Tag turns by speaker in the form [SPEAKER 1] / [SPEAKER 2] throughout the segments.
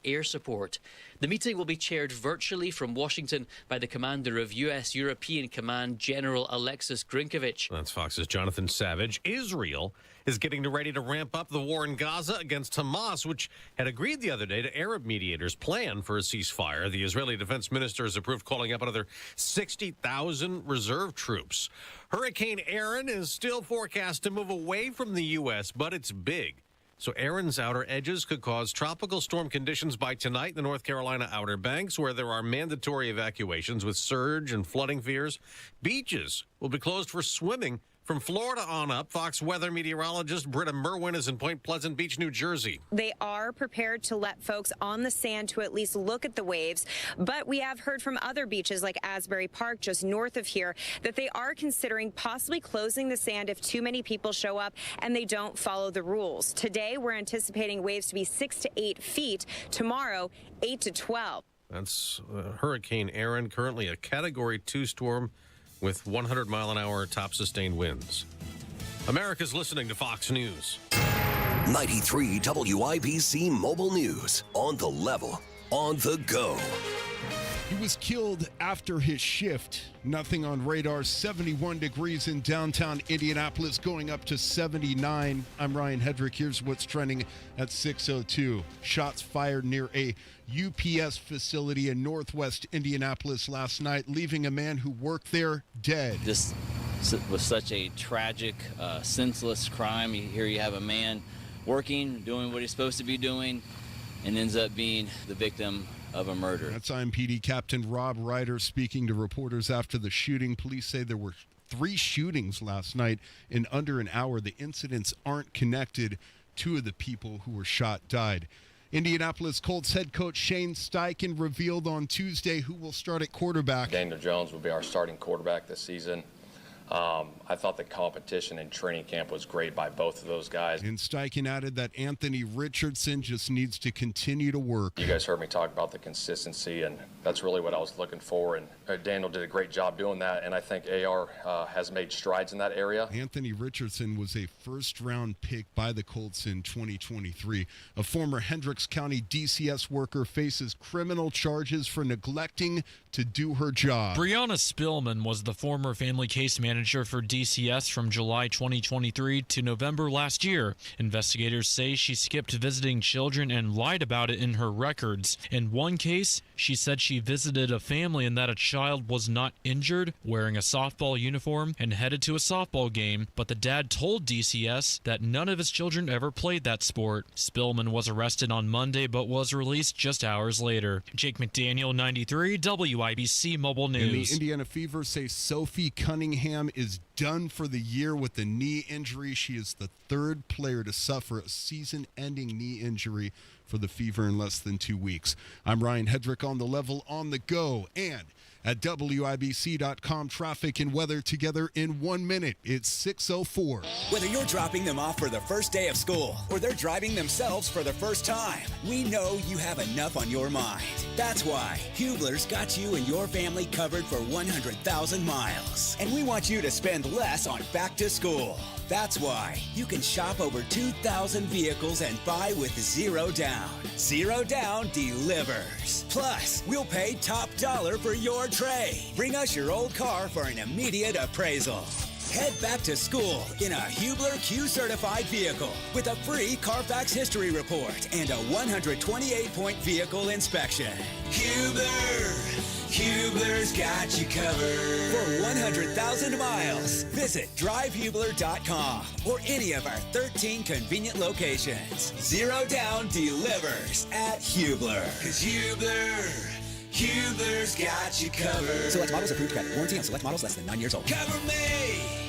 [SPEAKER 1] air support. The meeting will be chaired virtually from Washington by the commander of U.S. European Command, General Alexis Grinkovich.
[SPEAKER 2] That's Fox's Jonathan Savage. Israel is getting ready to ramp up the war in Gaza against Hamas, which had agreed the other day to Arab mediators' plan for a ceasefire. The Israeli defense minister has approved calling up another 60,000 reserve troops. Hurricane Aaron is still forecast to move away from the U.S., but it's big. So Aaron's outer edges could cause tropical storm conditions by tonight in the North Carolina Outer Banks, where there are mandatory evacuations with surge and flooding fears. Beaches will be closed for swimming from Florida on up. Fox weather meteorologist Britta Merwin is in Point Pleasant Beach, New Jersey.
[SPEAKER 3] They are prepared to let folks on the sand to at least look at the waves. But we have heard from other beaches like Asbury Park, just north of here, that they are considering possibly closing the sand if too many people show up and they don't follow the rules. Today, we're anticipating waves to be 6 to 8 feet. Tomorrow, 8 to 12.
[SPEAKER 2] That's Hurricane Aaron, currently a Category 2 storm with 100-mile-an-hour top-sustained winds. America's listening to Fox News.
[SPEAKER 4] 93 WIBC Mobile News. On the level, on the go.
[SPEAKER 5] He was killed after his shift. Nothing on radar. 71 degrees in downtown Indianapolis, going up to 79. I'm Ryan Hedrick. Here's what's trending at 6:02. Shots fired near a UPS facility in northwest Indianapolis last night, leaving a man who worked there dead.
[SPEAKER 6] This was such a tragic, senseless crime. Here you have a man working, doing what he's supposed to be doing, and ends up being the victim of a murder.
[SPEAKER 5] That's IMPD Captain Rob Ryder speaking to reporters after the shooting. Police say there were 3 shootings last night in under an hour. The incidents aren't connected. 2 of the people who were shot died. Indianapolis Colts head coach Shane Steichen revealed on Tuesday who will start at quarterback.
[SPEAKER 7] Daniel Jones will be our starting quarterback this season. I thought the competition in training camp was great by both of those guys.
[SPEAKER 5] And Steichen added that Anthony Richardson just needs to continue to work.
[SPEAKER 7] You guys heard me talk about the consistency, and that's really what I was looking for. And Daniel did a great job doing that, and I think AR has made strides in that area.
[SPEAKER 5] Anthony Richardson was a first-round pick by the Colts in 2023. A former Hendricks County DCS worker faces criminal charges for neglecting to do her job.
[SPEAKER 8] Brianna Spillman was the former family case manager for DCS from July 2023 to November last year. Investigators say she skipped visiting children and lied about it in her records. In one case, she said she visited a family and that a child was not injured, wearing a softball uniform, and headed to a softball game, but the dad told DCS that none of his children ever played that sport. Spillman was arrested on Monday but was released just hours later. Jake McDaniel, 93 WIBC Mobile News.
[SPEAKER 5] And the Indiana Fever say Sophie Cunningham is done for the year with a knee injury. She is the 3rd player to suffer a season-ending knee injury for the Fever in less than 2 weeks. I'm Ryan Hedrick on the level, on the go, and at WIBC.com, traffic and weather together in 1 minute. It's 6:04.
[SPEAKER 9] Whether you're dropping them off for the first day of school or they're driving themselves for the first time, we know you have enough on your mind. That's why Hubler's got you and your family covered for 100,000 miles. And we want you to spend less on back to school. That's why you can shop over 2,000 vehicles and buy with 0 down. 0 down delivers. Plus, we'll pay top dollar for your trade. Bring us your old car for an immediate appraisal. Head back to school in a Hubler Q-certified vehicle with a free Carfax history report and a 128-point vehicle inspection. Hubler's got you covered. For 100,000 miles, visit drivehubler.com or any of our 13 convenient locations. 0 down delivers at Hubler. 'Cause Hubler's got you covered.
[SPEAKER 10] Select models approved credit. Warranty on select models less than 9 years old.
[SPEAKER 9] Cover me!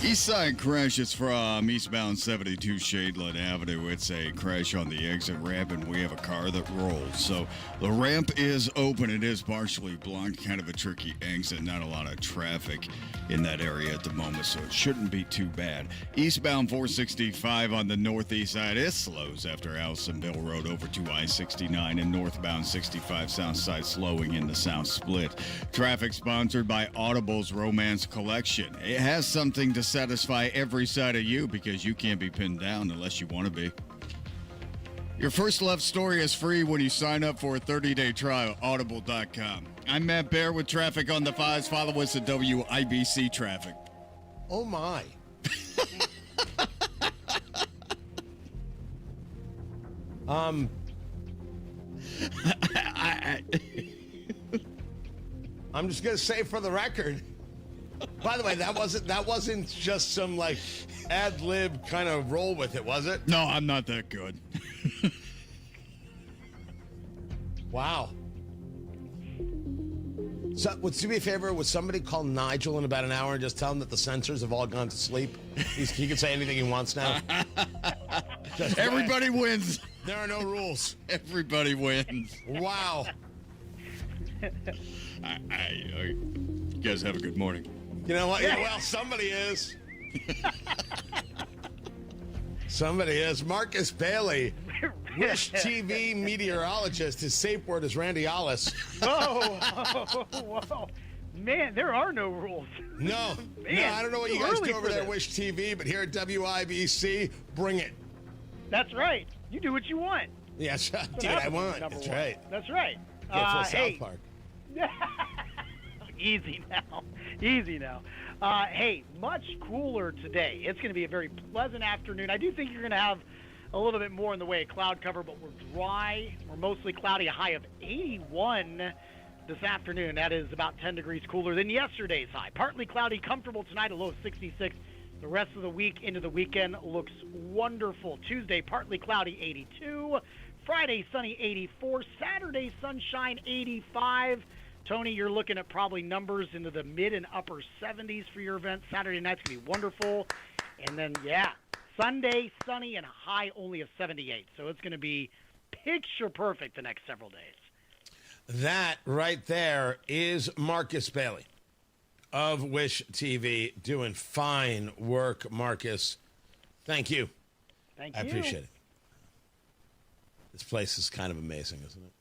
[SPEAKER 11] East side crashes from eastbound 72 Shadeland Avenue. It's a crash on the exit ramp, and we have a car that rolls. So the ramp is open. It is partially blocked, kind of a tricky exit. Not a lot of traffic in that area at the moment, so it shouldn't be too bad. Eastbound 465 on the northeast side, it slows after Allisonville Road over to I-69, and northbound 65 south side slowing in the south split. Traffic sponsored by Audible's Romance Collection. It has something to satisfy every side of you because you can't be pinned down unless you want to be. Your first love story is free when you sign up for a 30-day trial, audible.com. I'm Matt Bear with traffic on the 5s. Follow us at WIBC Traffic.
[SPEAKER 12] Oh, my. I'm just gonna say for the record. By the way, that wasn't just some like ad lib kind of roll with it, was it?
[SPEAKER 11] No, I'm not that good.
[SPEAKER 12] Wow. So, would do me a favor? Would somebody call Nigel in about an hour and just tell him that the censors have all gone to sleep? He can say anything he wants now.
[SPEAKER 11] Everybody wins.
[SPEAKER 12] There are no rules.
[SPEAKER 11] Everybody wins.
[SPEAKER 12] Wow.
[SPEAKER 11] You guys have a good morning.
[SPEAKER 12] You know what? Yeah, well, somebody is. Somebody is. Marcus Bailey, Wish TV meteorologist. His safe word is Randy Ollis.
[SPEAKER 13] Whoa. Man, there are no rules.
[SPEAKER 12] No, I don't know what you guys do over there at Wish TV, but here at WIBC, bring it.
[SPEAKER 13] That's right. You do what you want.
[SPEAKER 12] Yes, dude, I want. That's right.
[SPEAKER 13] That's right.
[SPEAKER 12] South Park.
[SPEAKER 13] Easy now. Hey, much cooler today. It's going to be a very pleasant afternoon. I do think you're going to have a little bit more in the way of cloud cover, but we're dry. We're mostly cloudy, a high of 81 this afternoon. That is about 10 degrees cooler than yesterday's high. Partly cloudy, comfortable tonight, a low of 66. The rest of the week into the weekend looks wonderful. Tuesday, partly cloudy, 82. Friday, sunny, 84. Saturday, sunshine, 85. Tony, you're looking at probably numbers into the mid and upper 70s for your event. Saturday night's going to be wonderful. And then, Sunday, sunny and a high only of 78. So it's going to be picture perfect the next several days.
[SPEAKER 12] That right there is Marcus Bailey of Wish TV doing fine work, Marcus. Thank you.
[SPEAKER 13] Thank you.
[SPEAKER 12] I appreciate it. This place is kind of amazing, isn't it?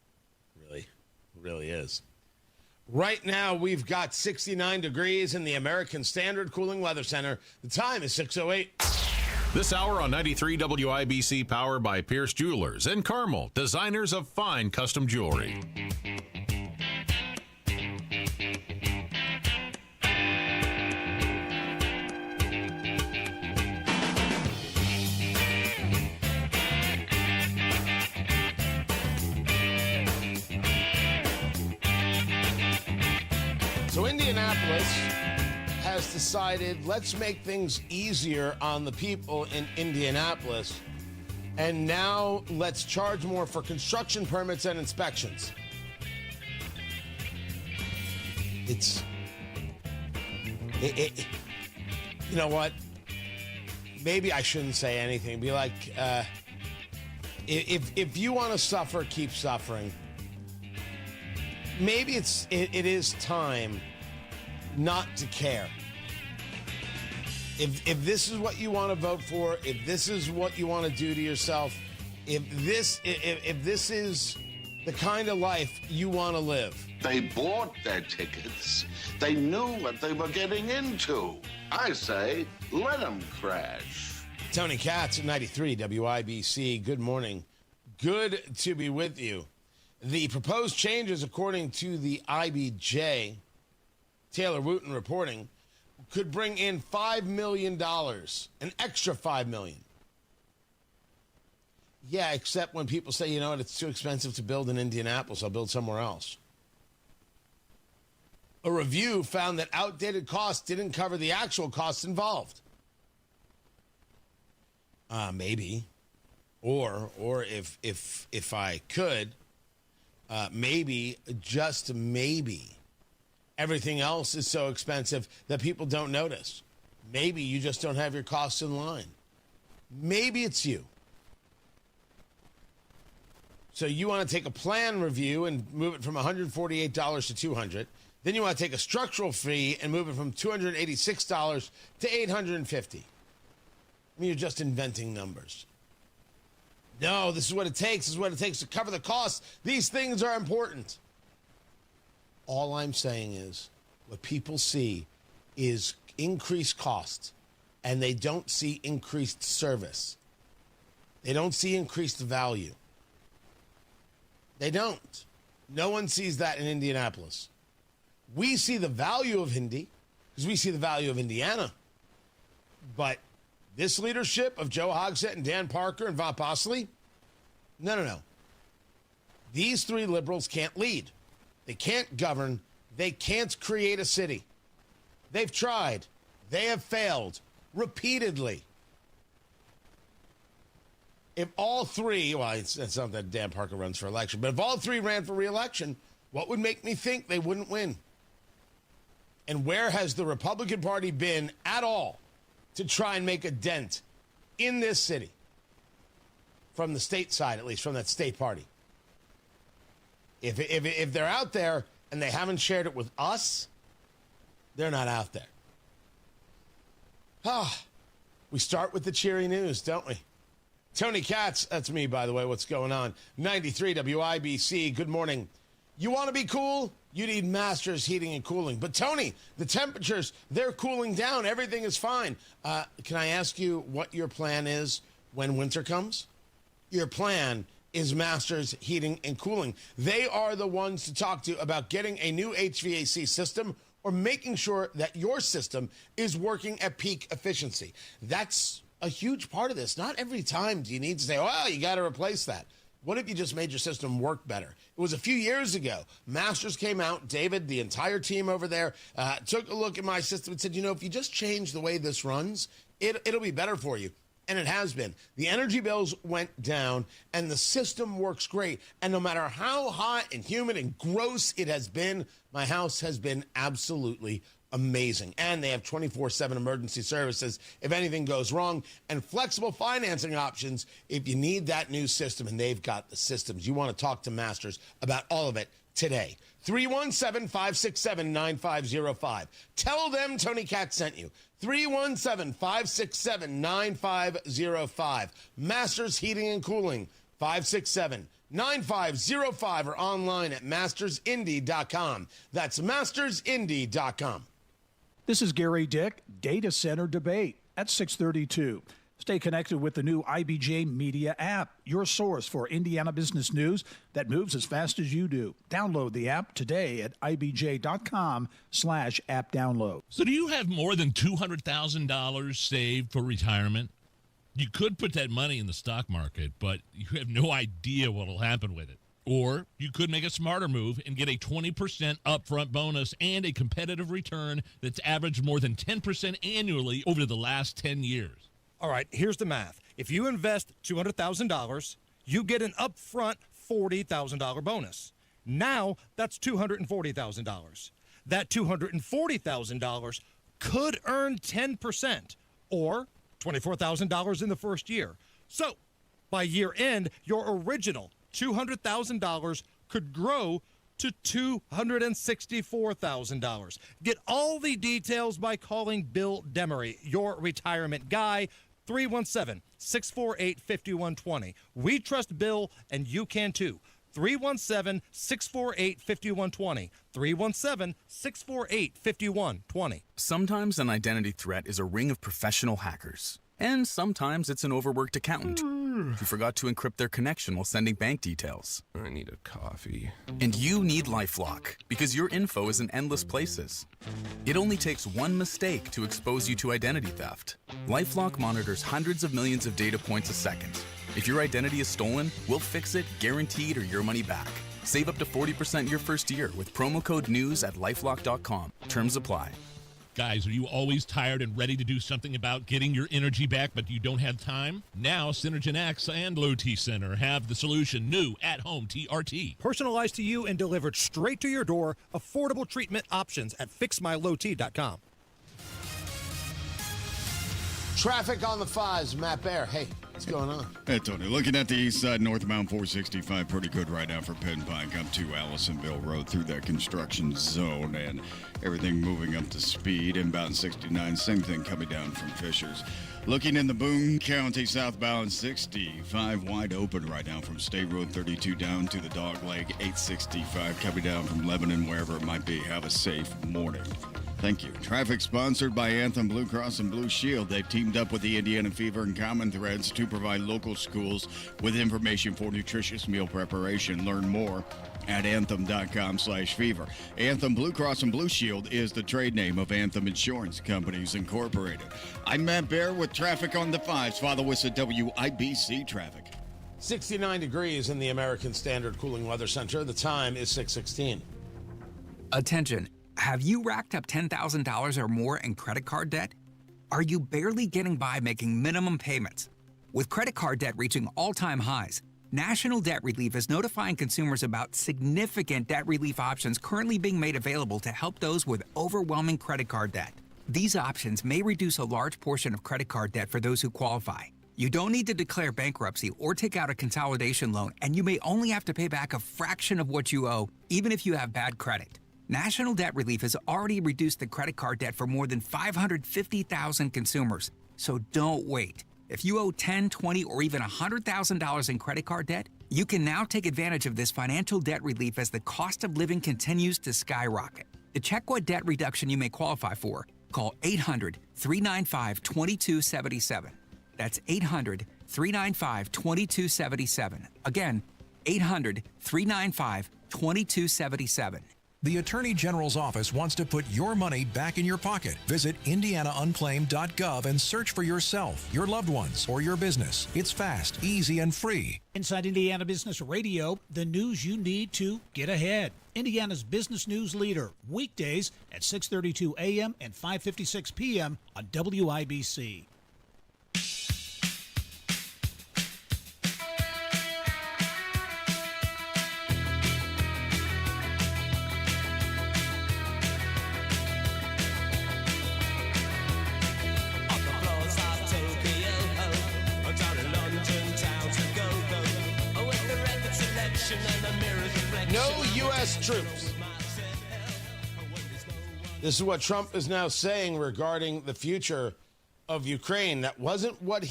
[SPEAKER 12] Really is. Right now, we've got 69 degrees in the American Standard Cooling Weather Center. The time is 6:08.
[SPEAKER 14] This hour on 93 WIBC, powered by Pierce Jewelers and Carmel, designers of fine custom jewelry.
[SPEAKER 12] So Indianapolis has decided, let's make things easier on the people in Indianapolis. And now let's charge more for construction permits and inspections. You know what? Maybe I shouldn't say anything. Be like, if you want to suffer, keep suffering. Maybe it is time not to care. If this is what you want to vote for, if this is what you want to do to yourself, if this is the kind of life you want to live.
[SPEAKER 15] They bought their tickets. They knew what they were getting into. I say, let them crash.
[SPEAKER 12] Tony Katz at 93 WIBC. Good morning. Good to be with you. The proposed changes, according to the IBJ, Taylor Wooten reporting, could bring in $5 million, an extra $5 million. Yeah, except when people say, you know what, it's too expensive to build in Indianapolis, I'll build somewhere else. A review found that outdated costs didn't cover the actual costs involved. Maybe. Or if I could, maybe, just maybe, everything else is so expensive that people don't notice. Maybe you just don't have your costs in line. Maybe it's you. So you want to take a plan review and move it from $148 to $200. Then you want to take a structural fee and move it from $286 to $850. I mean, you're just inventing numbers. No, this is what it takes. This is what it takes to cover the costs. These things are important. All I'm saying is what people see is increased costs and they don't see increased service. They don't see increased value. They don't. No one sees that in Indianapolis. We see the value of Indy because we see the value of Indiana. But this leadership of Joe Hogsett and Dan Parker and Von Bosley, no. These three liberals can't lead. They can't govern. They can't create a city. They've tried. They have failed repeatedly. If all three, well, it's not that Dan Parker runs for election, but if all three ran for re-election, what would make me think they wouldn't win? And where has the Republican Party been at all to try and make a dent in this city? From the state side, at least, from that state party. If they're out there and they haven't shared it with us, they're not out there. We start with the cheery news, don't we? Tony Katz, that's me, by the way. What's going on? 93 WIBC, good morning. You want to be cool? You need Masters Heating and Cooling. But, Tony, the temperatures, they're cooling down. Everything is fine. Can I ask you what your plan is when winter comes? Your plan is Masters Heating and Cooling. They are the ones to talk to about getting a new HVAC system or making sure that your system is working at peak efficiency. That's a huge part of this. Not every time do you need to say, well, you got to replace that. What if you just made your system work better? It was a few years ago. Masters came out. David, the entire team over there, took a look at my system and said, if you just change the way this runs, it'll be better for you. And it has been. The energy bills went down, and the system works great. And no matter how hot and humid and gross it has been, my house has been absolutely amazing. And they have 24/7 emergency services if anything goes wrong, and flexible financing options if you need that new system, and they've got the systems. You want to talk to Masters about all of it today. 317-567-9505. Tell them Tony Katz sent you. 317-567-9505. Masters Heating and Cooling, 567-9505, or online at mastersindy.com. That's mastersindy.com.
[SPEAKER 16] This is Gary Dick, Data Center Debate at 632. Stay connected with the new IBJ Media app, your source for Indiana business news that moves as fast as you do. Download the app today at ibj.com/app download.
[SPEAKER 17] So do you have more than $200,000 saved for retirement? You could put that money in the stock market, but you have no idea what will happen with it. Or you could make a smarter move and get a 20% upfront bonus and a competitive return that's averaged more than 10% annually over the last 10 years.
[SPEAKER 18] All right, here's the math. If you invest $200,000, you get an upfront $40,000 bonus. Now that's $240,000. That $240,000 could earn 10% or $24,000 in the first year. So by year end, your original $200,000 could grow to $264,000. Get all the details by calling Bill Demery, your retirement guy, 317-648-5120. We trust Bill, and you can too. 317-648-5120. 317-648-5120.
[SPEAKER 19] Sometimes an identity threat is a ring of professional hackers. And sometimes it's an overworked accountant who forgot to encrypt their connection while sending bank details.
[SPEAKER 20] I need a coffee.
[SPEAKER 19] And you need LifeLock because your info is in endless places. It only takes one mistake to expose you to identity theft. LifeLock monitors hundreds of millions of data points a second. If your identity is stolen, we'll fix it, guaranteed, or your money back. Save up to 40% your first year with promo code NEWS at LifeLock.com. Terms apply.
[SPEAKER 17] Guys, are you always tired and ready to do something about getting your energy back, but you don't have time? Now, Synergen X and Low T Center have the solution. New at-home TRT.
[SPEAKER 18] Personalized to you and delivered straight to your door. Affordable treatment options at FixMyLowT.com.
[SPEAKER 12] Traffic on the 5s, Matt Baer. Hey. What's going on?
[SPEAKER 11] Hey, Tony. Looking at the east side, northbound 465, pretty good right now for Penn Pike up to Allisonville Road through that construction zone, and everything moving up to speed. Inbound 69, same thing coming down from Fishers. Looking in the Boone County, southbound 65 wide open right now from State Road 32 down to the Dog Leg 865 coming down from Lebanon, wherever it might be. Have a safe morning. Thank you. Traffic sponsored by Anthem Blue Cross and Blue Shield. They've teamed up with the Indiana Fever and Common Threads to provide local schools with information for nutritious meal preparation. Learn more at anthem.com/fever. Anthem Blue Cross and Blue Shield is the trade name of Anthem Insurance Companies Incorporated. I'm Matt Bear with traffic on the 5s. Follow us at WIBC Traffic.
[SPEAKER 12] 69 degrees in the American Standard Cooling Weather Center. The time is 6:16.
[SPEAKER 20] Attention. Have you racked up $10,000 or more in credit card debt? Are you barely getting by making minimum payments? With credit card debt reaching all-time highs, National Debt Relief is notifying consumers about significant debt relief options currently being made available to help those with overwhelming credit card debt. These options may reduce a large portion of credit card debt for those who qualify. You don't need to declare bankruptcy or take out a consolidation loan, and you may only have to pay back a fraction of what you owe, even if you have bad credit. National Debt Relief has already reduced the credit card debt for more than 550,000 consumers. So don't wait. If you owe $10,000, $20,000, or even $100,000 in credit card debt, you can now take advantage of this financial debt relief as the cost of living continues to skyrocket. To check what debt reduction you may qualify for, call 800-395-2277. That's 800-395-2277. Again, 800-395-2277.
[SPEAKER 21] The Attorney General's office wants to put your money back in your pocket. Visit indianaunclaimed.gov and search for yourself, your loved ones, or your business. It's fast, easy, and free.
[SPEAKER 16] Inside Indiana Business Radio, the news you need to get ahead. Indiana's business news leader, weekdays at 6:32 a.m. and 5:56 p.m. on WIBC.
[SPEAKER 12] No U.S. troops. This is what Trump is now saying regarding the future of Ukraine. That wasn't what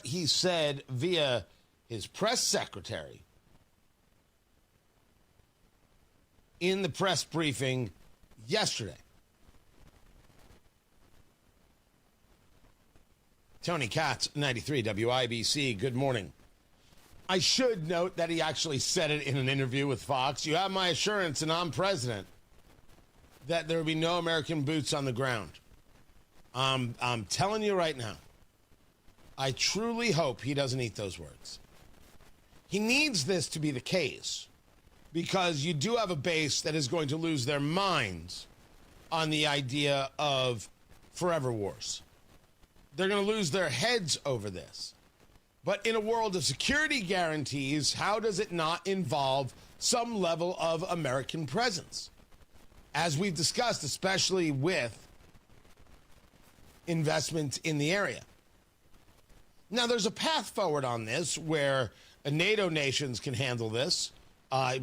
[SPEAKER 12] he said via his press secretary in the press briefing yesterday. Tony Katz, 93 WIBC. Good morning. I should note that he actually said it in an interview with Fox. You have my assurance, and I'm president, that there will be no American boots on the ground. I'm telling you right now, I truly hope he doesn't eat those words. He needs this to be the case because you do have a base that is going to lose their minds on the idea of forever wars. They're going to lose their heads over this. But in a world of security guarantees, how does it not involve some level of American presence? As we've discussed, especially with investment in the area. Now, there's a path forward on this where NATO nations can handle this,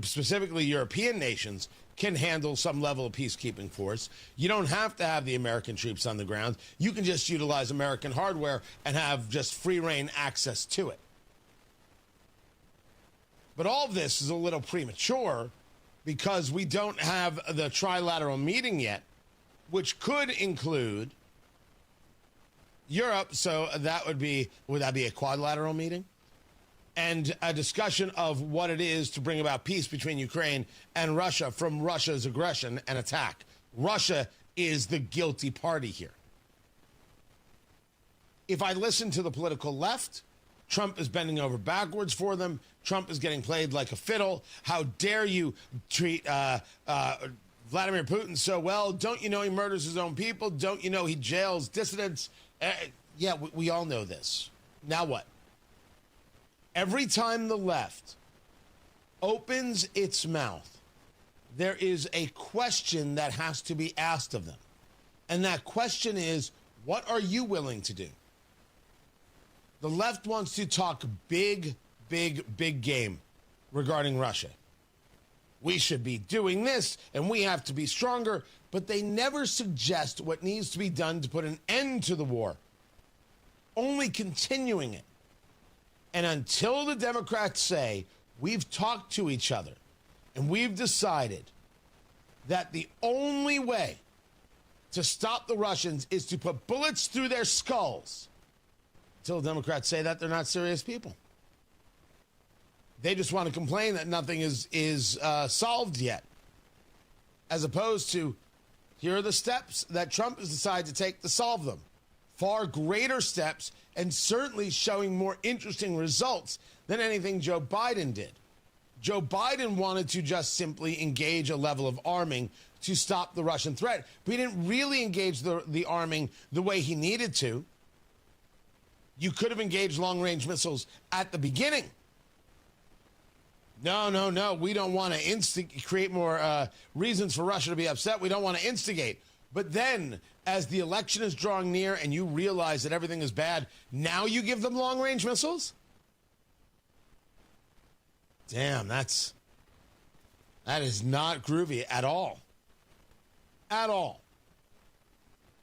[SPEAKER 12] specifically European nations can handle some level of peacekeeping force. You don't have to have the American troops on the ground. You can just utilize American hardware and have just free reign access to it. But all of this is a little premature because we don't have the trilateral meeting yet, which could include Europe. So that would be a quadrilateral meeting? And a discussion of what it is to bring about peace between Ukraine and Russia from Russia's aggression and attack. Russia is the guilty party here. If I listen to the political left, Trump is bending over backwards for them. Trump is getting played like a fiddle. How dare you treat Vladimir Putin so well? Don't you know he murders his own people? Don't you know he jails dissidents? We all know this. Now what? Every time the left opens its mouth, there is a question that has to be asked of them. And that question is, what are you willing to do? The left wants to talk big game regarding Russia. We should be doing this, and we have to be stronger, but they never suggest what needs to be done to put an end to the war, only continuing it. And until the Democrats say, we've talked to each other, and we've decided that the only way to stop the Russians is to put bullets through their skulls, until the Democrats say that, they're not serious people. They just want to complain that nothing is solved yet, as opposed to, here are the steps that Trump has decided to take to solve them. Far greater steps, and certainly showing more interesting results than anything Joe Biden did. Joe Biden wanted to just simply engage a level of arming to stop the Russian threat, but he didn't really engage the arming the way he needed to. You could have engaged long-range missiles at the beginning. No, we don't want to create more reasons for Russia to be upset. We don't want to instigate. But then, as the election is drawing near and you realize that everything is bad, now you give them long-range missiles? Damn, that is not groovy at all. At all.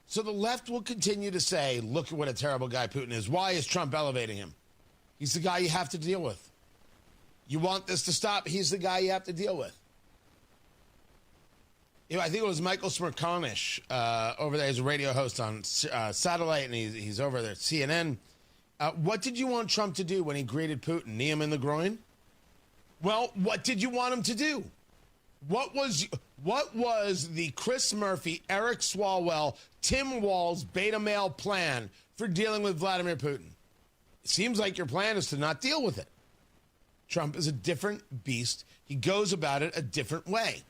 [SPEAKER 12] So the left will continue to say, look at what a terrible guy Putin is. Why is Trump elevating him? He's the guy you have to deal with. You want this to stop, he's the guy you have to deal with. You know, I think it was Michael Smerconish over there. He's a radio host on satellite, and he's over there at CNN. What did you want Trump to do when he greeted Putin? Knee him in the groin? Well, what did you want him to do? What was the Chris Murphy, Eric Swalwell, Tim Walz beta male plan for dealing with Vladimir Putin? It seems like your plan is to not deal with it. Trump is a different beast. He goes about it a different way.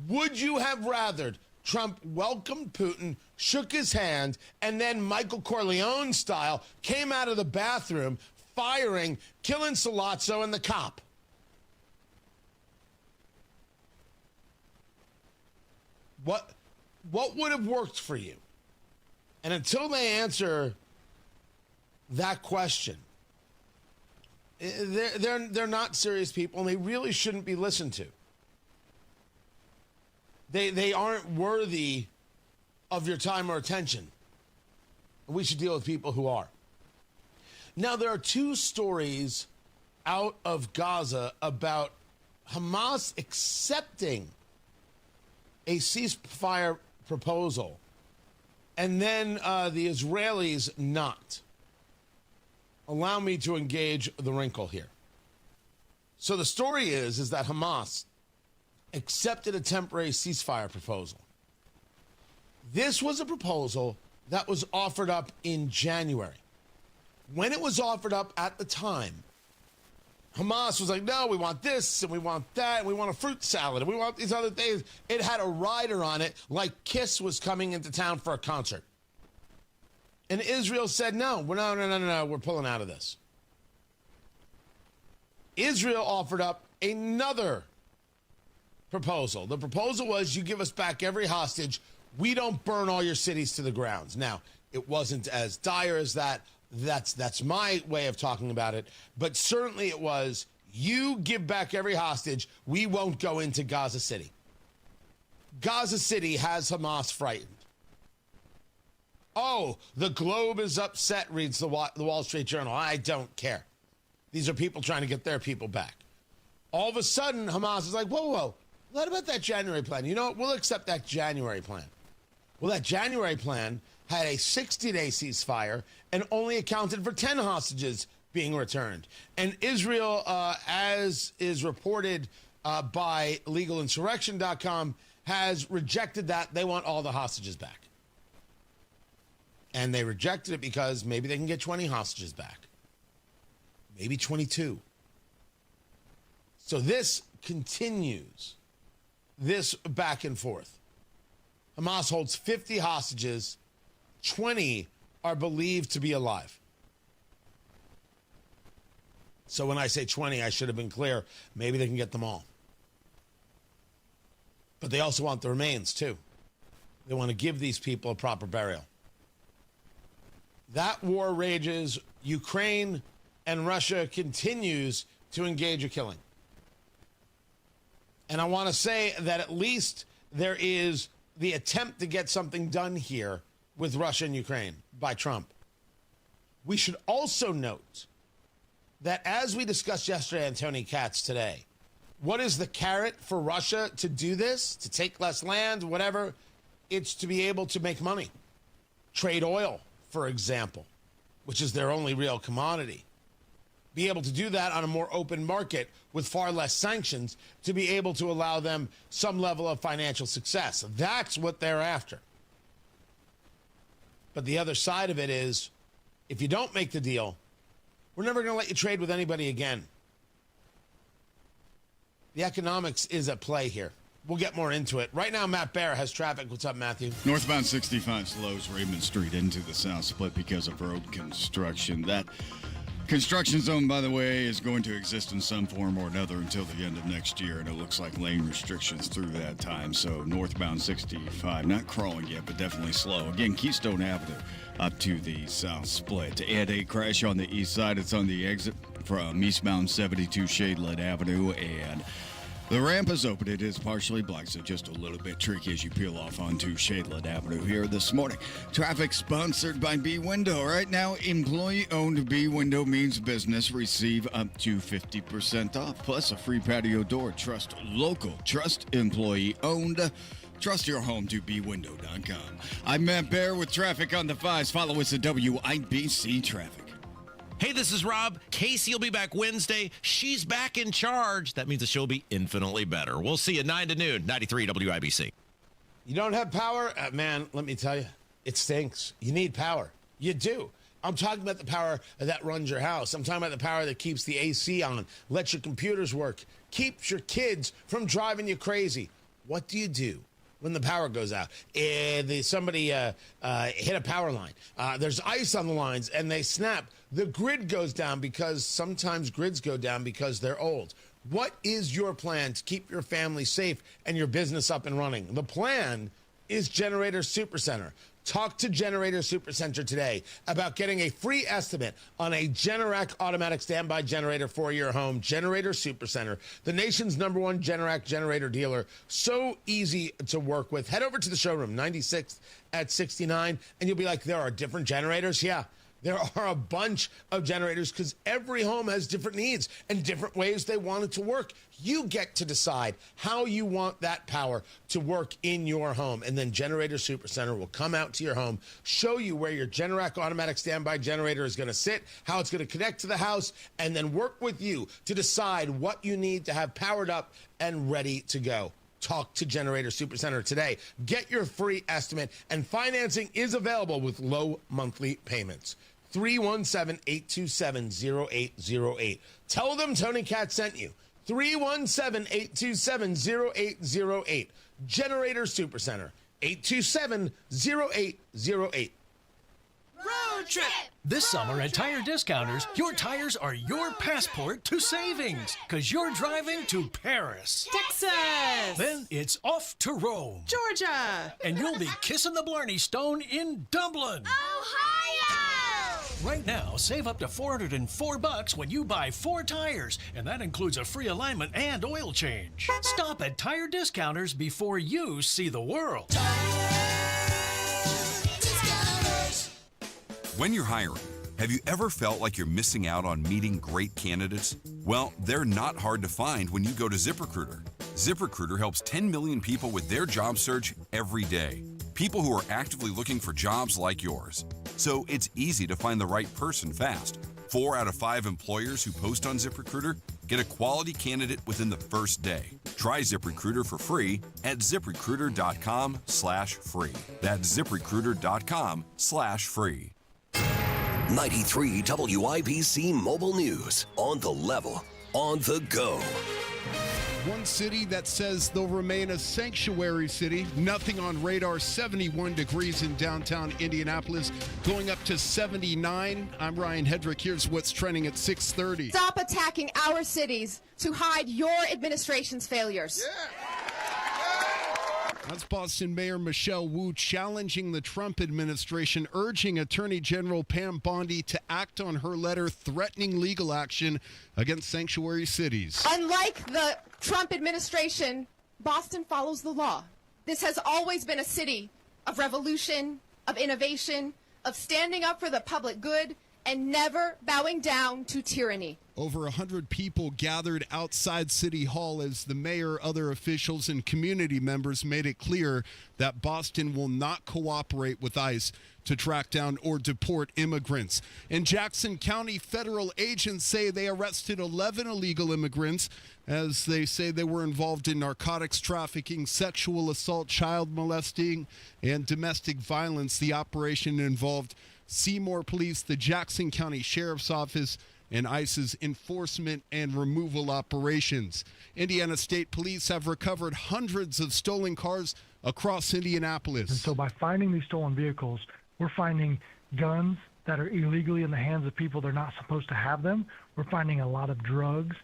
[SPEAKER 12] Would you have rathered Trump welcomed Putin, shook his hand, and then Michael Corleone style came out of the bathroom firing, killing Sollozzo and the cop? What would have worked for you? And until they answer that question, they're not serious people, and they really shouldn't be listened to. They aren't worthy of your time or attention. We should deal with people who are. Now, there are two stories out of Gaza about Hamas accepting a ceasefire proposal, and then the Israelis not. Allow me to engage the wrinkle here. So the story is that Hamas accepted a temporary ceasefire proposal. This was a proposal that was offered up in January. When it was offered up at the time, Hamas was like, no, we want this, and we want that, and we want a fruit salad, and we want these other things. It had a rider on it, like Kiss was coming into town for a concert. And Israel said, no, we're pulling out of this. Israel offered up another proposal. The proposal was, you give us back every hostage, we don't burn all your cities to the ground. Now, it wasn't as dire as that. That's my way of talking about it. But certainly it was, you give back every hostage, we won't go into Gaza City. Gaza City has Hamas frightened. Oh, the globe is upset, reads the Wall Street Journal. I don't care. These are people trying to get their people back. All of a sudden, Hamas is like, whoa. What about that January plan? You know what? We'll accept that January plan. Well, that January plan had a 60-day ceasefire and only accounted for 10 hostages being returned. And Israel, as is reported by legalinsurrection.com, has rejected that. They want all the hostages back. And they rejected it because maybe they can get 20 hostages back. Maybe 22. So this continues, this back and forth. Hamas holds 50 hostages. 20 are believed to be alive. So when I say 20, I should have been clear. Maybe they can get them all. But they also want the remains, too. They want to give these people a proper burial. That war rages. Ukraine and Russia continues to engage a killing. And I want to say that at least there is the attempt to get something done here with Russia and Ukraine by Trump. We should also note that as we discussed yesterday on Tony Katz today, what is the carrot for Russia to do this, to take less land, whatever? It's to be able to make money. Trade oil, for example, which is their only real commodity. Be able to do that on a more open market with far less sanctions to be able to allow them some level of financial success. That's what they're after. But the other side of it is, if you don't make the deal, we're never going to let you trade with anybody again. The economics is at play here. We'll get more into it. Right now, Matt Bear has traffic. What's up, Matthew?
[SPEAKER 11] Northbound 65 slows Raymond Street into the south split because of road construction. That construction zone, by the way, is going to exist in some form or another until the end of next year, and it looks like lane restrictions through that time. So northbound 65, not crawling yet, but definitely slow. Again, Keystone Avenue up to the south split. And a crash on the east side. It's on the exit from eastbound 72 Shadeland Avenue, and the ramp is open. It is partially blocked, so just a little bit tricky as you peel off onto Shadeland Avenue here this morning. Traffic sponsored by B Window. Right now, employee-owned B Window means business. Receive up to 50% off, plus a free patio door. Trust local. Trust employee-owned. Trust your home to bwindow.com. I'm Matt Bear with traffic on the 5s. Follow us at WIBC Traffic.
[SPEAKER 1] Hey, this is Rob. Casey will be back Wednesday. She's back in charge. That means the show will be infinitely better. We'll see you 9 to noon, 93 WIBC.
[SPEAKER 12] You don't have power? Man, let me tell you, it stinks. You need power. You do. I'm talking about the power that runs your house. I'm talking about the power that keeps the AC on, lets your computers work, keeps your kids from driving you crazy. What do you do when the power goes out? Somebody hit a power line. There's ice on the lines, and they snap. The grid goes down because sometimes grids go down because they're old. What is your plan to keep your family safe and your business up and running? The plan is Generator Supercenter. Talk to Generator Supercenter today about getting a free estimate on a Generac automatic standby generator for your home. Generator Supercenter, the nation's #1 Generac generator dealer. So easy to work with. Head over to the showroom, 96th at 69, and you'll be like, there are different generators? Yeah. There are a bunch of generators because every home has different needs and different ways they want it to work. You get to decide how you want that power to work in your home. And then Generator Supercenter will come out to your home, show you where your Generac automatic standby generator is going to sit, how it's going to connect to the house, and then work with you to decide what you need to have powered up and ready to go. Talk to Generator Supercenter today. Get your free estimate, and financing is available with low monthly payments. 317-827-0808. Tell them Tony Katz sent you. 317-827-0808. Generator Supercenter. 827-0808.
[SPEAKER 22] Road trip! This summer at Tire Discounters, your tires are your passport to savings, because you're driving to Paris,
[SPEAKER 23] Texas,
[SPEAKER 22] then it's off to Rome,
[SPEAKER 23] Georgia,
[SPEAKER 22] and you'll be kissing the Blarney Stone in Dublin,
[SPEAKER 23] Ohio!
[SPEAKER 22] Right now, save up to $404 when you buy 4 tires, and that includes a free alignment and oil change. Stop at Tire Discounters before you see the world.
[SPEAKER 24] When you're hiring, have you ever felt like you're missing out on meeting great candidates? Well, they're not hard to find when you go to ZipRecruiter. ZipRecruiter helps 10 million people with their job search every day. People who are actively looking for jobs like yours. So it's easy to find the right person fast. 4 out of 5 employers who post on ZipRecruiter get a quality candidate within the first day. Try ZipRecruiter for free at ZipRecruiter.com/free. That's ZipRecruiter.com/free.
[SPEAKER 4] 93 WIBC Mobile News. On the level, on the go.
[SPEAKER 5] One city that says they'll remain a sanctuary city. Nothing on radar. 71 degrees in downtown Indianapolis, going up to 79. I'm Ryan Hedrick. Here's what's trending at 6:30.
[SPEAKER 23] Stop attacking our cities to hide your administration's failures.
[SPEAKER 5] That's Boston Mayor Michelle Wu challenging the Trump administration, urging Attorney General Pam Bondi to act on her letter threatening legal action against sanctuary cities.
[SPEAKER 23] Unlike the Trump administration, Boston follows the law. This has always been a city of revolution, of innovation, of standing up for the public good, and never bowing down to tyranny.
[SPEAKER 5] Over 100 people gathered outside City Hall as the mayor, other officials, and community members made it clear that Boston will not cooperate with ICE to track down or deport immigrants. In Jackson County, federal agents say they arrested 11 illegal immigrants as they say they were involved in narcotics trafficking, sexual assault, child molesting, and domestic violence. The operation involved Seymour Police, the Jackson County Sheriff's Office, and ICE's enforcement and removal operations. Indiana State Police have recovered hundreds of stolen cars across Indianapolis.
[SPEAKER 2] And so by finding these stolen vehicles, we're finding guns that are illegally in the hands of people that are not supposed to have them. We're finding a lot of drugs,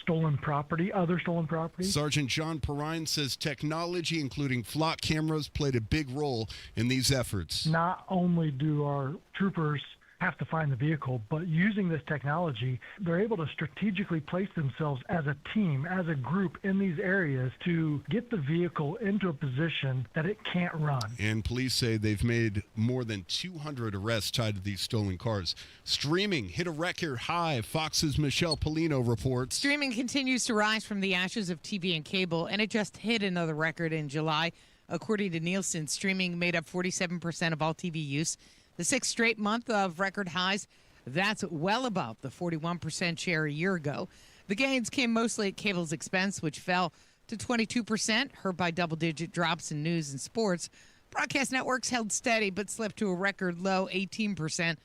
[SPEAKER 2] stolen property, other stolen property.
[SPEAKER 5] Sergeant John Perrine says technology, including flock cameras, played a big role in these efforts.
[SPEAKER 2] Not only do our troopers have to find the vehicle, but using this technology, they're able to strategically place themselves as a team, as a group in these areas to get the vehicle into a position that it can't run.
[SPEAKER 5] And police say they've made more than 200 arrests tied to these stolen cars. Streaming hit a record high. Fox's Michelle Polino reports.
[SPEAKER 3] Streaming continues to rise from the ashes of TV and cable, and it just hit another record in July. According to Nielsen, streaming made up 47% of all TV use. The sixth straight month of record highs, that's well above the 41% share a year ago. The gains came mostly at cable's expense, which fell to 22%, hurt by double-digit drops in news and sports. Broadcast networks held steady but slipped to a record low 18%.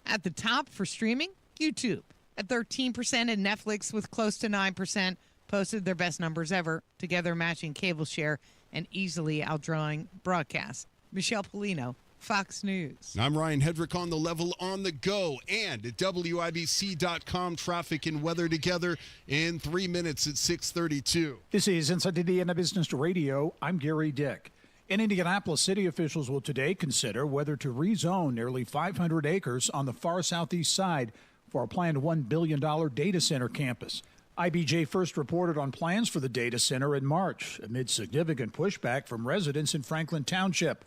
[SPEAKER 3] At the top for streaming, YouTube at 13%, and Netflix with close to 9% posted their best numbers ever, together matching cable share and easily outdrawing broadcast. Michelle Polino, Fox News.
[SPEAKER 5] I'm Ryan Hedrick on the level on the go and at WIBC.com. Traffic and weather together in 3 minutes at 6:32.
[SPEAKER 16] This is Inside Indiana Business Radio. I'm Gary Dick. In Indianapolis, city officials will today consider whether to rezone nearly 500 acres on the far southeast side for a planned $1 billion data center campus. IBJ first reported on plans for the data center in March amid significant pushback from residents in Franklin Township.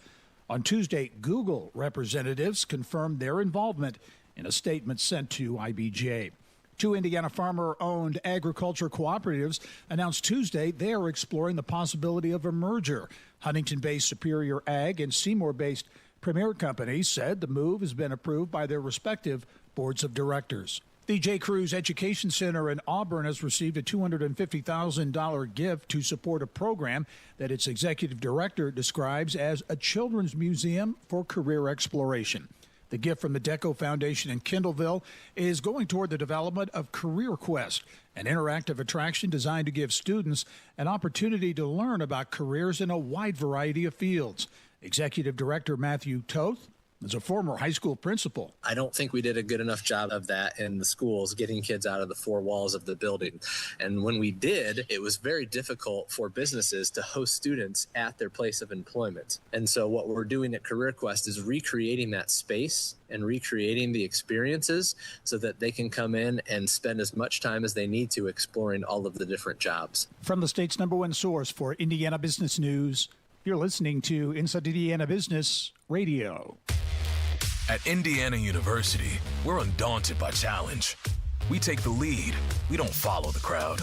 [SPEAKER 16] On Tuesday, Google representatives confirmed their involvement in a statement sent to IBJ. Two Indiana farmer-owned agriculture cooperatives announced Tuesday they are exploring the possibility of a merger. Huntington-based Superior Ag and Seymour-based Premier Company said the move has been approved by their respective boards of directors. The J. Cruz Education Center in Auburn has received a $250,000 gift to support a program that its executive director describes as a children's museum for career exploration. The gift from the Deco Foundation in Kindleville is going toward the development of Career Quest, an interactive attraction designed to give students an opportunity to learn about careers in a wide variety of fields. Executive Director Matthew Toth is a former high school principal.
[SPEAKER 6] I don't think we did a good enough job of that in the schools, getting kids out of the four walls of the building. And when we did, it was very difficult for businesses to host students at their place of employment. And so what we're doing at Career Quest is recreating that space and recreating the experiences so that they can come in and spend as much time as they need to exploring all of the different jobs.
[SPEAKER 16] From the state's #1 source for Indiana business news, you're listening to Inside Indiana Business Radio.
[SPEAKER 7] At Indiana University, we're undaunted by challenge. We take the lead. We don't follow the crowd.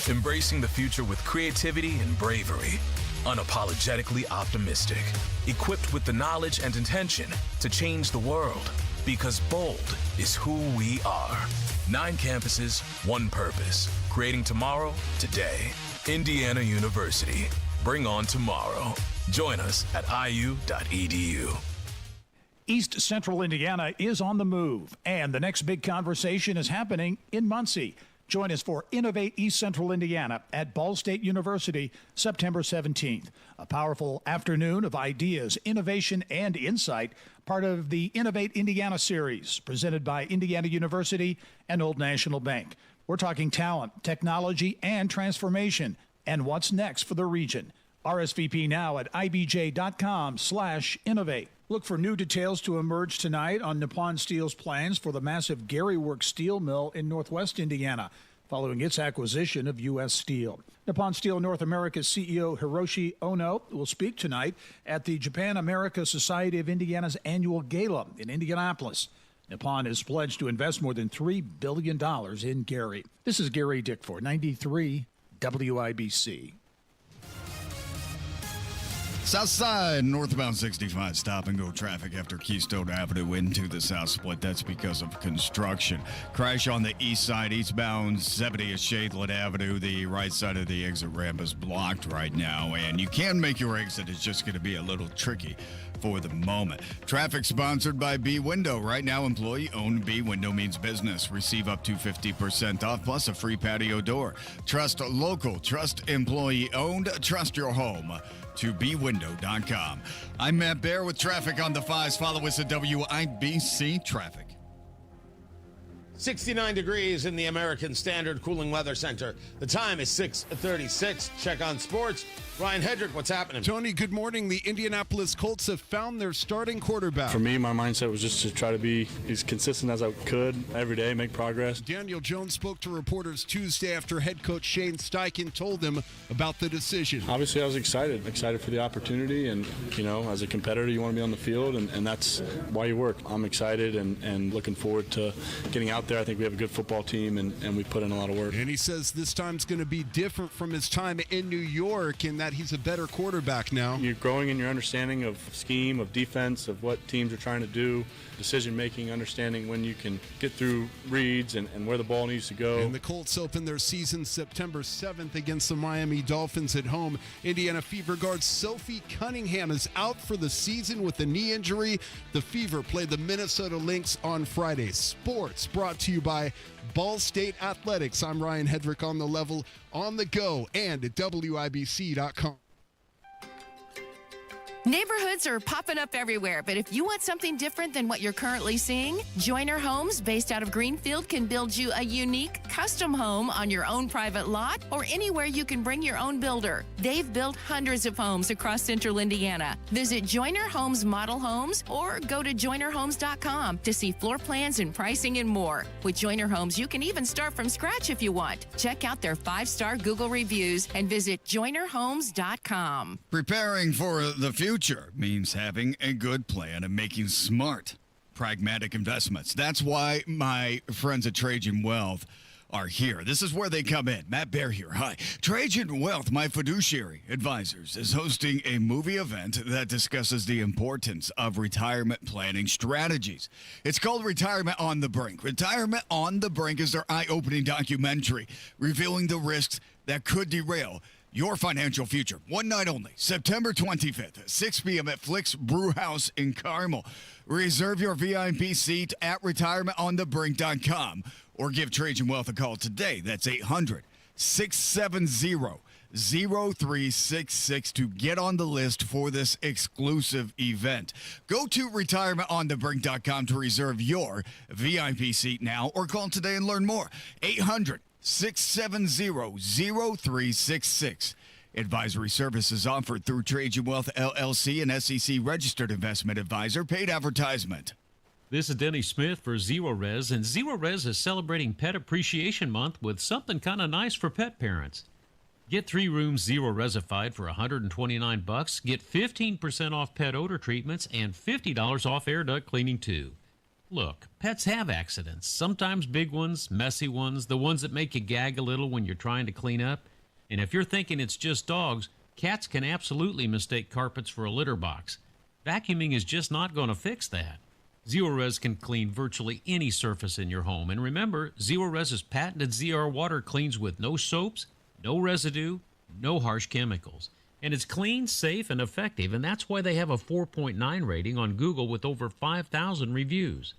[SPEAKER 7] Embracing the future with creativity and bravery. Unapologetically optimistic. Equipped with the knowledge and intention to change the world. Because bold is who we are. 9 campuses, 1 purpose. Creating tomorrow, today. Indiana University. Bring on tomorrow. Join us at iu.edu.
[SPEAKER 16] East Central Indiana is on the move, and the next big conversation is happening in Muncie. Join us for Innovate East Central Indiana at Ball State University, September 17th. A powerful afternoon of ideas, innovation, and insight, part of the Innovate Indiana series, presented by Indiana University and Old National Bank. We're talking talent, technology, and transformation, and what's next for the region. RSVP now at ibj.com/innovate. Look for new details to emerge tonight on Nippon Steel's plans for the massive Gary Works steel mill in Northwest Indiana, following its acquisition of U.S. Steel. Nippon Steel North America's CEO Hiroshi Ono will speak tonight at the Japan America Society of Indiana's annual gala in Indianapolis. Nippon has pledged to invest more than $3 billion in Gary. This is Gary Dick for 93 WIBC.
[SPEAKER 11] Southside, northbound 65, stop and go traffic after Keystone Avenue into the south split. That's because of construction. Crash on the east side, eastbound 70 at Shadeland Avenue. The right side of the exit ramp is blocked right now, and you can make your exit. It's just going to be a little tricky for the moment. Traffic sponsored by B Window. Right now, employee-owned B Window means business. Receive up to 50% off, plus a free patio door. Trust local, trust employee-owned, trust your home. To bwindow.com. I'm Matt Bear with traffic on the 5s. Follow us at WIBC Traffic.
[SPEAKER 12] 69 degrees in the American Standard Cooling Weather Center. The time is 6:36. Check on sports. Ryan Hedrick, what's happening?
[SPEAKER 5] Tony, good morning. The Indianapolis Colts have found their starting quarterback.
[SPEAKER 8] For me, my mindset was just to try to be as consistent as I could every day, make progress.
[SPEAKER 5] Daniel Jones spoke to reporters Tuesday after head coach Shane Steichen told them about the decision.
[SPEAKER 8] Obviously, I was excited for the opportunity. And, as a competitor, you want to be on the field, and that's why you work. I'm excited and looking forward to getting out there. I think we have a good football team, and we put in a lot of work.
[SPEAKER 5] And he says this time's going to be different from his time in New York, and that he's a better quarterback now.
[SPEAKER 8] You're growing in your understanding of scheme, of defense, of what teams are trying to do, decision-making, understanding when you can get through reads and where the ball needs to go.
[SPEAKER 5] And the Colts open their season September 7th against the Miami Dolphins at home. Indiana Fever guard Sophie Cunningham is out for the season with a knee injury. The Fever play the Minnesota Lynx on Friday. Sports brought to you by Ball State Athletics. I'm Ryan Hedrick on the level, on the go, and at WIBC.com.
[SPEAKER 9] Neighborhoods are popping up everywhere, but if you want something different than what you're currently seeing, Joyner Homes, based out of Greenfield, can build you a unique, custom home on your own private lot or anywhere you can bring your own builder. They've built hundreds of homes across central Indiana. Visit Joyner Homes Model Homes or go to joynerhomes.com to see floor plans and pricing and more. With Joyner Homes, you can even start from scratch if you want. Check out their 5-star Google reviews and visit joynerhomes.com.
[SPEAKER 11] Preparing for the future means having a good plan and making smart, pragmatic investments. That's why my friends at Trajan Wealth are here. This is where they come in. Matt Bear here. Hi. Trajan Wealth, my fiduciary advisors, is hosting a movie event that discusses the importance of retirement planning strategies. It's called Retirement on the Brink. Retirement on the Brink is their eye-opening documentary revealing the risks that could derail your financial future. One night only, September 25th, 6 p.m. at Flick's Brew House in Carmel. Reserve your VIP seat at retirementonthebrink.com or give Trajan Wealth a call today. That's 800-670-0366 to get on the list for this exclusive event. Go to retirementonthebrink.com to reserve your VIP seat now or call today and learn more. 800-670-0366. Advisory services offered through Trajan Wealth LLC, an SEC registered investment advisor. Paid advertisement.
[SPEAKER 10] This is Denny Smith for Zero Res, and Zero Res is celebrating Pet Appreciation Month with something kind of nice for pet parents. Get 3 rooms Zero Resified for $129. Get 15% off pet odor treatments and $50 off air duct cleaning too. Look, pets have accidents, sometimes big ones, messy ones, the ones that make you gag a little when you're trying to clean up. And if you're thinking it's just dogs, cats can absolutely mistake carpets for a litter box. Vacuuming is just not going to fix that. Zero Res can clean virtually any surface in your home. And remember, Zero Res's patented ZR water cleans with no soaps, no residue, no harsh chemicals. And it's clean, safe, and effective, and that's why they have a 4.9 rating on Google with over 5,000 reviews.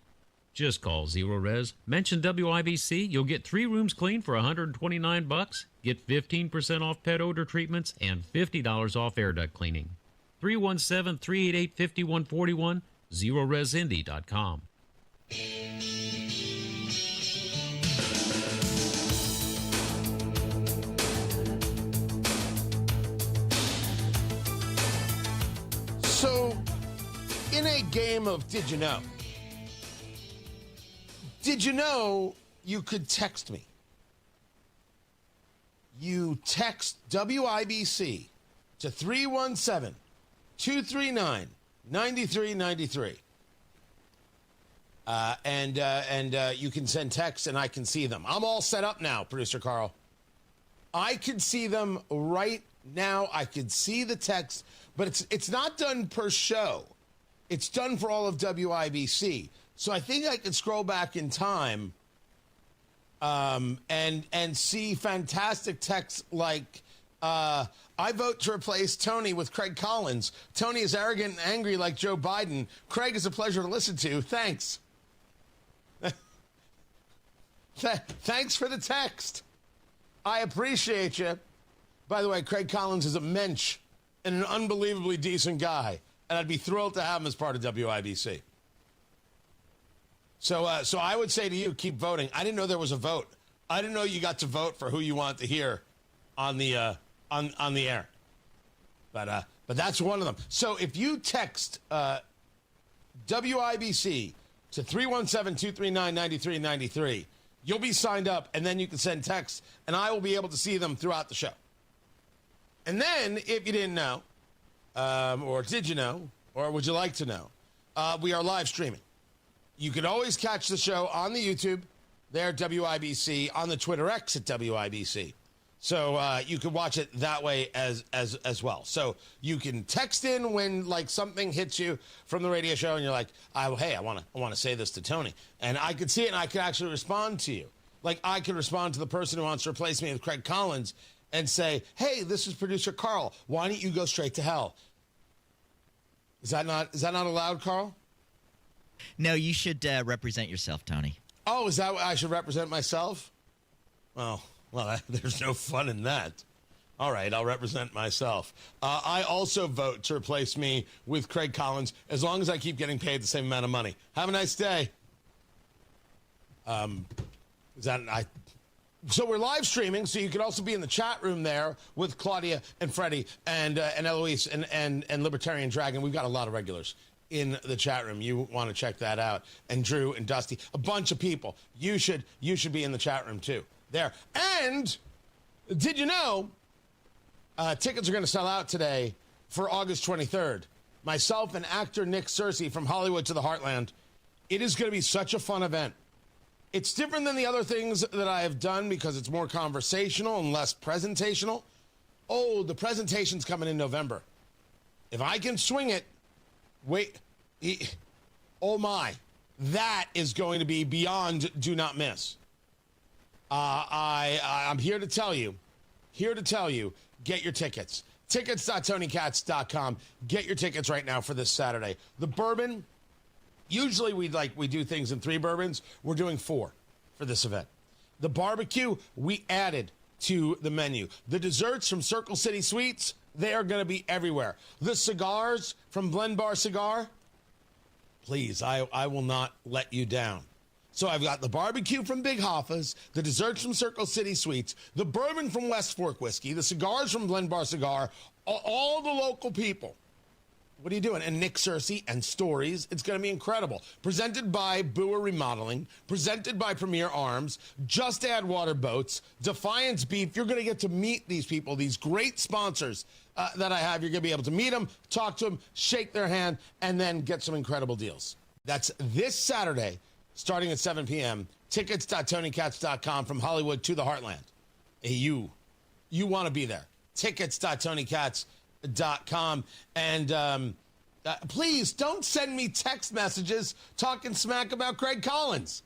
[SPEAKER 10] Just call Zero Res, mention WIBC, you'll get 3 rooms clean for $129, get 15% off pet odor treatments, and $50 off air duct cleaning. 317-388-5141, ZeroResIndy.com.
[SPEAKER 12] game of Did You Know? Did you know you could text me? You text WIBC to 317-239-9393. And you can send texts and I can see them. I'm all set up now, Producer Carl. I can see them right now. I can see the text, but it's not done per show. It's done for all of WIBC. So I think I can scroll back in time and see fantastic texts like, I vote to replace Tony with Craig Collins. Tony is arrogant and angry like Joe Biden. Craig is a pleasure to listen to. Thanks. Thanks for the text. I appreciate you. By the way, Craig Collins is a mensch and an unbelievably decent guy, and I'd be thrilled to have him as part of WIBC. So I would say to you, keep voting. I didn't know there was a vote. I didn't know you got to vote for who you want to hear on the air. But that's one of them. So if you text WIBC to 317-239-9393, you'll be signed up, and then you can send texts, and I will be able to see them throughout the show. And then, if you didn't know, or did you know, or would you like to know, we are live streaming. You can always catch the show on the YouTube, there at WIBC, on the Twitter X at WIBC. So you can watch it that way as well. So you can text in when like something hits you from the radio show, and you're like, "Hey, I want to say this to Tony," and I could see it, and I could actually respond to you. Like I could respond to the person who wants to replace me with Craig Collins and say, "Hey, this is producer Carl. Why don't you go straight to hell?" Is that not allowed, Carl?
[SPEAKER 13] No, you should represent yourself, Tony.
[SPEAKER 12] Oh, is that what I should represent myself? Well, there's no fun in that. All right, I'll represent myself. I also vote to replace me with Craig Collins as long as I keep getting paid the same amount of money. Have a nice day. So we're live streaming, so you can also be in the chat room there with Claudia and Freddie and Eloise and Libertarian Dragon. We've got a lot of regulars in the chat room. You want to check that out. And Drew and Dusty, a bunch of people. You should be in the chat room too. There. And did you know tickets are going to sell out today for August 23rd? Myself and actor Nick Searcy from Hollywood to the Heartland. It is going to be such a fun event. It's different than the other things that I have done because it's more conversational and less presentational. Oh, the presentation's coming in November. If I can swing it, oh my, that is going to be beyond do not miss. I'm here to tell you, get your tickets. Tickets.TonyKatz.com. Get your tickets right now for this Saturday. The bourbon, usually we do things in 3 bourbons. We're doing 4 for this event. The barbecue, we added to the menu. The desserts from Circle City Sweets, they are going to be everywhere. The cigars from Blend Bar Cigar, please, I will not let you down. So I've got the barbecue from Big Hoffa's, the desserts from Circle City Sweets, the bourbon from West Fork Whiskey, the cigars from Blend Bar Cigar, all the local people. What are you doing? And Nick Searcy and Stories. It's going to be incredible. Presented by Boer Remodeling, presented by Premier Arms, Just Add Water Boats, Defiance Beef. You're going to get to meet these people, these great sponsors that I have. You're going to be able to meet them, talk to them, shake their hand, and then get some incredible deals. That's this Saturday, starting at 7 p.m. Tickets.TonyKatz.com from Hollywood to the Heartland. Hey, you want to be there. Tickets.TonyKatz.com. And please don't send me text messages talking smack about Craig Collins,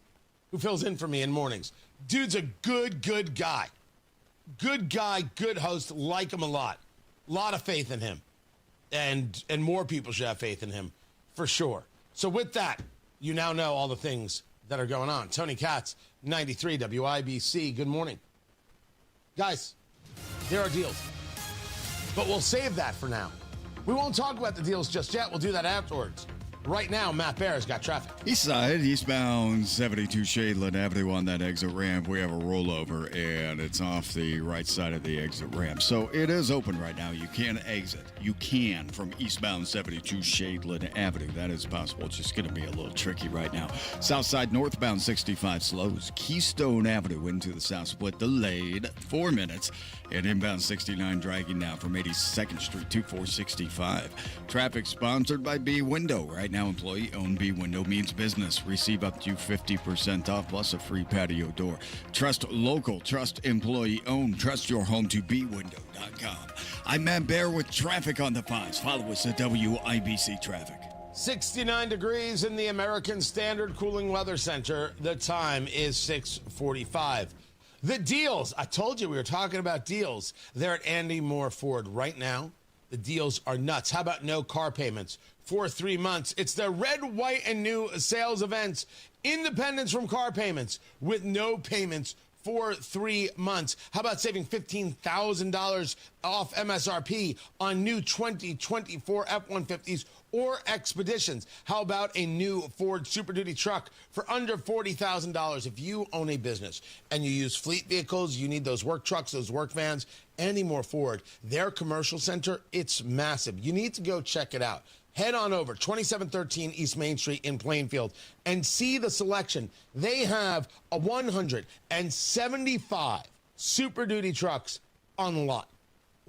[SPEAKER 12] who fills in for me in mornings. Dude's a good guy. Good guy, good host, like him a lot. A lot of faith in him. And more people should have faith in him, for sure. So with that, you now know all the things that are going on. Tony Katz, 93 WIBC. Good morning. Guys, there are deals. But we'll save that for now. We won't talk about the deals just yet. We'll do that afterwards. Right now, Matt Bear's got traffic.
[SPEAKER 11] East side, eastbound 72 Shadeland Avenue on that exit ramp. We have a rollover, and it's off the right side of the exit ramp. So it is open right now. You can exit. You can from eastbound 72 Shadeland Avenue. That is possible. It's just going to be a little tricky right now. South side, northbound 65 slows. Keystone Avenue into the south split delayed 4 minutes. And inbound 69 dragging now from 82nd Street to 465. Traffic sponsored by B Window. Right now, employee-owned B Window means business. Receive up to 50% off plus a free patio door. Trust local. Trust employee-owned. Trust your home to bwindow.com. I'm Matt Bear with traffic on the 5s. Follow us at WIBC Traffic.
[SPEAKER 12] 69 degrees in the American Standard Cooling Weather Center. The time is 6:45. The deals. I told you we were talking about deals. They're at Andy Moore Ford right now. The deals are nuts. How about no car payments for 3 months? It's the red, white, and new sales events. Independence from car payments with no payments for 3 months. How about saving $15,000 off MSRP on new 2024 F-150s or Expeditions? How about a new Ford Super Duty truck for under $40,000? If you own a business and you use fleet vehicles, you need those work trucks, those work vans, Andy Moore Ford, their commercial center, it's massive. You need to go check it out. Head on over 2713 East Main Street in Plainfield and see the selection. They have a 175 Super Duty trucks on the lot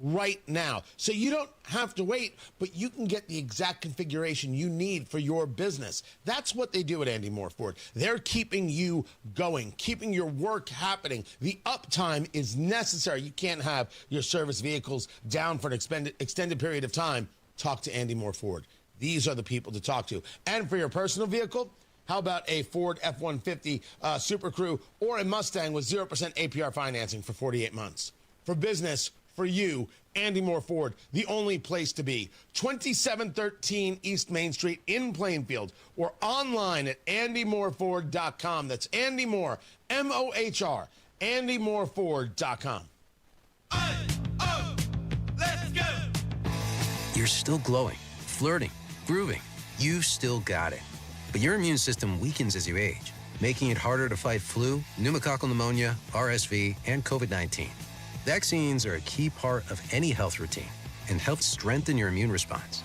[SPEAKER 12] right now. So you don't have to wait, but you can get the exact configuration you need for your business. That's what they do at Andy Moore Ford. They're keeping you going, keeping your work happening. The uptime is necessary. You can't have your service vehicles down for an extended period of time. Talk to Andy Moore Ford. These are the people to talk to. And for your personal vehicle, how about a Ford F-150 Super Crew or a Mustang with 0% APR financing for 48 months? For business, for you, Andy Moore Ford, the only place to be. 2713 East Main Street in Plainfield or online at andymoreford.com. That's Andy Moore, M-O-H-R, andymoreford.com.
[SPEAKER 14] You're still glowing, flirting, grooving. You still got it. But your immune system weakens as you age, making it harder to fight flu, pneumococcal pneumonia, RSV, and COVID-19. Vaccines are a key part of any health routine and help strengthen your immune response.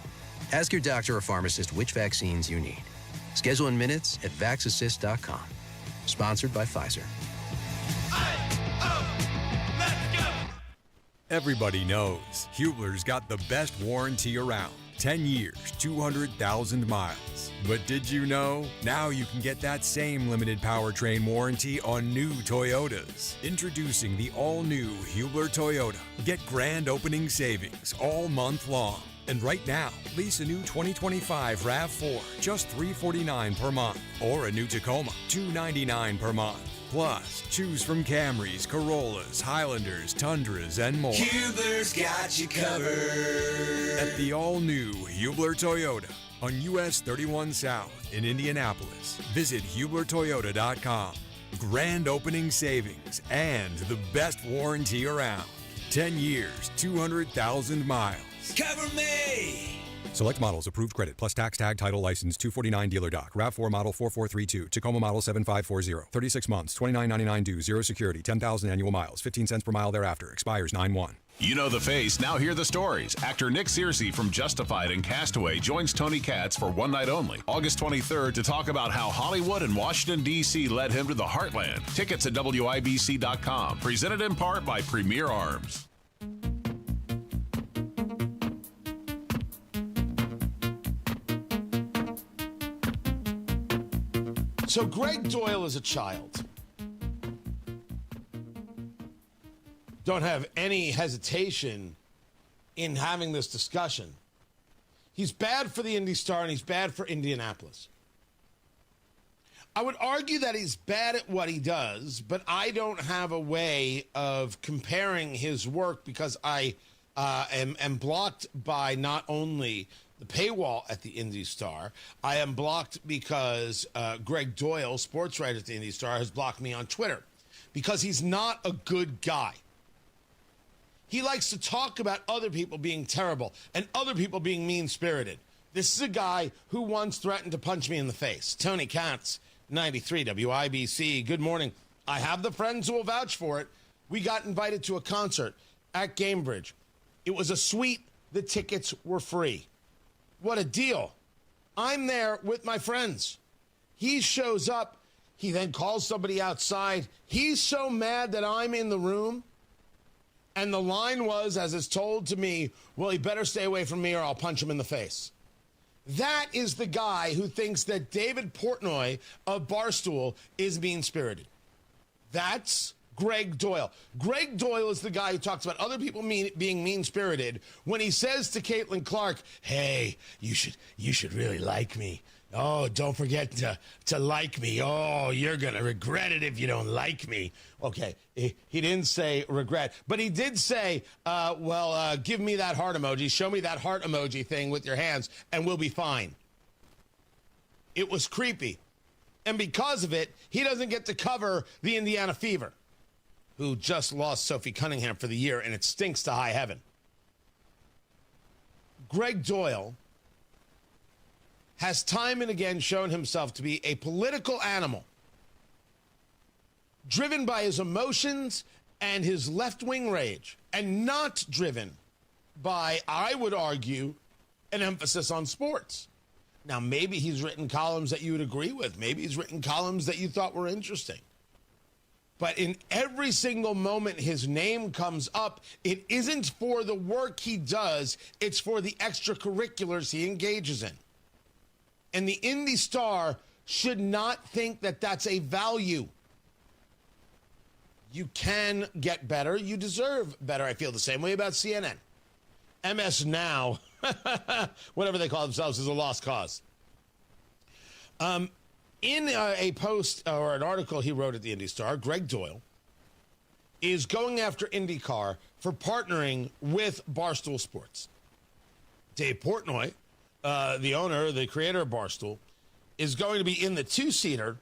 [SPEAKER 14] Ask your doctor or pharmacist which vaccines you need. Schedule in minutes at vaxassist.com. Sponsored by Pfizer.
[SPEAKER 15] Everybody knows Hubler's got the best warranty around. 10 years, 200,000 miles. But did you know? Now you can get that same limited powertrain warranty on new Toyotas. Introducing the all-new Hubler Toyota. Get grand opening savings all month long. And right now, lease a new 2025 RAV4, just $349 per month. Or a new Tacoma, $299 per month. Plus, choose from Camrys, Corollas, Highlanders, Tundras, and more.
[SPEAKER 17] Hubler's got you covered.
[SPEAKER 15] At the all-new Hubler Toyota on US 31 South in Indianapolis. Visit HublerToyota.com. Grand opening savings and the best warranty around. 10 years, 200,000 miles.
[SPEAKER 17] Cover me!
[SPEAKER 15] Select models, approved credit, plus tax tag title license 249 dealer doc. RAV4 model 4432, Tacoma model 7540. 36 months, $29.99 due, zero security, 10,000 annual miles, 15 cents per mile thereafter. Expires 9/1.
[SPEAKER 19] You know the face, now hear the stories. Actor Nick Searcy from Justified and Castaway joins Tony Katz for one night only, August 23rd, to talk about how Hollywood and Washington, D.C. led him to the heartland. Tickets at WIBC.com. Presented in part by Premier Arms.
[SPEAKER 12] So Greg Doyle is a child. Don't have any hesitation in having this discussion. He's bad for the Indy Star and he's bad for Indianapolis. I would argue that he's bad at what he does, but I don't have a way of comparing his work because I am blocked by not only the paywall at the Indy Star. I am blocked because Greg Doyle, sports writer at the Indy Star, has blocked me on Twitter because he's not a good guy. He likes to talk about other people being terrible and other people being mean-spirited. This is a guy who once threatened to punch me in the face. Tony Katz, 93 WIBC. Good morning. I have the friends who will vouch for it. We got invited to a concert at Gamebridge. It was a suite. The tickets were free. What a deal. I'm there with my friends. He shows up. He then calls somebody outside. He's so mad that I'm in the room. And the line was, as it's told to me, well, he better stay away from me or I'll punch him in the face. That is the guy who thinks that David Portnoy of Barstool is mean-spirited. That's Greg Doyle. Greg Doyle is the guy who talks about other people being mean-spirited when he says to Caitlin Clark, hey, you should really like me. Oh, don't forget to like me. Oh, you're going to regret it if you don't like me. Okay, he didn't say regret, but he did say, give me that heart emoji. Show me that heart emoji thing with your hands, and we'll be fine. It was creepy. And because of it, he doesn't get to cover the Indiana Fever, who just lost Sophie Cunningham for the year, and it stinks to high heaven. Greg Doyle has time and again shown himself to be a political animal, driven by his emotions and his left-wing rage, and not driven by, I would argue, an emphasis on sports. Now, maybe he's written columns that you would agree with. Maybe he's written columns that you thought were interesting. But in every single moment his name comes up, it isn't for the work he does, it's for the extracurriculars he engages in. And the Indy Star should not think that that's a value. You can get better. You deserve better. I feel the same way about CNN. MS Now, whatever they call themselves, is a lost cause. In a post or an article he wrote at the Indy Star, Greg Doyle is going after IndyCar for partnering with Barstool Sports. Dave Portnoy, the owner, the creator of Barstool, is going to be in the two-seater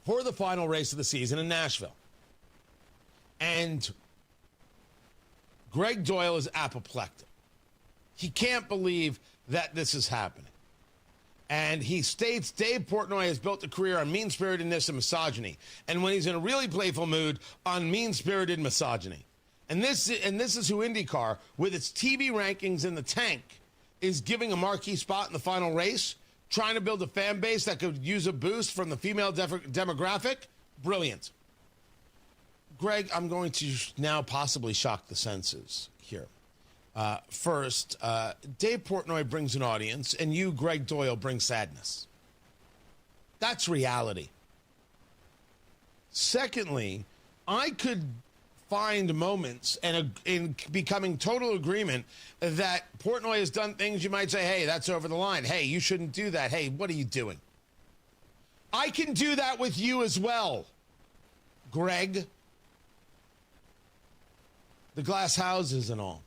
[SPEAKER 12] for the final race of the season in Nashville. And Greg Doyle is apoplectic. He can't believe that this is happening. And he states Dave Portnoy has built a career on mean-spiritedness and misogyny. And when he's in a really playful mood, on mean-spirited misogyny. And this is who IndyCar, with its TV rankings in the tank, is giving a marquee spot in the final race, trying to build a fan base that could use a boost from the female demographic. Brilliant. Greg, I'm going to now possibly shock the senses here. First, Dave Portnoy brings an audience, and you, Greg Doyle, bring sadness. That's reality. Secondly, I could find moments and in becoming total agreement that Portnoy has done things you might say, hey, that's over the line. Hey, you shouldn't do that. Hey, what are you doing? I can do that with you as well, Greg. The glass houses and all.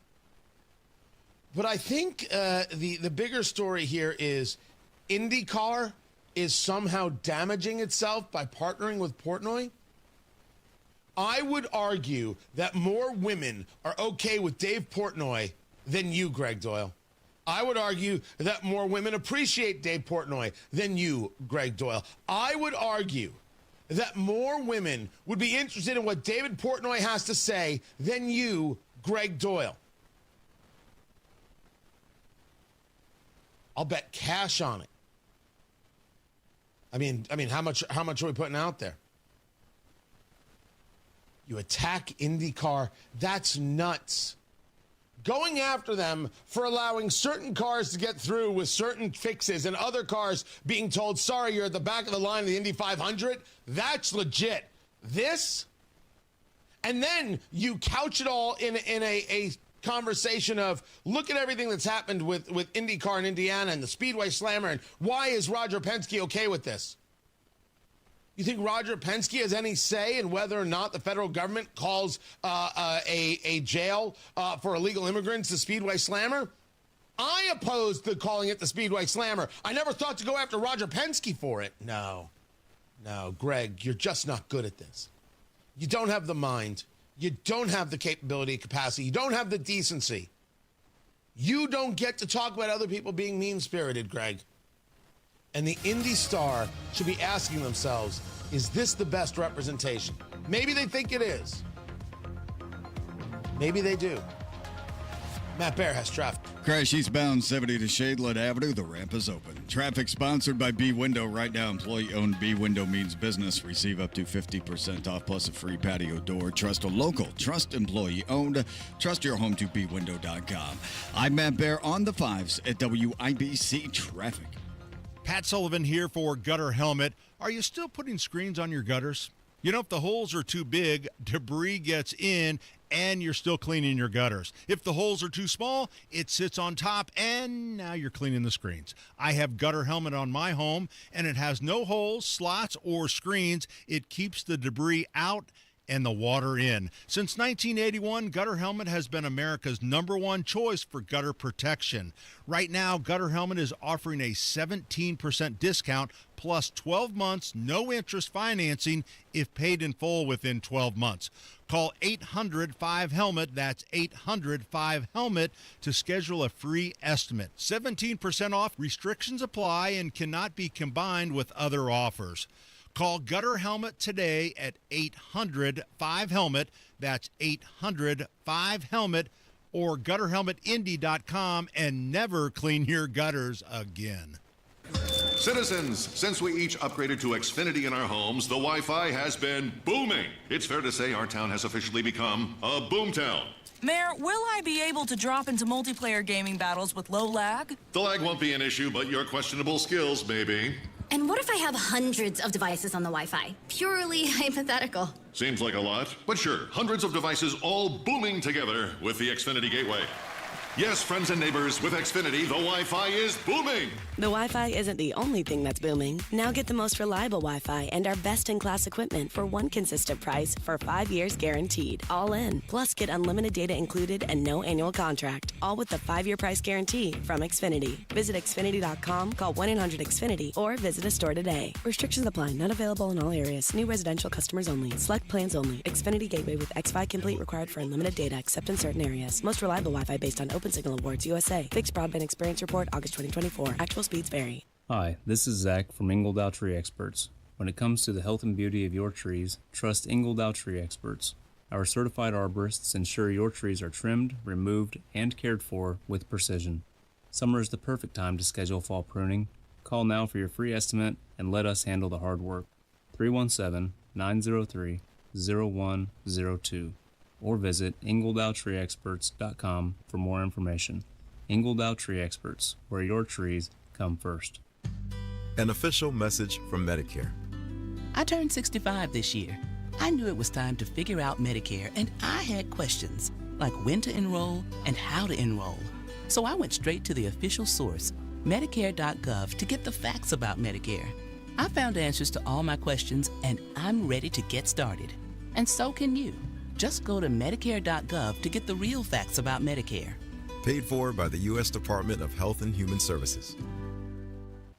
[SPEAKER 12] But I think the bigger story here is IndyCar is somehow damaging itself by partnering with Portnoy. I would argue that more women are okay with Dave Portnoy than you, Greg Doyle. I would argue that more women appreciate Dave Portnoy than you, Greg Doyle. I would argue that more women would be interested in what David Portnoy has to say than you, Greg Doyle. I'll bet cash on it. I mean, how much are we putting out there? You attack IndyCar. That's nuts. Going after them for allowing certain cars to get through with certain fixes and other cars being told, sorry, you're at the back of the line of the Indy 500, that's legit. This, and then you couch it all in a conversation of, look at everything that's happened with IndyCar in Indiana and the Speedway Slammer, and why is Roger Penske okay with this? You think Roger Penske has any say in whether or not the federal government calls a jail for illegal immigrants the Speedway Slammer? I opposed the calling it the Speedway Slammer. I never thought to go after Roger Penske for it. No, Greg, you're just not good at this. You don't have the mind. You don't have the capability, capacity. You don't have the decency You don't get to talk about other people being mean-spirited, Greg. And the Indy Star should be asking themselves, is this the best representation? Maybe they think it is. Maybe they do. Matt Bear has traffic.
[SPEAKER 11] Crash eastbound 70 to Shadelet Avenue. The ramp is open. Traffic sponsored by B Window. Right now, employee-owned B Window means business. Receive up to 50% off plus a free patio door. Trust a local. Trust employee-owned. Trust your home to bwindow.com. I'm Matt Bear on the 5s at WIBC Traffic.
[SPEAKER 1] Pat Sullivan here for Gutter Helmet. Are you still putting screens on your gutters? You know, if the holes are too big, debris gets in and you're still cleaning your gutters. If the holes are too small, it sits on top and now you're cleaning the screens. I have Gutter Helmet on my home and it has no holes, slots, or screens. It keeps the debris out and the water in. Since 1981, Gutter Helmet has been America's #1 choice for gutter protection. Right now, Gutter Helmet is offering a 17% discount plus 12 months no interest financing if paid in full within 12 months. Call 800-5HELMET, that's 800-5HELMET, to schedule a free estimate. 17% off, restrictions apply, and cannot be combined with other offers. Call Gutter Helmet today at 800-5HELMET, that's 800-5HELMET, or gutterhelmetindy.com, and never clean your gutters again.
[SPEAKER 18] Citizens, since we each upgraded to Xfinity in our homes, the Wi-Fi has been booming. It's fair to say our town has officially become a boomtown.
[SPEAKER 20] Mayor, will I be able to drop into multiplayer gaming battles with low lag?
[SPEAKER 18] The lag won't be an issue, but your questionable skills may be.
[SPEAKER 21] And what if I have hundreds of devices on the Wi-Fi? Purely hypothetical.
[SPEAKER 18] Seems like a lot, but sure, hundreds of devices all booming together with the Xfinity Gateway. Yes, friends and neighbors, with Xfinity, the Wi-Fi is booming.
[SPEAKER 25] The Wi-Fi isn't the only thing that's booming. Now get the most reliable Wi-Fi and our best-in-class equipment for one consistent price for 5 years guaranteed. All in. Plus, get unlimited data included and no annual contract. All with the 5-year price guarantee from Xfinity. Visit Xfinity.com, call 1-800-XFINITY, or visit a store today. Restrictions apply. Not available in all areas. New residential customers only. Select plans only. Xfinity Gateway with X5 Complete required for unlimited data except in certain areas. Most reliable Wi-Fi based on Open Signal Awards USA. Fixed Broadband Experience Report, August 2024. Actual speeds vary.
[SPEAKER 26] Hi, this is Zach from Ingledow Tree Experts. When it comes to the health and beauty of your trees, trust Ingledow Tree Experts. Our certified arborists ensure your trees are trimmed, removed, and cared for with precision. Summer is the perfect time to schedule fall pruning. Call now for your free estimate and let us handle the hard work. 317-903-0102. Or visit ingledowtreeexperts.com for more information. Ingledow Tree Experts, where your trees come first.
[SPEAKER 27] An official message from Medicare.
[SPEAKER 28] I turned 65 this year. I knew it was time to figure out Medicare, and I had questions, like when to enroll and how to enroll. So I went straight to the official source, Medicare.gov, to get the facts about Medicare. I found answers to all my questions, and I'm ready to get started. And so can you. Just go to Medicare.gov to get the real facts about Medicare.
[SPEAKER 27] Paid for by the U.S. Department of Health and Human Services.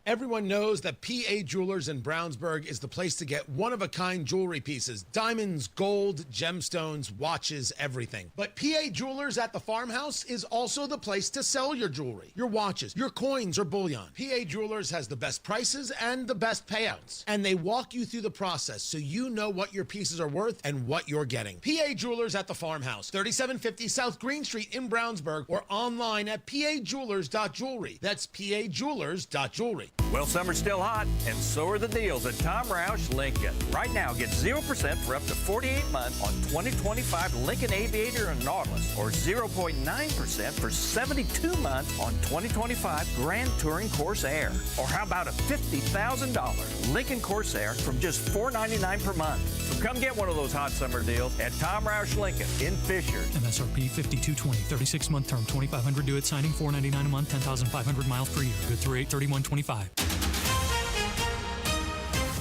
[SPEAKER 12] Everyone knows that PA Jewelers in Brownsburg is the place to get one-of-a-kind jewelry pieces. Diamonds, gold, gemstones, watches, everything. But PA Jewelers at the farmhouse is also the place to sell your jewelry, your watches, your coins, or bullion. PA Jewelers has the best prices and the best payouts. And they walk you through the process so you know what your pieces are worth and what you're getting. PA Jewelers at the farmhouse, 3750 South Green Street in Brownsburg, or online at pajewelers.jewelry. That's pajewelers.jewelry.
[SPEAKER 29] Well, summer's still hot, and so are the deals at Tom Roush Lincoln. Right now, get 0% for up to 48 months on 2025 Lincoln Aviator and Nautilus, or 0.9% for 72 months on 2025 Grand Touring Corsair. Or how about a $50,000 Lincoln Corsair from just $499 per month? So come get one of those hot summer deals at Tom Roush Lincoln in Fishers.
[SPEAKER 30] MSRP $52.20, 36-month term, $2,500 due at signing, $499 a month, 10,500 miles per year. Good through 8/31/25.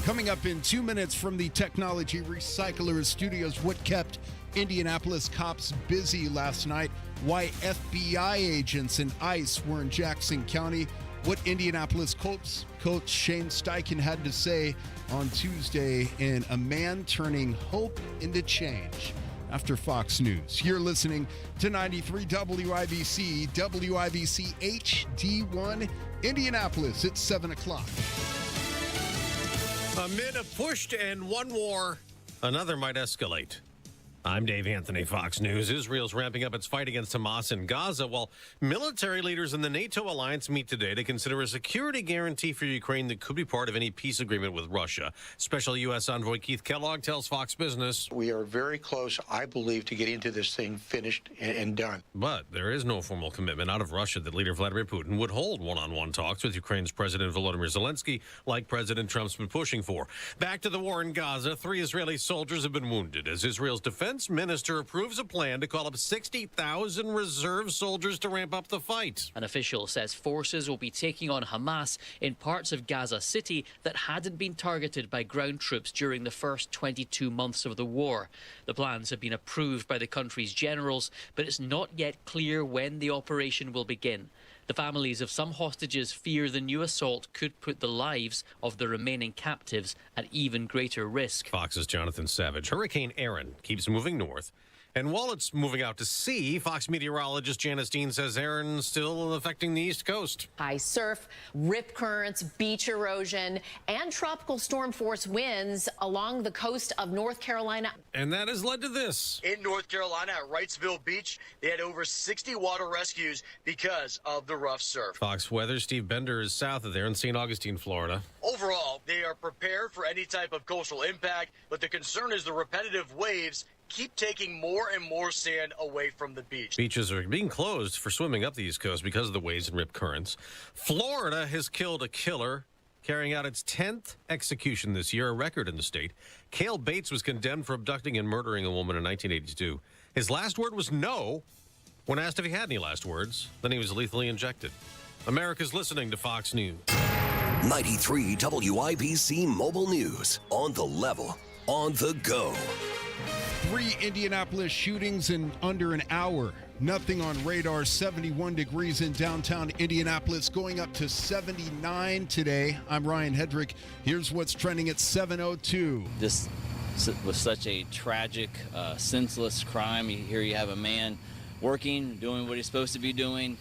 [SPEAKER 5] Coming up in 2 minutes from the Technology Recyclers Studios, what kept Indianapolis cops busy last night, why FBI agents and ICE were in Jackson County, what Indianapolis Colts coach Shane Steichen had to say on Tuesday in A Man Turning Hope into Change. after Fox News. You're listening to 93 WIBC, WIBC HD1 Indianapolis. It's 7 o'clock.
[SPEAKER 2] Amid a push to end one war, another might escalate. I'm Dave Anthony, Fox News. Israel's ramping up its fight against Hamas in Gaza, while military leaders in the NATO alliance meet today to consider a security guarantee for Ukraine that could be part of any peace agreement with Russia. Special U.S. Envoy Keith Kellogg tells Fox Business.
[SPEAKER 3] We are very close, I believe, to getting to this thing finished and done.
[SPEAKER 2] But there is no formal commitment out of Russia that leader Vladimir Putin would hold one-on-one talks with Ukraine's President Volodymyr Zelensky, like President Trump's been pushing for. Back to the war in Gaza, 3 Israeli soldiers have been wounded as Israel's defense minister approves a plan to call up 60,000 reserve soldiers to ramp up the fight.
[SPEAKER 4] An official says forces will be taking on Hamas in parts of Gaza City that hadn't been targeted by ground troops during the first 22 months of the war. The plans have been approved by the country's generals, but it's not yet clear when the operation will begin. The families of some hostages fear the new assault could put the lives of the remaining captives at even greater risk.
[SPEAKER 2] Fox's Jonathan Savage. Hurricane Aaron keeps moving north. And while it's moving out to sea, Fox meteorologist Janice Dean says Aaron's still affecting the East Coast.
[SPEAKER 6] High surf, rip currents, beach erosion, and tropical storm force winds along the coast of North Carolina.
[SPEAKER 2] And that has led to this.
[SPEAKER 7] In North Carolina at Wrightsville Beach, they had over 60 water rescues because of the rough surf.
[SPEAKER 2] Fox Weather Steve Bender is south of there in St. Augustine, Florida.
[SPEAKER 7] Overall, they are prepared for any type of coastal impact, but the concern is the repetitive waves keep taking more and more sand away from the beach.
[SPEAKER 2] Beaches are being closed for swimming up the East Coast because of the waves and rip currents. Florida has killed a killer, carrying out its 10th execution this year, a record in the state. Cale Bates was condemned for abducting and murdering a woman in 1982. His last word was no. When asked if he had any last words, then he was lethally injected. America's listening to Fox News.
[SPEAKER 8] 93 WIBC Mobile News. On the level, on the go.
[SPEAKER 5] 3 Indianapolis shootings in under an hour. Nothing on radar. 71 degrees in downtown Indianapolis, going up to 79 today. I'm Ryan Hedrick. Here's what's trending at 7:02.
[SPEAKER 16] This was such a tragic, senseless crime. Here you have a man working, doing what he's supposed to be doing,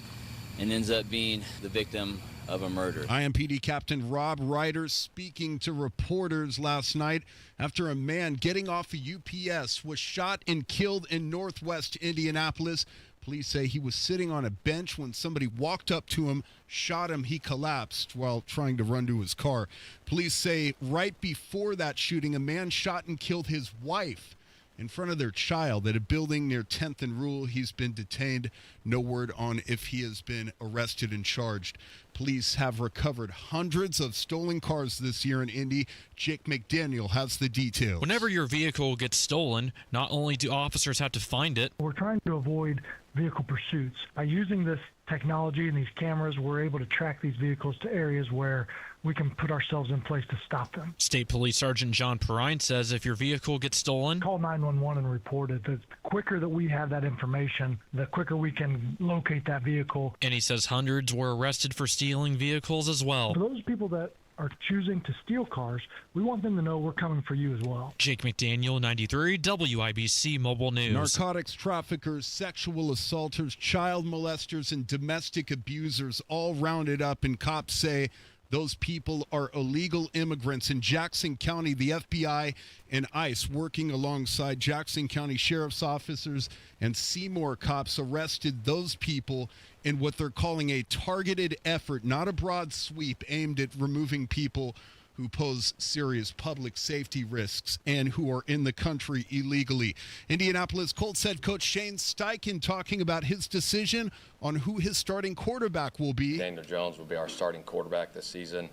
[SPEAKER 16] and ends up being the victim of a murder.
[SPEAKER 5] IMPD Captain Rob Ryder speaking to reporters last night after a man getting off a UPS was shot and killed in northwest Indianapolis. Police say he was sitting on a bench when somebody walked up to him, shot him. He collapsed while trying to run to his car. Police say right before that shooting, a man shot and killed his wife in front of their child at a building near 10th and Rule. He's been detained. No word on if he has been arrested and charged. Police have recovered hundreds of stolen cars this year in Indy. Jake McDaniel has the details.
[SPEAKER 22] Whenever your vehicle gets stolen, not only do officers have to find it,
[SPEAKER 23] we're trying to avoid vehicle pursuits. By using this technology and these cameras, we're able to track these vehicles to areas where we can put ourselves in place to stop them.
[SPEAKER 22] State Police Sergeant John Perrine says if your vehicle gets stolen,
[SPEAKER 23] call 911 and report it. The quicker that we have that information, the quicker we can locate that vehicle.
[SPEAKER 22] And he says hundreds were arrested for stealing vehicles as well.
[SPEAKER 23] For those people that are choosing to steal cars, we want them to know we're coming for you as well.
[SPEAKER 22] Jake McDaniel, 93 WIBC Mobile News.
[SPEAKER 5] Narcotics traffickers, sexual assaulters, child molesters, and domestic abusers all rounded up, and cops say those people are illegal immigrants. In Jackson County, the FBI and ICE, working alongside Jackson County Sheriff's officers and Seymour cops, arrested those people in what they're calling a targeted effort, not a broad sweep, aimed at removing people who pose serious public safety risks and who are in the country illegally. Indianapolis Colts head coach Shane Steichen talking about his decision on who his starting quarterback will be.
[SPEAKER 24] Daniel Jones will be our starting quarterback this season.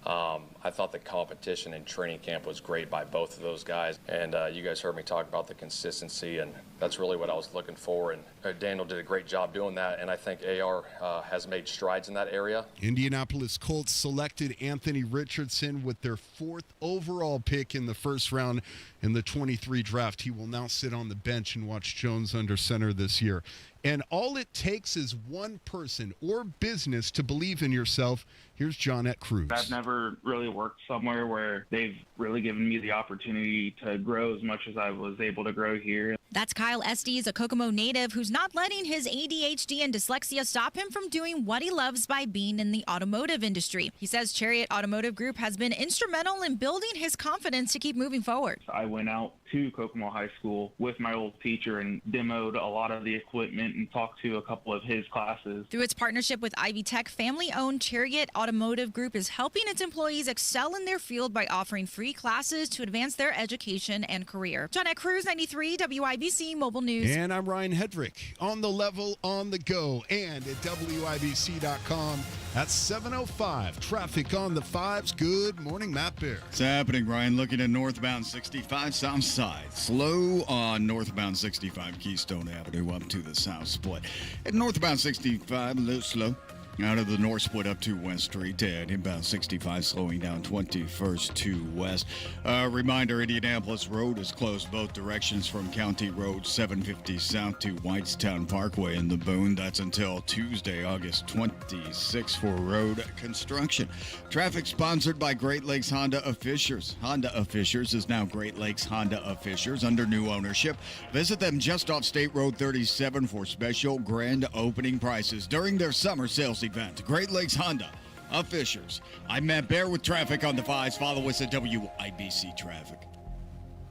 [SPEAKER 24] I thought the competition in training camp was great by both of those guys. And you guys heard me talk about the consistency, and that's really what I was looking for. And Daniel did a great job doing that, and I think AR has made strides in that area.
[SPEAKER 5] Indianapolis Colts selected Anthony Richardson with their 4th overall pick in the first round in the 23 draft. He will now sit on the bench and watch Jones under center this year. And all it takes is one person or business to believe in yourself. Here's Johnette Cruz.
[SPEAKER 31] I've never really worked somewhere where they've really given me the opportunity to grow as much as I was able to grow here.
[SPEAKER 1] That's Kyle Estes, a Kokomo native who's not letting his ADHD and dyslexia stop him from doing what he loves by being in the automotive industry. He says Chariot Automotive Group has been instrumental in building his confidence to keep moving forward.
[SPEAKER 9] I went out to Kokomo High School with my old teacher and demoed a lot of the equipment and talked to a couple of his classes.
[SPEAKER 1] Through its partnership with Ivy Tech, family-owned Chariot Automotive Group is helping its employees excel in their field by offering free classes to advance their education and career. Johnette Cruz, 93 WIBC Mobile News.
[SPEAKER 5] And I'm Ryan Hedrick. On the level, on the go, and at WIBC.com at 7:05. Traffic on the 5s. Good morning, Matt Bear.
[SPEAKER 10] It's happening, Ryan. Looking at northbound 65 south side. Slow on northbound 65 Keystone Avenue up to the south split. At northbound 65, a little slow. Out of the north split up to West Street at inbound 65, slowing down 21st to West. Reminder, Indianapolis Road is closed both directions from County Road 750 south to Whitestown Parkway in the Boone. That's until Tuesday, August 26 for road construction. Traffic sponsored by Great Lakes Honda of Fishers. Honda of Fishers is now Great Lakes Honda of Fishers under new ownership. Visit them just off State Road 37 for special grand opening prices during their summer sales event. Great Lakes Honda of Fishers. I'm Matt Bear with traffic on the 5s. Follow us at WIBC Traffic.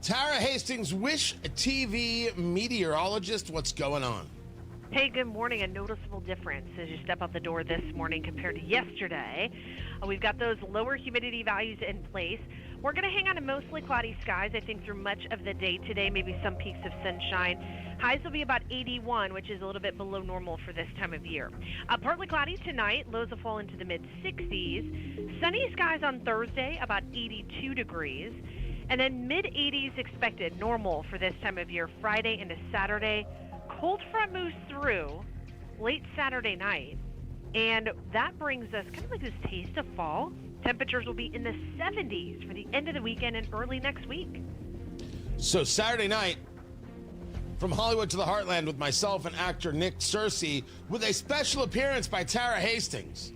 [SPEAKER 12] Tara Hastings, Wish TV meteorologist. What's going on?
[SPEAKER 11] Hey, good morning. A noticeable difference as you step out the door this morning compared to yesterday. We've got those lower humidity values in place. We're going to hang on to mostly cloudy skies, I think, through much of the day today, maybe some peaks of sunshine. Highs will be about 81, which is a little bit below normal for this time of year. Partly cloudy tonight. Lows will fall into the mid-60s. Sunny skies on Thursday, about 82 degrees. And then mid-80s expected, normal for this time of year, Friday into Saturday. Cold front moves through late Saturday night, and that brings us kind of like this taste of fall. Temperatures will be in the 70s for the end of the weekend and early next week.
[SPEAKER 12] So Saturday night, from Hollywood to the Heartland with myself and actor Nick Searcy with a special appearance by Tara Hastings.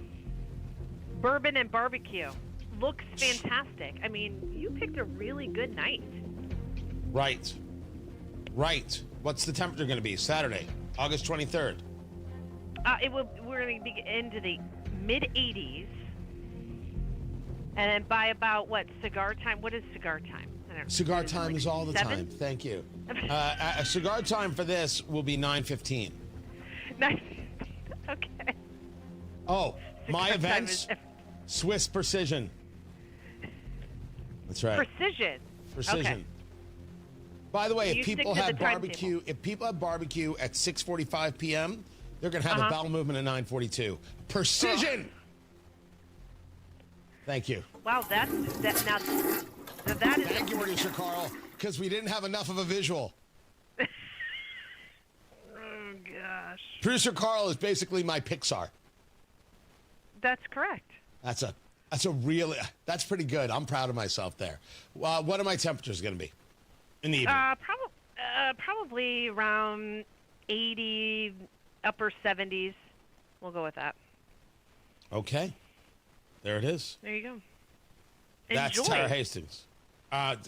[SPEAKER 11] Bourbon and barbecue. Looks fantastic. I mean, you picked a really good night.
[SPEAKER 12] Right. What's the temperature going to be Saturday, August 23rd?
[SPEAKER 11] We're going to be into the mid-80s. And then by about, cigar time? What is cigar time? I don't know.
[SPEAKER 12] Cigar time is all the
[SPEAKER 11] 7?
[SPEAKER 12] time. Thank you. Cigar time for this will be 9:15.
[SPEAKER 11] 9:15. Okay.
[SPEAKER 12] Oh,
[SPEAKER 11] Cigar
[SPEAKER 12] my
[SPEAKER 11] time
[SPEAKER 12] events, Swiss Precision. That's right.
[SPEAKER 11] Precision.
[SPEAKER 12] Okay. By the way,
[SPEAKER 11] You
[SPEAKER 12] if
[SPEAKER 11] stick
[SPEAKER 12] people
[SPEAKER 11] to the
[SPEAKER 12] have
[SPEAKER 11] timetable.
[SPEAKER 12] barbecue at 6:45 p.m., they're going to have a bowel movement at 9:42. Precision. Thank you.
[SPEAKER 11] Wow, that is.
[SPEAKER 12] Thank you, producer Carl, because we didn't have enough of a visual.
[SPEAKER 11] Oh gosh.
[SPEAKER 12] Producer Carl is basically my Pixar.
[SPEAKER 11] That's correct.
[SPEAKER 12] That's pretty good. I'm proud of myself there. What are my temperatures going to be in the evening?
[SPEAKER 11] Probably around 80, upper 70s. We'll go with that.
[SPEAKER 12] Okay. There it is.
[SPEAKER 11] There you go.
[SPEAKER 12] That's
[SPEAKER 11] Enjoy.
[SPEAKER 12] Tara Hastings.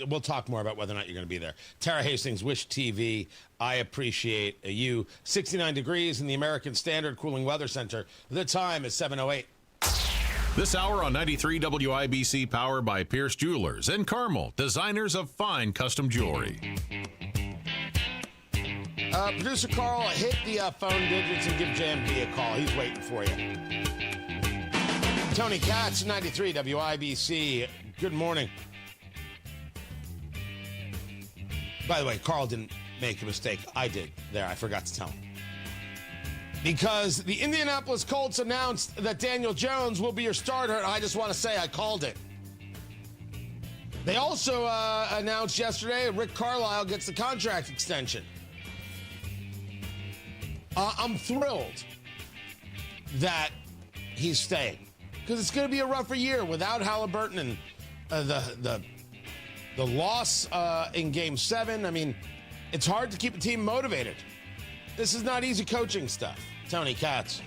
[SPEAKER 12] We'll talk more about whether or not you're going to be there. Tara Hastings, Wish TV. I appreciate you. 69 degrees in the American Standard Cooling Weather Center. The time is 7:08.
[SPEAKER 2] This hour on 93 WIBC, powered by Pierce Jewelers and Carmel, designers of fine custom jewelry.
[SPEAKER 12] Producer Carl, hit the phone digits and give JMP a call. He's waiting for you. Tony Katz, 93 WIBC. Good morning. By the way, Carl didn't make a mistake. I did. There, I forgot to tell him. Because the Indianapolis Colts announced that Daniel Jones will be your starter, and I just want to say I called it. They also announced yesterday Rick Carlisle gets the contract extension. I'm thrilled that he's staying, because it's going to be a rougher year without Halliburton and the loss in Game 7. I mean, it's hard to keep a team motivated. This is not easy coaching stuff. Tony Katz,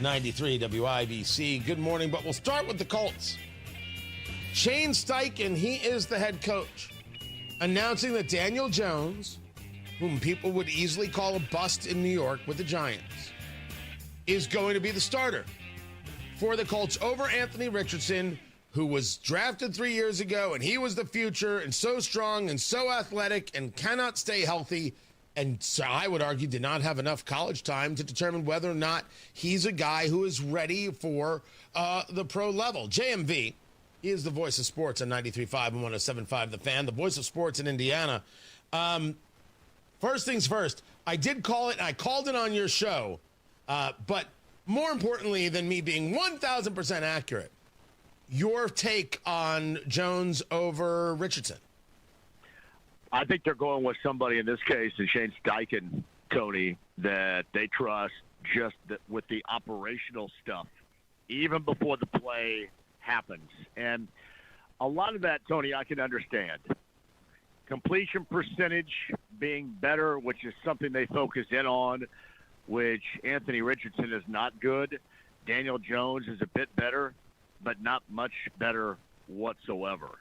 [SPEAKER 12] 93 WIBC. Good morning, but we'll start with the Colts. Shane Steichen, he is the head coach, announcing that Daniel Jones whom people would easily call a bust in New York with the Giants, is going to be the starter for the Colts over Anthony Richardson, who was drafted 3 years ago, and he was the future, and so strong and so athletic and cannot stay healthy, and so I would argue did not have enough college time to determine whether or not he's a guy who is ready for the pro level. JMV, he is the voice of sports on 93.5 and 107.5 The Fan, the voice of sports in Indiana. First things first, I did call it, and I called it on your show, but more importantly than me being 1,000% accurate, your take on Jones over Richardson.
[SPEAKER 13] I think they're going with somebody, in this case, in Shane Steichen, Tony, that they trust just with the operational stuff, even before the play happens. And a lot of that, Tony, I can understand. Completion percentage being better, which is something they focus in on, which Anthony Richardson is not good. Daniel Jones is a bit better, but not much better whatsoever.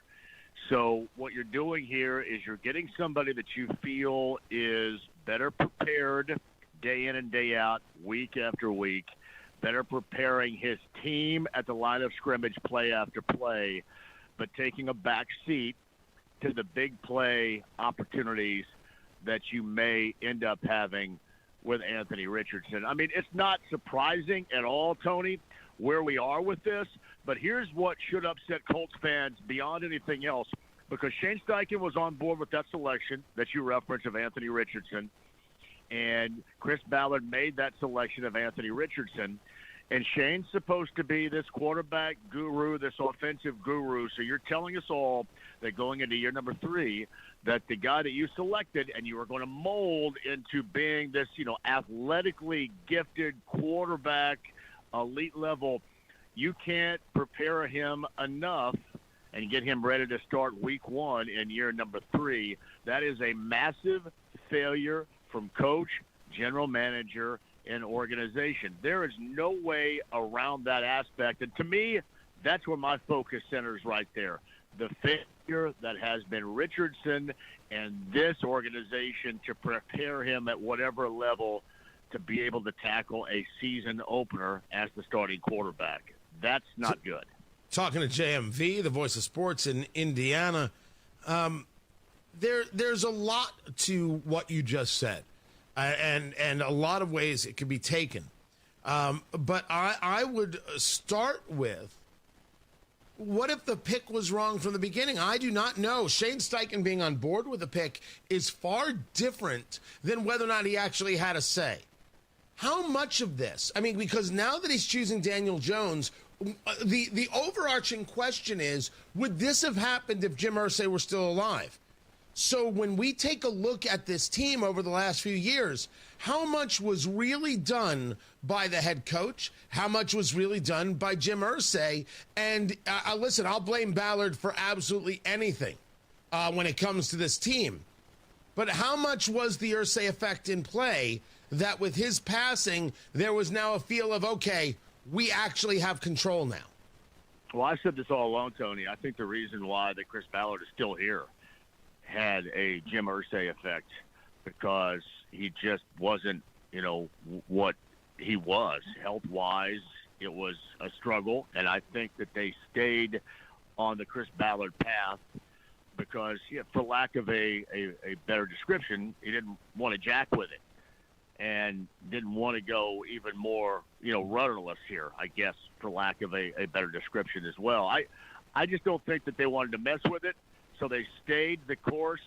[SPEAKER 13] So what you're doing here is you're getting somebody that you feel is better prepared day in and day out, week after week, better preparing his team at the line of scrimmage play after play, but taking a back seat to the big play opportunities that you may end up having with Anthony Richardson. I mean, it's not surprising at all, Tony, where we are with this, but here's what should upset Colts fans beyond anything else, because Shane Steichen was on board with that selection that you referenced of Anthony Richardson, and Chris Ballard made that selection of Anthony Richardson, and Shane's supposed to be this quarterback guru, this offensive guru, so you're telling us all that going into year number 3, that the guy that you selected and you were going to mold into being this, athletically gifted quarterback, elite level, you can't prepare him enough and get him ready to start week 1 in year number 3. That is a massive failure from coach, general manager, and organization. There is no way around that aspect. And to me, that's where my focus centers right there. The failure that has been Richardson and this organization to prepare him at whatever level to be able to tackle a season opener as the starting quarterback. That's not good.
[SPEAKER 12] Talking to JMV, the voice of sports in Indiana, there's a lot to what you just said, and a lot of ways it could be taken. But I would start with, what if the pick was wrong from the beginning? I do not know. Shane Steichen being on board with the pick is far different than whether or not he actually had a say. How much of this? I mean, because now that he's choosing Daniel Jones, the overarching question is, would this have happened if Jim Irsay were still alive? So when we take a look at this team over the last few years, how much was really done by the head coach? How much was really done by Jim Irsay? And listen, I'll blame Ballard for absolutely anything when it comes to this team. But how much was the Irsay effect in play that with his passing, there was now a feel of, okay, we actually have control now?
[SPEAKER 13] Well, I've said this all along, Tony. I think the reason why that Chris Ballard is still here had a Jim Irsay effect, because he just wasn't, what he was. Health-wise, it was a struggle, and I think that they stayed on the Chris Ballard path because, for lack of a better description, he didn't want to jack with it and didn't want to go even more, rudderless here, I guess, for lack of a better description as well. I just don't think that they wanted to mess with it. So they stayed the course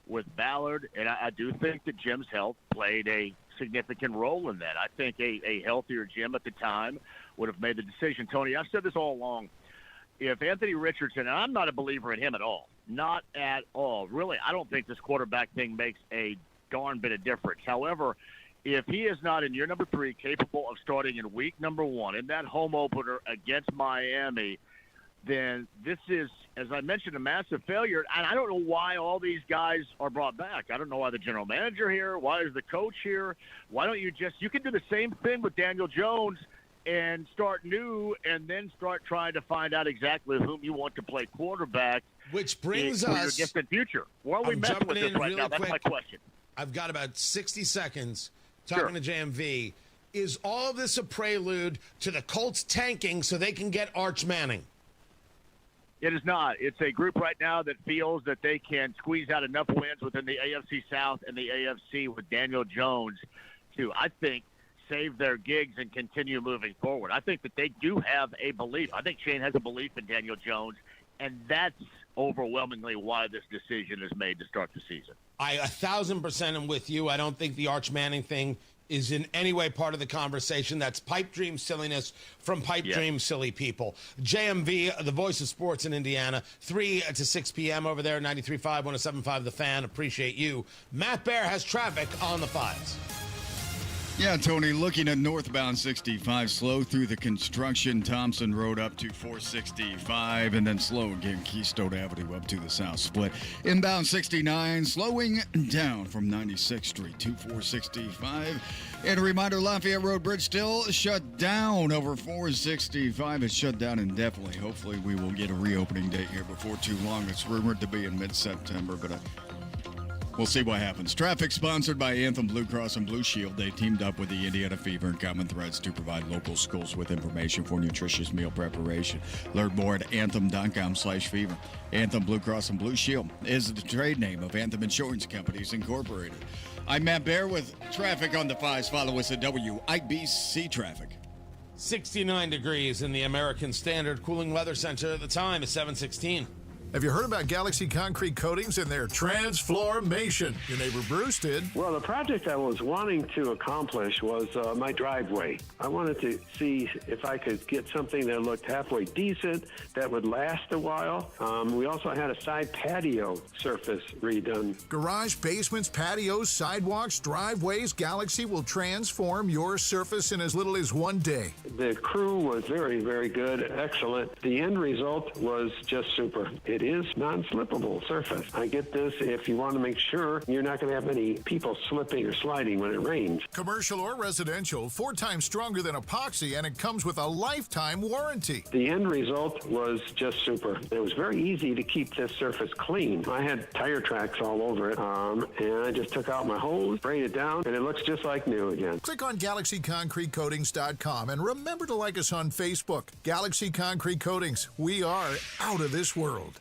[SPEAKER 13] with Ballard, and I do think that Jim's health played a significant role in that. I think a healthier Jim at the time would have made the decision. Tony, I've said this all along. If Anthony Richardson, and I'm not a believer in him at all, not at all. Really, I don't think this quarterback thing makes a darn bit of difference. However, if he is not in year number 3 capable of starting in week number 1 in that home opener against Miami, then this is, as I mentioned, a massive failure. And I don't know why all these guys are brought back. I don't know why the general manager here, why is the coach here? Why don't you can do the same thing with Daniel Jones and start new and then start trying to find out exactly whom you want to play quarterback.
[SPEAKER 12] Which brings
[SPEAKER 13] in
[SPEAKER 12] us
[SPEAKER 13] your distant future. Why are we messing with this right now? That's my question.
[SPEAKER 12] I've got about 60 seconds talking to JMV. Is all of this a prelude to the Colts tanking so they can get Arch Manning?
[SPEAKER 13] It is not. It's a group right now that feels that they can squeeze out enough wins within the AFC South and the AFC with Daniel Jones to, I think, save their gigs and continue moving forward. I think that they do have a belief. I think Shane has a belief in Daniel Jones, and that's overwhelmingly why this decision is made to start the season.
[SPEAKER 12] I 1,000% am with you. I don't think the Arch Manning thing is in any way part of the conversation. That's pipe dream silliness from pipe dream silly people. JMV, the voice of sports in Indiana, 3 to 6 p.m. over there, 93.5, 107.5 The Fan. Appreciate you. Matt Bear has traffic on the 5s.
[SPEAKER 10] Yeah, Tony, looking at northbound 65, slow through the construction, Thompson Road up to 465, and then slow again, Keystone Avenue up to the South Split. Inbound 69, slowing down from 96th Street to 465. And a reminder, Lafayette Road Bridge still shut down over 465. It's shut down indefinitely. Hopefully we will get a reopening date here before too long. It's rumored to be in mid-September, but we'll see what happens. Traffic sponsored by Anthem Blue Cross and Blue Shield. They teamed up with the Indiana Fever and Common Threads to provide local schools with information for nutritious meal preparation. Learn more at anthem.com/fever. Anthem Blue Cross and Blue Shield is the trade name of Anthem Insurance Companies Incorporated. I'm Matt Bear with traffic on the 5s. Follow us at WIBC Traffic.
[SPEAKER 12] 69 degrees in the American Standard Cooling Weather Center. The time is 7:16.
[SPEAKER 14] Have you heard about Galaxy Concrete Coatings and their transformation? Your neighbor Bruce did.
[SPEAKER 15] Well, the project I was wanting to accomplish was my driveway. I wanted to see if I could get something that looked halfway decent, that would last a while. We also had a side patio surface redone.
[SPEAKER 14] Garage, basements, patios, sidewalks, driveways, Galaxy will transform your surface in as little as one day.
[SPEAKER 15] The crew was very, very good, excellent. The end result was just super. It is non-slippable surface. I get this if you want to make sure you're not going to have any people slipping or sliding when it rains.
[SPEAKER 14] Commercial or residential, 4 times stronger than epoxy, and it comes with a lifetime warranty.
[SPEAKER 15] The end result was just super. It was very easy to keep this surface clean. I had tire tracks all over it, and I just took out my hose, sprayed it down, and it looks just like new again.
[SPEAKER 14] Click on GalaxyConcreteCoatings.com and remember to like us on Facebook. Galaxy Concrete Coatings. We are out of this world.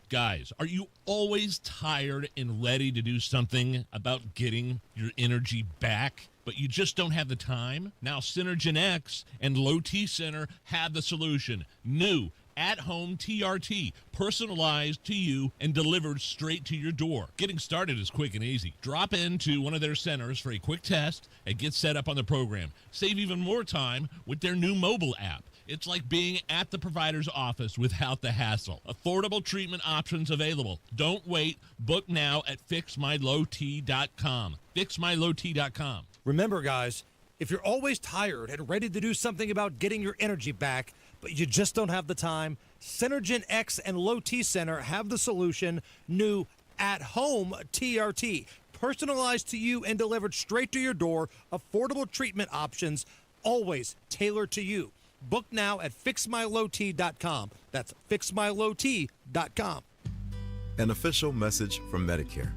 [SPEAKER 17] Guys, are you always tired and ready to do something about getting your energy back, but you just don't have the time? Now Synergen X and Low T Center have the solution. New at-home TRT, personalized to you and delivered straight to your door. Getting started is quick and easy. Drop into one of their centers for a quick test and get set up on the program. Save even more time with their new mobile app. It's like being at the provider's office without the hassle. Affordable treatment options available. Don't wait. Book now at FixMyLowT.com. FixMyLowT.com.
[SPEAKER 18] Remember, guys, if you're always tired and ready to do something about getting your energy back, but you just don't have the time, Synergen X and Low T Center have the solution. New at-home TRT. Personalized to you and delivered straight to your door. Affordable treatment options, always tailored to you. Book now at FixMyLowT.com. That's FixMyLowT.com.
[SPEAKER 27] An official message from Medicare.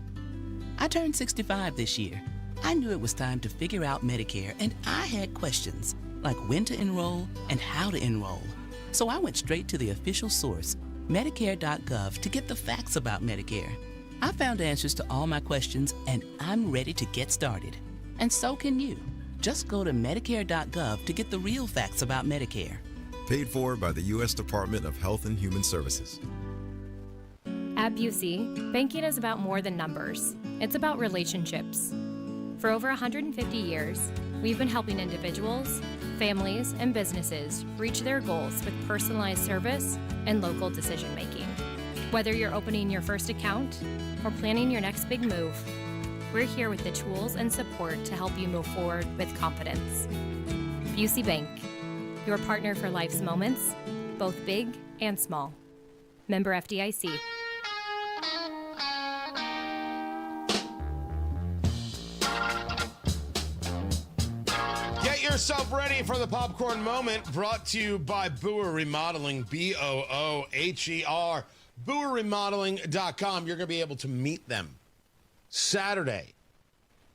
[SPEAKER 19] I turned 65 this year. I knew it was time to figure out Medicare, and I had questions, like when to enroll and how to enroll. So I went straight to the official source, Medicare.gov, to get the facts about Medicare. I found answers to all my questions, and I'm ready to get started. And so can you. Just go to Medicare.gov to get the real facts about Medicare.
[SPEAKER 27] Paid for by the U.S. Department of Health and Human Services.
[SPEAKER 20] At Busey, banking is about more than numbers. It's about relationships. For over 150 years, we've been helping individuals, families, and businesses reach their goals with personalized service and local decision-making. Whether you're opening your first account or planning your next big move, we're here with the tools and support to help you move forward with confidence. Busey Bank, your partner for life's moments, both big and small. Member FDIC.
[SPEAKER 12] Get yourself ready for the popcorn moment, brought to you by Booher Remodeling, Booher. BooherRemodeling.com. You're going to be able to meet them Saturday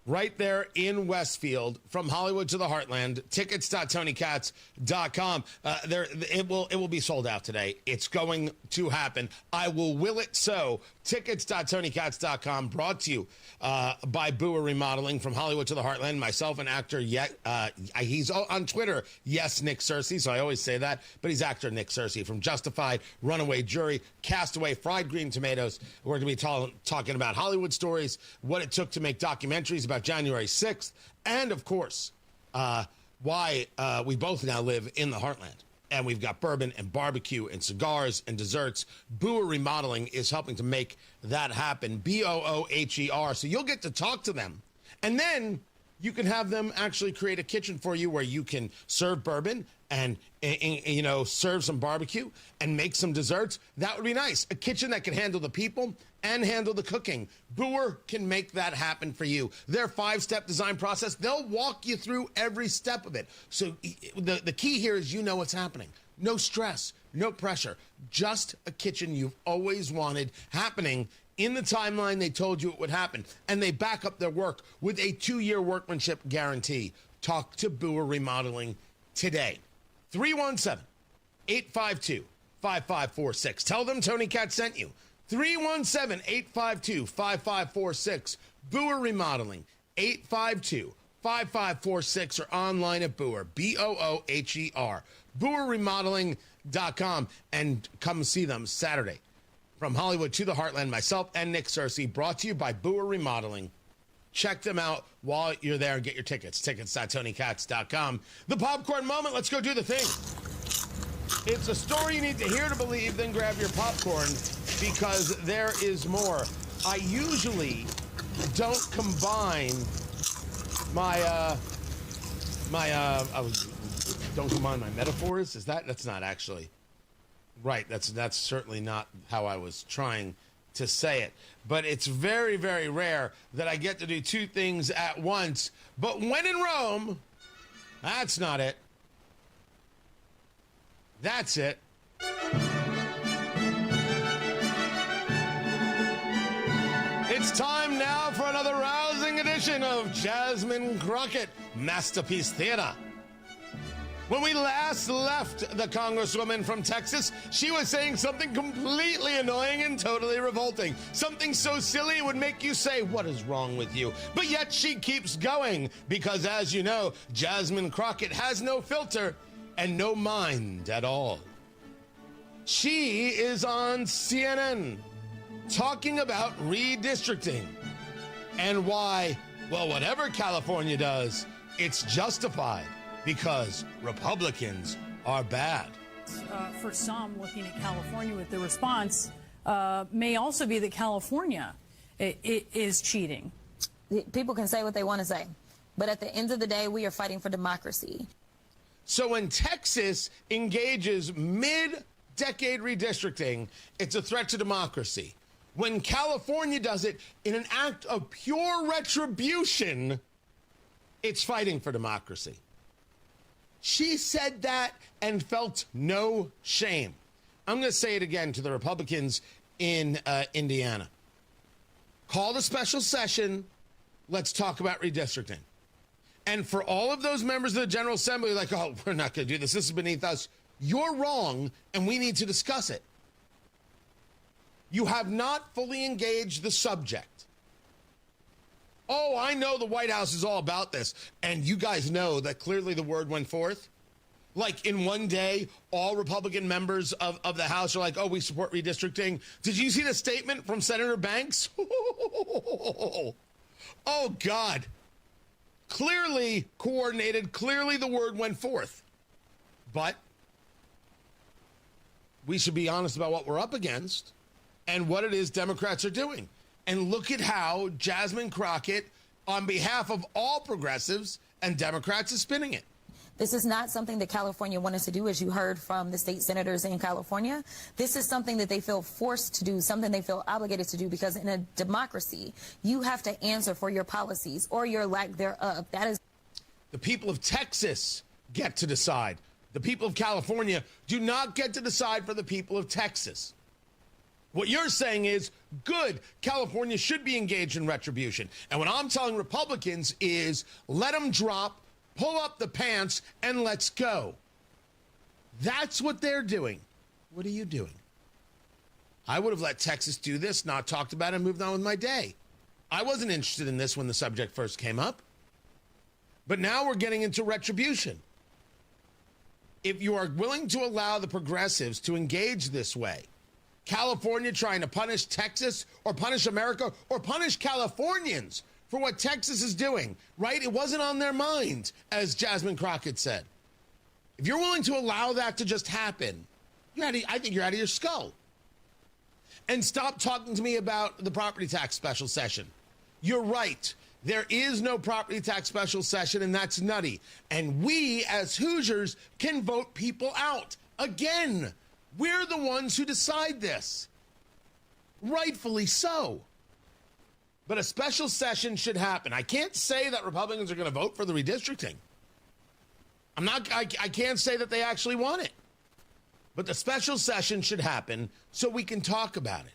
[SPEAKER 12] right there in Westfield, from Hollywood to the Heartland. Tickets.TonyKatz.com. It will be sold out today. It's going to happen. I will it so. Tickets.TonyKatz.com, brought to you by Boer Remodeling, from Hollywood to the Heartland. Myself and actor, he's on Twitter, yes, Nick Searcy, so I always say that, but he's actor Nick Searcy from Justified, Runaway Jury, Castaway, Fried Green Tomatoes. We're going to be talking about Hollywood stories, what it took to make documentaries about January 6th, and, of course, why we both now live in the Heartland. And we've got bourbon and barbecue and cigars and desserts. Boer Remodeling is helping to make that happen. Booher. So you'll get to talk to them. And then you can have them actually create a kitchen for you where you can serve bourbon and serve some barbecue and make some desserts. That would be nice. A kitchen that can handle the people and handle the cooking. Boer can make that happen for you. Their 5-step design process, they'll walk you through every step of it. So the key here is you know what's happening. No stress, no pressure. Just a kitchen you've always wanted happening in the timeline they told you it would happen. And they back up their work with a 2-year workmanship guarantee. Talk to Boer Remodeling today. 317-852-5546. Tell them Tony Katz sent you. 317-852-5546. Boer Remodeling, 852-5546, or online at Boer, Booher, BoerRemodeling.com, and come see them Saturday. From Hollywood to the Heartland, myself and Nick Searcy, brought to you by Boer Remodeling. Check them out while you're there and get your tickets. Tickets.TonyKatz.com. The popcorn moment. Let's go do the thing. It's a story you need to hear to believe, then grab your popcorn, because there is more. I usually don't combine don't combine my metaphors. That's not actually right. That's certainly not how I was trying to say it. But it's very, very rare that I get to do two things at once. But when in Rome, that's not it. That's it. It's time now for another rousing edition of Jasmine Crockett Masterpiece Theater. When we last left the Congresswoman from Texas, she was saying something completely annoying and totally revolting. Something so silly it would make you say, what is wrong with you? But yet she keeps going because, as you know, Jasmine Crockett has no filter and no mind at all. She is on CNN talking about redistricting and why, well, whatever California does, it's justified. Because Republicans are bad.
[SPEAKER 3] For some, looking at California with the response, may also be that California is cheating.
[SPEAKER 4] People can say what they want to say, but at the end of the day, we are fighting for democracy.
[SPEAKER 12] So when Texas engages mid-decade redistricting, it's a threat to democracy. When California does it in an act of pure retribution, it's fighting for democracy. She said that and felt no shame. I'm going to say it again to the Republicans in Indiana. Call the special session. Let's talk about redistricting. And for all of those members of the General Assembly like, oh, we're not going to do this. This is beneath us. You're wrong, and we need to discuss it. You have not fully engaged the subject. Oh, I know the White House is all about this. And you guys know that clearly the word went forth. Like in one day, all Republican members of the House are like, oh, we support redistricting. Did you see the statement from Senator Banks? Oh, God. Clearly coordinated. Clearly the word went forth. But we should be honest about what we're up against and what it is Democrats are doing. And look at how Jasmine Crockett, on behalf of all progressives and Democrats, is spinning it.
[SPEAKER 4] This is not something that California wanted to do, as you heard from the state senators in California. This is something that they feel forced to do, something they feel obligated to do, because in a democracy, you have to answer for your policies or your lack thereof. That is.
[SPEAKER 12] The people of Texas get to decide. The people of California do not get to decide for the people of Texas. What you're saying is, good, California should be engaged in retribution. And what I'm telling Republicans is, let them drop, pull up the pants, and let's go. That's what they're doing. What are you doing? I would have let Texas do this, not talked about it, and moved on with my day. I wasn't interested in this when the subject first came up. But now we're getting into retribution. If you are willing to allow the progressives to engage this way, California trying to punish Texas or punish America or punish Californians for what Texas is doing, right? It wasn't on their mind, as Jasmine Crockett said. If you're willing to allow that to just happen, I think you're out of your skull. And stop talking to me about the property tax special session. You're right. There is no property tax special session, and that's nutty. And we, as Hoosiers, can vote people out. Again, we're the ones who decide this. Rightfully so. But a special session should happen. I can't say that Republicans are going to vote for the redistricting. I can't say that they actually want it. But the special session should happen so we can talk about it.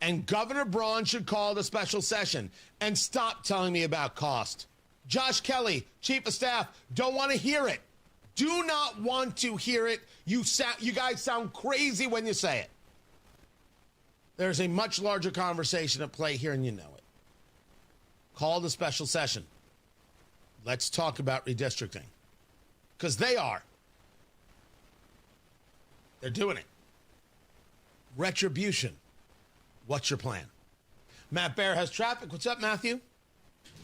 [SPEAKER 12] And Governor Braun should call the special session and stop telling me about cost. Josh Kelly, Chief of Staff, don't want to hear it. Do not want to hear it. You guys sound crazy when you say it. There's a much larger conversation at play here, and you know it. Call the special session. Let's talk about redistricting. Because they are. They're doing it. Retribution. What's your plan? Matt Bear has traffic. What's up, Matthew?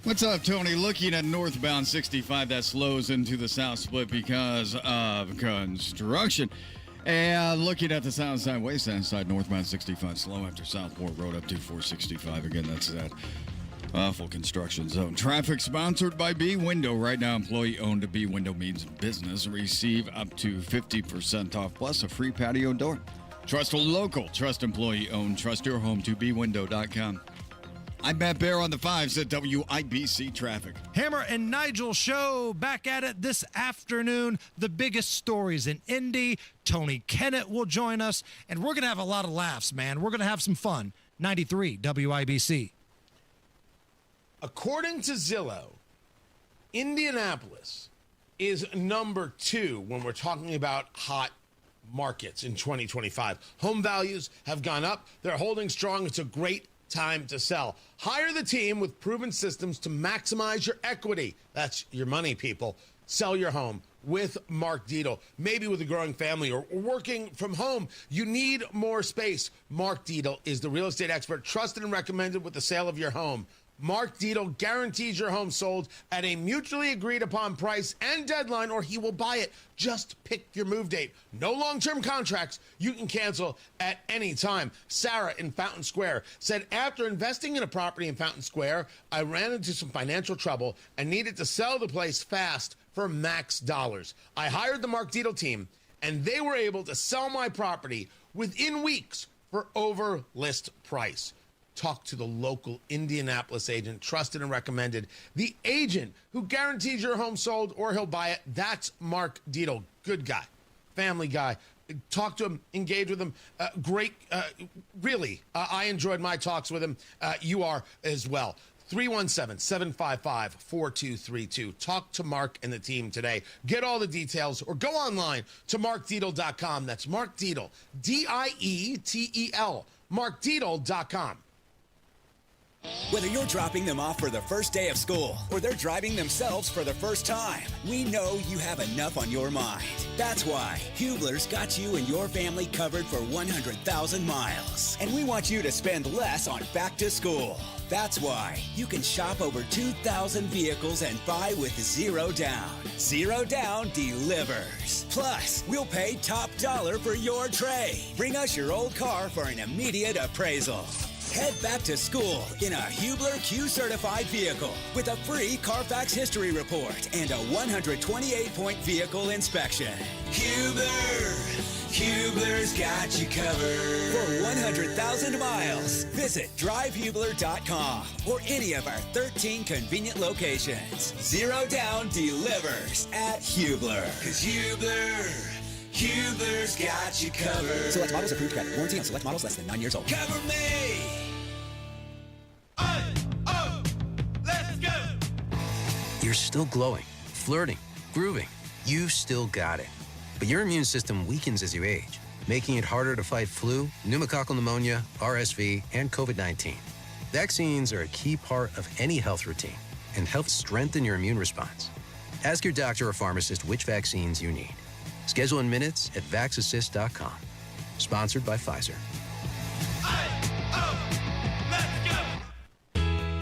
[SPEAKER 10] What's up, Tony? Looking at northbound 65, that slows into the south split because of construction. And looking at the south side, westbound side, northbound 65, slow after Southport Road up to 465. Again, that's that awful construction zone. Traffic sponsored by B Window. Right now, employee-owned B Window means business. Receive up to 50% off plus a free patio door. Trust a local, trust employee-owned, trust your home to bwindow.com. I'm Matt Bear on the 5s at WIBC Traffic.
[SPEAKER 18] Hammer and Nigel show back at it this afternoon. The biggest stories in Indy. Tony Kennett will join us, and we're going to have a lot of laughs, man. We're going to have some fun. 93 WIBC.
[SPEAKER 12] According to Zillow, Indianapolis is number 2 when we're talking about hot markets in 2025. Home values have gone up. They're holding strong. It's a great time to sell. Hire the team with proven systems to maximize your equity. That's your money, people. Sell your home with Mark Dietel. Maybe with a growing family or working from home. You need more space. Mark Dietel is the real estate expert trusted and recommended with the sale of your home. Mark Dietel guarantees your home sold at a mutually agreed upon price and deadline, or he will buy it. Just pick your move date. No long-term contracts. You can cancel at any time. Sarah in Fountain Square said, after investing in a property in Fountain Square, I ran into some financial trouble and needed to sell the place fast for max dollars. I hired the Mark Dietel team, and they were able to sell my property within weeks for over list price. Talk to the local Indianapolis agent, trusted and recommended. The agent who guarantees your home sold or he'll buy it. That's Mark Dietel. Good guy, family guy. Talk to him, engage with him. Great, really. I enjoyed my talks with him. You are as well. 317-755-4232. Talk to Mark and the team today. Get all the details or go online to markdietel.com. That's Mark Dietel, Dietel, markdietel.com.
[SPEAKER 6] Whether you're dropping them off for the first day of school or they're driving themselves for the first time, we know you have enough on your mind. That's why Hubler's got you and your family covered for 100,000 miles. And we want you to spend less on back to school. That's why you can shop over 2,000 vehicles and buy with zero down. Zero down delivers. Plus, we'll pay top dollar for your trade. Bring us your old car for an immediate appraisal. Head back to school in a Hubler Q-certified vehicle with a free Carfax history report and a 128-point vehicle inspection. Hubler's got you covered. For 100,000 miles, visit drivehubler.com or any of our 13 convenient locations. Zero down delivers at Hubler. 'Cause Hubler's got you covered.
[SPEAKER 7] Select models approved credit. Warranty on select models less than 9 years old.
[SPEAKER 6] Cover me.
[SPEAKER 8] Let's go. You're still glowing, flirting, grooving. You've still got it. But your immune system weakens as you age, making it harder to fight flu, pneumococcal pneumonia, RSV, and COVID-19. Vaccines are a key part of any health routine and help strengthen your immune response. Ask your doctor or pharmacist which vaccines you need. Schedule in minutes at vaxassist.com. Sponsored by Pfizer.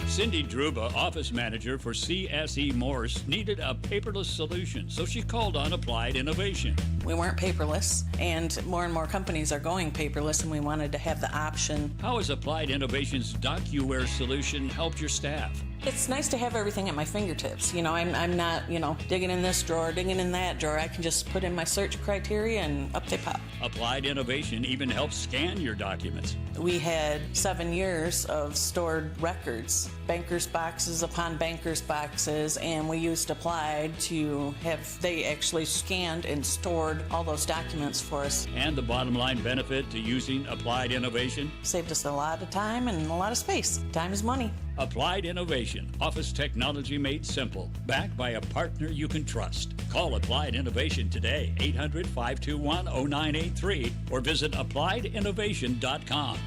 [SPEAKER 16] Cindy Druba, office manager for CSE Morse, needed a paperless solution, so she called on Applied Innovation.
[SPEAKER 21] We weren't paperless, and more companies are going paperless, and we wanted to have the option.
[SPEAKER 16] How has Applied Innovation's DocuWare solution helped your staff?
[SPEAKER 21] It's nice to have everything at my fingertips. You know, I'm not, digging in this drawer, digging in that drawer. I can just put in my search criteria and up they pop.
[SPEAKER 16] Applied Innovation even helps scan your documents.
[SPEAKER 21] We had 7 years of stored records, bankers' boxes upon bankers' boxes, and we used Applied to have, they actually scanned and stored all those documents for us.
[SPEAKER 16] And the bottom line benefit to using Applied Innovation?
[SPEAKER 21] Saved us a lot of time and a lot of space. Time is money.
[SPEAKER 16] Applied Innovation, office technology made simple, backed by a partner you can trust. Call Applied Innovation today, 800-521-0983, or visit applieddinnovation.com.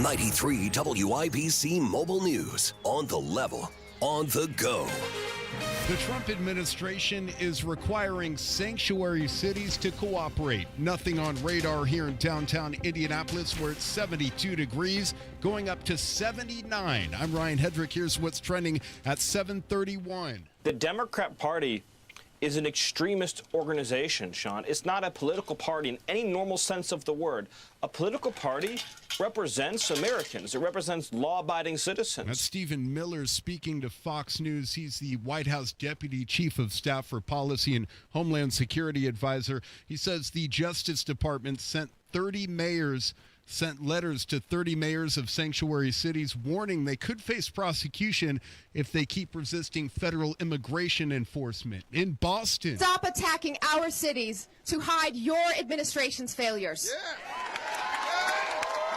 [SPEAKER 23] 93 WIBC Mobile News. On the level, on the go.
[SPEAKER 5] The Trump administration is requiring sanctuary cities to cooperate. Nothing on radar here in downtown Indianapolis, where it's 72 degrees, going up to 79. I'm Ryan Hedrick. Here's what's trending at 7:31.
[SPEAKER 25] The Democrat Party is an extremist organization, Sean. It's not a political party in any normal sense of the word. A political party represents Americans. It represents law-abiding citizens.
[SPEAKER 5] That's Stephen Miller speaking to Fox News. He's the White House Deputy Chief of Staff for Policy and Homeland Security Advisor. He says the Justice Department sent letters to 30 mayors of sanctuary cities warning they could face prosecution if they keep resisting federal immigration enforcement. In Boston,
[SPEAKER 26] stop attacking our cities to hide your administration's failures.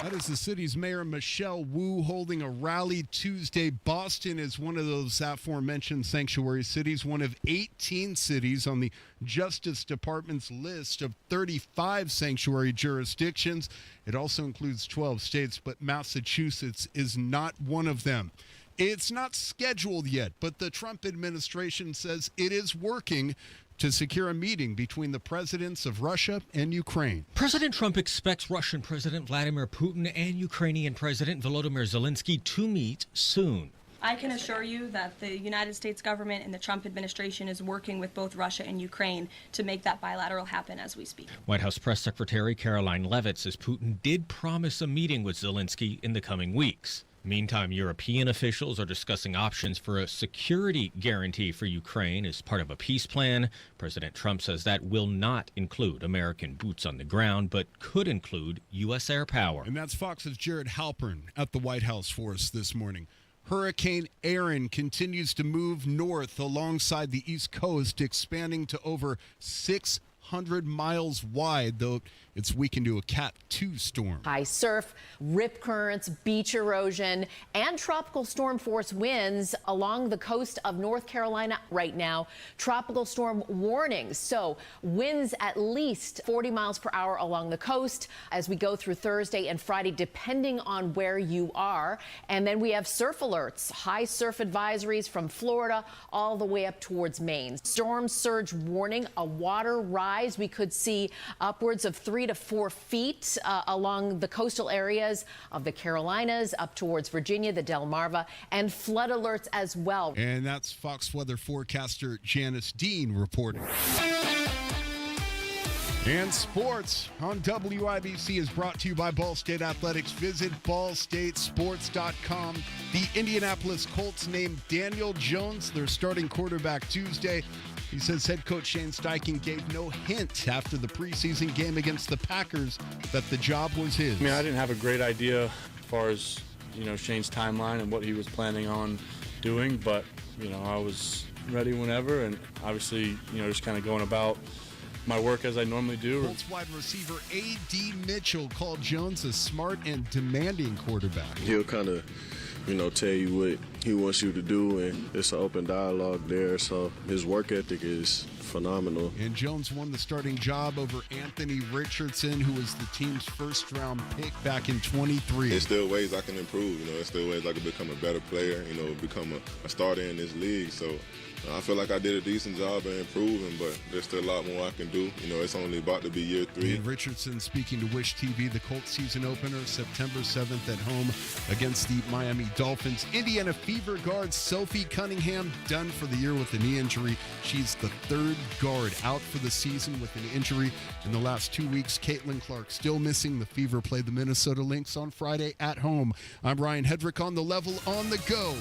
[SPEAKER 5] That is the city's mayor, Michelle Wu, holding a rally Tuesday. Boston is one of those aforementioned sanctuary cities, one of 18 cities on the Justice Department's list of 35 sanctuary jurisdictions. It also includes 12 states, but Massachusetts is not one of them. It's not scheduled yet, but the Trump administration says it is working to secure a meeting between the presidents of Russia and Ukraine.
[SPEAKER 28] President Trump expects Russian President Vladimir Putin and Ukrainian President Volodymyr Zelensky to meet soon.
[SPEAKER 29] I can assure you that the United States government and the Trump administration is working with both Russia and Ukraine to make that bilateral happen as we speak.
[SPEAKER 28] White House Press Secretary Caroline Leavitt says Putin did promise a meeting with Zelensky in the coming weeks. Meantime, European officials are discussing options for a security guarantee for Ukraine as part of a peace plan. President Trump says that will not include American boots on the ground, but could include U.S. air power.
[SPEAKER 5] And that's Fox's Jared Halpern at the White House for us this morning. Hurricane Aaron continues to move north alongside the East Coast, expanding to over 600 miles wide, though it's weakened to a Cat 2 storm.
[SPEAKER 30] High surf, rip currents, beach erosion, and tropical storm force winds along the coast of North Carolina right now. Tropical storm warnings. So winds at least 40 miles per hour along the coast as we go through Thursday and Friday, depending on where you are. And then we have surf alerts, high surf advisories from Florida all the way up towards Maine. Storm surge warning, a water rise. We could see upwards of 3 to 4 feet along the coastal areas of the Carolinas up towards Virginia, the Delmarva, and flood alerts as well.
[SPEAKER 5] And that's Fox weather forecaster Janice Dean reporting. And sports on WIBC is brought to you by Ball State Athletics. Visit ballstatesports.com. The Indianapolis Colts named Daniel Jones their starting quarterback Tuesday. He says head coach Shane Steichen gave no hint after the preseason game against the Packers that the job was his.
[SPEAKER 31] I mean, I didn't have a great idea as far as, Shane's timeline and what he was planning on doing, but, I was ready whenever, and obviously, just kind of going about my work as I normally do.
[SPEAKER 5] Colts wide receiver A.D. Mitchell called Jones a smart and demanding quarterback.
[SPEAKER 1] He'll kind of, tell you what he wants you to do, and it's an open dialogue there. So his work ethic is phenomenal.
[SPEAKER 5] And Jones won the starting job over Anthony Richardson, who was the team's first-round pick back in 23.
[SPEAKER 2] There's still ways I can improve. There's still ways I can become a better player, become a starter in this league. So I feel like I did a decent job of improving, but there's still a lot more I can do. It's only about to be year 3.
[SPEAKER 5] And Richardson speaking to Wish TV, the Colts season opener, September 7th at home against the Miami Dolphins. Indiana Fever guard Sophie Cunningham done for the year with a knee injury. She's the third guard out for the season with an injury. In the last 2 weeks, Caitlin Clark still missing. The Fever played the Minnesota Lynx on Friday at home. I'm Ryan Hedrick on the level on the go.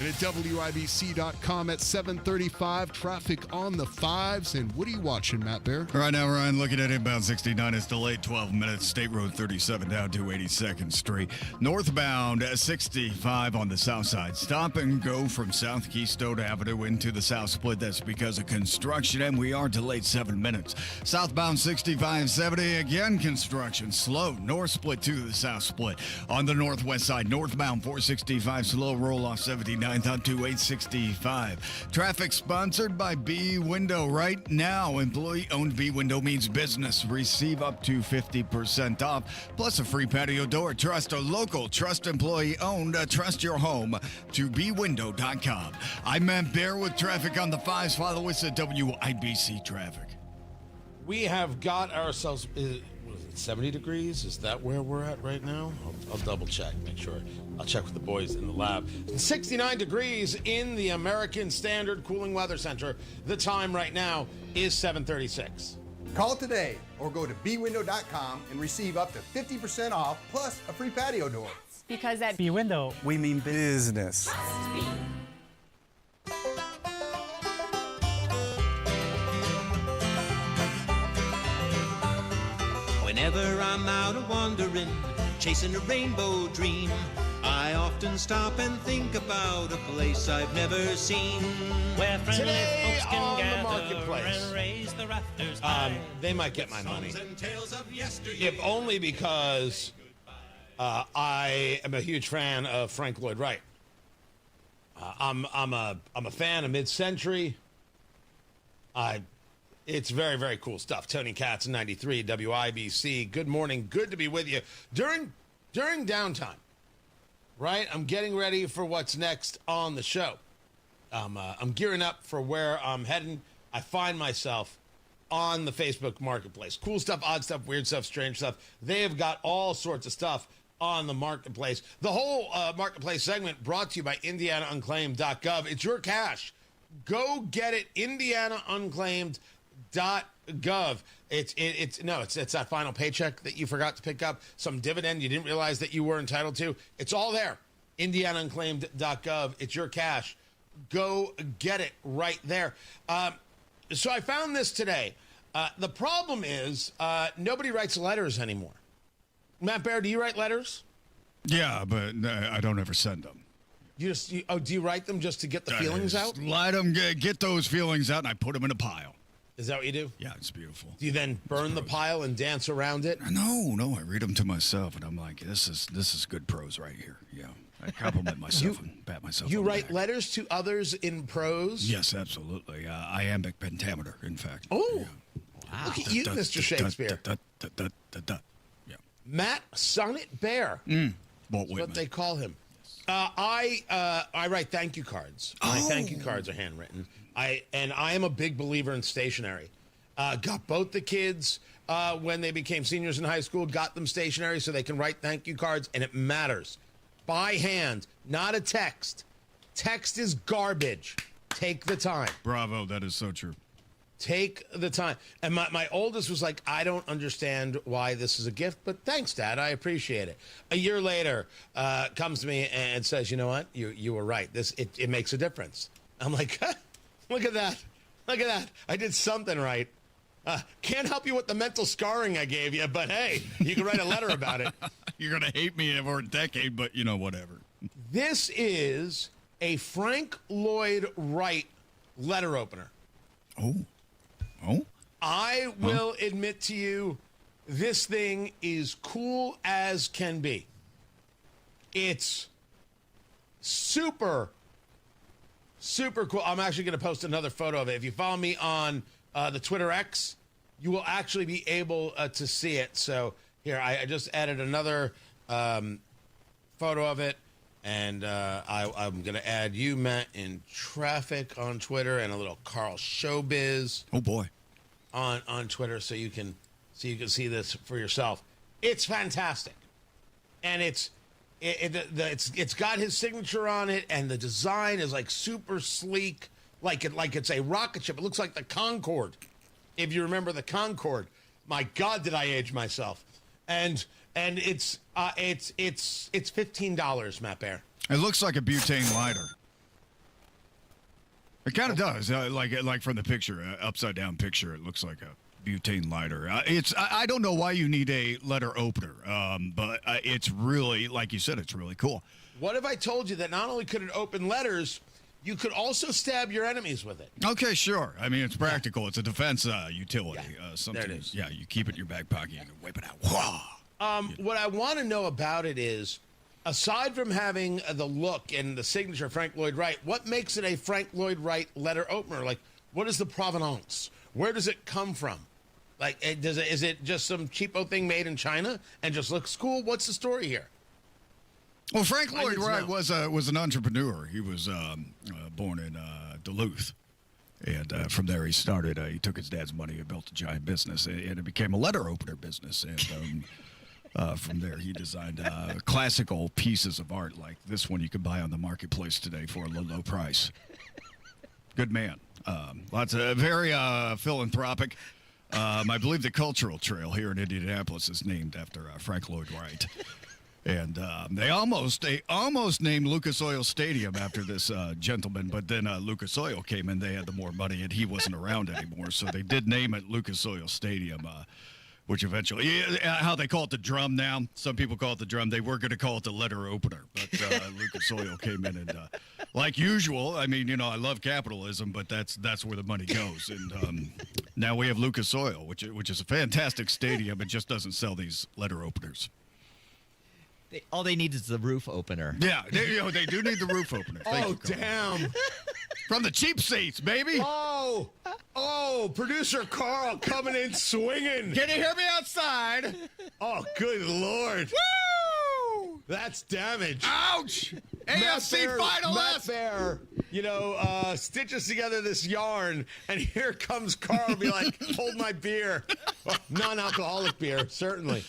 [SPEAKER 5] And at WIBC.com at 7:35, traffic on the 5s. And what are you watching, Matt Bear?
[SPEAKER 10] Right now, Ryan, looking at inbound 69. It's delayed 12 minutes. State Road 37 down to 82nd Street. Northbound 65 on the south side. Stop and go from South Keystone Avenue into the South Split. That's because of construction, and we are delayed 7 minutes. Southbound 6570, again, construction. Slow. North Split to the South Split. On the northwest side, northbound 465, slow roll off 79. 9th to 865. Traffic sponsored by B Window. Right now, employee-owned B Window means business. Receive up to 50% off, plus a free patio door. Trust a local, trust employee-owned, trust your home to bwindow.com. I'm Matt Bear with traffic on the 5s. Follow us at WIBC Traffic.
[SPEAKER 12] We have got ourselves... 70 degrees? Is that where we're at right now? I'll double check, make sure. I'll check with the boys in the lab. 69 degrees in the American Standard Cooling Weather Center. The time right now is 7:36.
[SPEAKER 9] Call today or go to bwindow.com and receive up to 50% off plus a free patio door.
[SPEAKER 11] Because at B-Window, we mean business.
[SPEAKER 13] Whenever I'm out a-wandering, chasing a rainbow dream, I often stop and think about a place I've never seen. Where friendly
[SPEAKER 12] Today
[SPEAKER 13] folks can
[SPEAKER 12] on
[SPEAKER 13] gather
[SPEAKER 12] the marketplace,
[SPEAKER 13] and raise the rafters high.
[SPEAKER 12] They might get my money. If only because I am a huge fan of Frank Lloyd Wright. I'm a fan of mid-century. It's very, very cool stuff. Tony Katz, 93 WIBC. Good morning. Good to be with you during downtime. Right, I'm getting ready for what's next on the show. I'm gearing up for where I'm heading. I find myself on the Facebook Marketplace. Cool stuff, odd stuff, weird stuff, strange stuff. They have got all sorts of stuff on the Marketplace. The whole Marketplace segment brought to you by IndianaUnclaimed.gov. It's your cash. Go get it, IndianaUnclaimed.gov. It's that final paycheck that you forgot to pick up, some dividend you didn't realize that you were entitled to. It's all there. IndianaUnclaimed.gov. It's your cash. Go get it right there. So I found this today. The problem is nobody writes letters anymore. Matt Bear, do you write letters?
[SPEAKER 10] Yeah, but I don't ever send them.
[SPEAKER 12] Do you write them just to get the feelings out?
[SPEAKER 10] Let them get those feelings out, and I put them in a pile.
[SPEAKER 12] Is that what you do?
[SPEAKER 10] Yeah, it's beautiful.
[SPEAKER 12] Do you then burn the pile and dance around it?
[SPEAKER 10] No, I read them to myself, and I'm like, this is good prose right here. Yeah, I compliment myself and pat myself.
[SPEAKER 12] You
[SPEAKER 10] on the
[SPEAKER 12] write
[SPEAKER 10] back.
[SPEAKER 12] letters to others in prose?
[SPEAKER 10] Yes, absolutely. Iambic pentameter, in fact.
[SPEAKER 12] Oh, wow. Look at you, Mr. Shakespeare.
[SPEAKER 10] Yeah.
[SPEAKER 12] Matt Sonnet Bear.
[SPEAKER 10] Walt
[SPEAKER 12] That's what they call him. I write thank you cards. My thank you cards are handwritten. I am a big believer in stationery. Got both the kids when they became seniors in high school, got them stationery so they can write thank you cards, and it matters. By hand, not a text. Text is garbage. Take the time.
[SPEAKER 10] Bravo, that is so true.
[SPEAKER 12] Take the time. And my oldest was like, I don't understand why this is a gift, but thanks, Dad. I appreciate it. A year later, comes to me and says, you know what? You were right. It makes a difference. I'm like, look at that. Look at that. I did something right. Can't help you with the mental scarring I gave you, but hey, you can write a letter about it.
[SPEAKER 10] You're going to hate me for a decade, but whatever.
[SPEAKER 12] This is a Frank Lloyd Wright letter opener.
[SPEAKER 10] Oh.
[SPEAKER 12] I will admit to you, this thing is cool as can be. It's super cool. I'm actually going to post another photo of it. If you follow me on the Twitter X, you will actually be able to see it. So here, I just added another photo of it, and I'm going to add you, Matt, in traffic on Twitter, and a little Carl Showbiz.
[SPEAKER 10] Oh boy,
[SPEAKER 12] on Twitter, so you can see this for yourself. It's fantastic, and it's got his signature on it, and the design is like super sleek, like it's a rocket ship. It looks like the Concorde, if you remember the Concorde. My God, did I age myself? And it's $15, Matt Bear.
[SPEAKER 10] It looks like a butane lighter. It kind of does, like from the picture, upside down picture. It looks like a butane lighter. I don't know why you need a letter opener, but it's really, like you said, it's really cool.
[SPEAKER 12] What if I told you that not only could it open letters, you could also stab your enemies with it?
[SPEAKER 10] Okay, sure. I mean, it's practical. It's a defense utility. Something.
[SPEAKER 12] There it is.
[SPEAKER 10] Yeah, you keep it in your back pocket. You can whip it out. Whoa.
[SPEAKER 12] What I want to know about it is, aside from having the look and the signature Frank Lloyd Wright, what makes it a Frank Lloyd Wright letter opener? Like, what is the provenance? Where does it come from? Like, is it just some cheapo thing made in China and just looks cool? What's the story here?
[SPEAKER 10] Well, Frank Lloyd Wright was an entrepreneur. He was born in Duluth. And from there, he started. He took his dad's money and built a giant business, and it became a letter opener business. And from there, he designed classical pieces of art like this one you can buy on the marketplace today for a low price. Good man. Lots of very philanthropic. I believe the Cultural Trail here in Indianapolis is named after Frank Lloyd Wright. And they almost named Lucas Oil Stadium after this gentleman, but then Lucas Oil came in. They had the more money, and he wasn't around anymore, so they did name it Lucas Oil Stadium, which eventually, how they call it the drum now. Some people call it the drum. They were going to call it the letter opener, but Lucas Oil came in, and like usual, I mean, I love capitalism, but that's where the money goes. And now we have Lucas Oil, which is a fantastic stadium. It just doesn't sell these letter openers.
[SPEAKER 3] All they need is the roof opener.
[SPEAKER 10] Yeah, they do need the roof opener.
[SPEAKER 12] Damn.
[SPEAKER 10] From the cheap seats, baby.
[SPEAKER 12] Oh, producer Carl coming in swinging.
[SPEAKER 10] Can you hear me outside?
[SPEAKER 12] Oh, good Lord.
[SPEAKER 10] Woo!
[SPEAKER 12] That's damage.
[SPEAKER 10] Ouch! AFC finalist.
[SPEAKER 12] Matt Bear, stitches together this yarn, and here comes Carl be like, hold my beer. Well, non-alcoholic beer, certainly.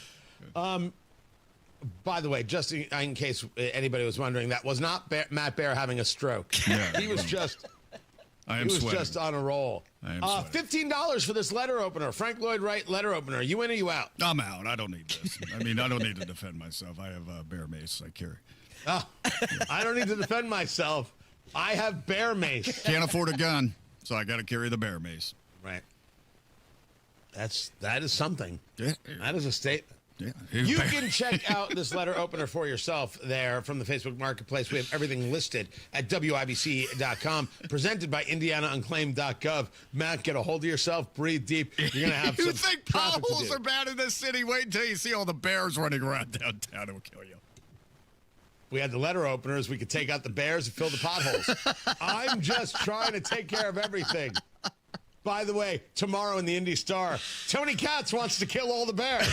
[SPEAKER 12] By the way, just in case anybody was wondering, that was not Matt Bear having a stroke.
[SPEAKER 10] Yeah,
[SPEAKER 12] he was just
[SPEAKER 10] sweating.
[SPEAKER 12] just on a roll. $15 for this letter opener, Frank Lloyd Wright letter opener. You in or you out?
[SPEAKER 10] I'm out. I don't need this. I mean, I don't need to defend myself. I have bear mace I carry.
[SPEAKER 12] Oh, I don't need to defend myself. I have bear mace.
[SPEAKER 10] Can't afford a gun, so I got to carry the bear mace.
[SPEAKER 12] Right. That is something.
[SPEAKER 10] Yeah.
[SPEAKER 12] That is a statement.
[SPEAKER 10] Yeah.
[SPEAKER 12] You can check out this letter opener for yourself there from the Facebook Marketplace. We have everything listed at WIBC.com, presented by IndianaUnclaimed.gov. Matt, get a hold of yourself, breathe deep. You're going to have
[SPEAKER 10] You
[SPEAKER 12] some
[SPEAKER 10] think potholes are bad in this city? Wait until you see all the bears running around downtown. It will kill you.
[SPEAKER 12] We had the letter openers. We could take out the bears and fill the potholes. I'm just trying to take care of everything. By the way, tomorrow in the Indy Star, Tony Katz wants to kill all the bears.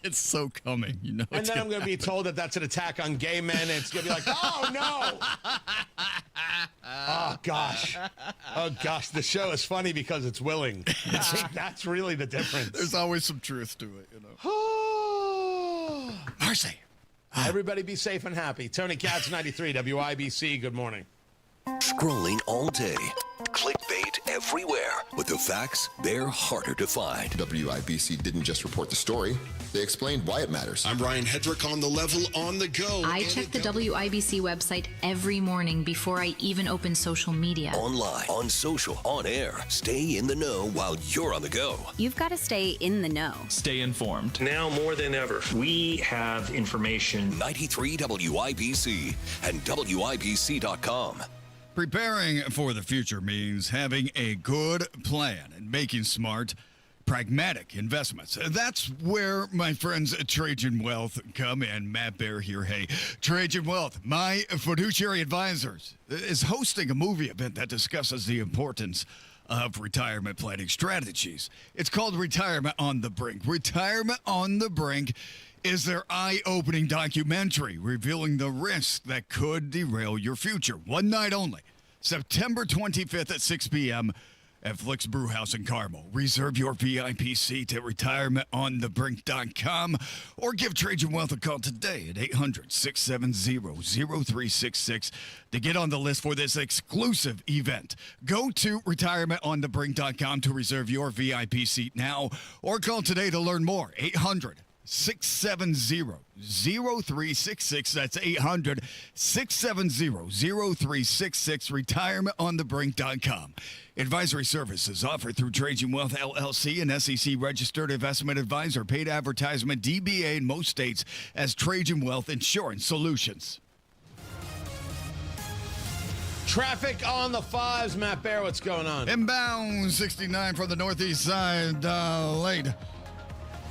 [SPEAKER 10] It's so coming,
[SPEAKER 12] And then I'm going to be told that that's an attack on gay men, and it's going to be like, oh, no. Oh, gosh. Oh, gosh. The show is funny because it's willing. I think that's really the difference.
[SPEAKER 10] There's always some truth to it, Mercy.
[SPEAKER 12] Everybody be safe and happy. Tony Katz, 93, WIBC. Good morning.
[SPEAKER 23] Scrolling all day. Clickbait everywhere. But the facts, they're harder to find.
[SPEAKER 4] WIBC didn't just report the story. They explained why it matters.
[SPEAKER 14] I'm Ryan Hedrick on The Level on the go.
[SPEAKER 15] I check the WIBC website every morning before I even open social media.
[SPEAKER 23] Online, on social, on air. Stay in the know while you're on the go.
[SPEAKER 15] You've got to stay in the know.
[SPEAKER 14] Stay informed.
[SPEAKER 17] Now more than ever, we have information.
[SPEAKER 23] 93 WIBC and WIBC.com.
[SPEAKER 10] Preparing for the future means having a good plan and making smart, pragmatic investments. That's where my friends at Trajan Wealth come in. Matt Bear here. Hey, Trajan Wealth, my fiduciary advisors, is hosting a movie event that discusses the importance of retirement planning strategies. It's called Retirement on the Brink. Retirement on the Brink is their eye-opening documentary revealing the risks that could derail your future. One night only, September 25th at 6 p.m. at Flicks Brewhouse in Carmel. Reserve your VIP seat at retirementonthebrink.com or give Trajan Wealth a call today at 800-670-0366 to get on the list for this exclusive event. Go to retirementonthebrink.com to reserve your VIP seat now or call today to learn more. 800-670-0366. That's 800-670-0366. retirementonthebrink.com. Advisory services offered through Trajan Wealth LLC, an SEC-registered investment advisor. Paid advertisement, DBA in most states as Trajan Wealth Insurance Solutions.
[SPEAKER 12] Traffic on the fives. Matt Bear, what's going on?
[SPEAKER 10] Inbound 69 from the northeast side, late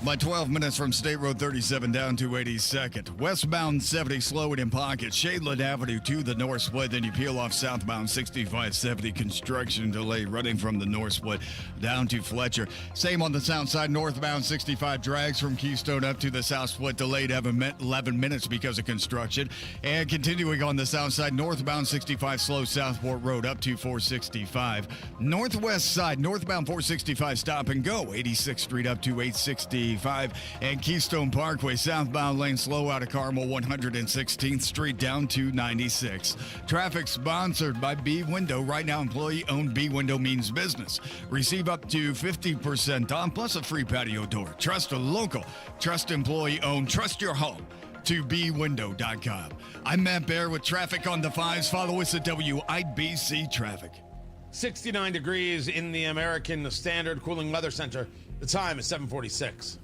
[SPEAKER 10] by 12 minutes from State Road 37 down to 82nd. Westbound 70 slowing in pockets. Shadeland Avenue to the north split. Then you peel off southbound 6570. Construction delay running from the north split down to Fletcher. Same on the south side. Northbound 65 drags from Keystone up to the south split. Delayed 11 minutes because of construction. And continuing on the south side. Northbound 65 slow Southport Road up to 465. Northwest side. Northbound 465 stop and go. 86th Street up to 860. And Keystone Parkway southbound lane slow out of Carmel 116th Street down to 96. Traffic sponsored by B Window. Right now, employee owned B Window means business. Receive up to 50% off plus a free patio door. Trust a local, trust employee owned, trust your home to bwindow.com. I'm Matt Bear with traffic on the fives. Follow us at WIBC Traffic.
[SPEAKER 12] 69 degrees in the American Standard Cooling Weather Center. The time is 7:46.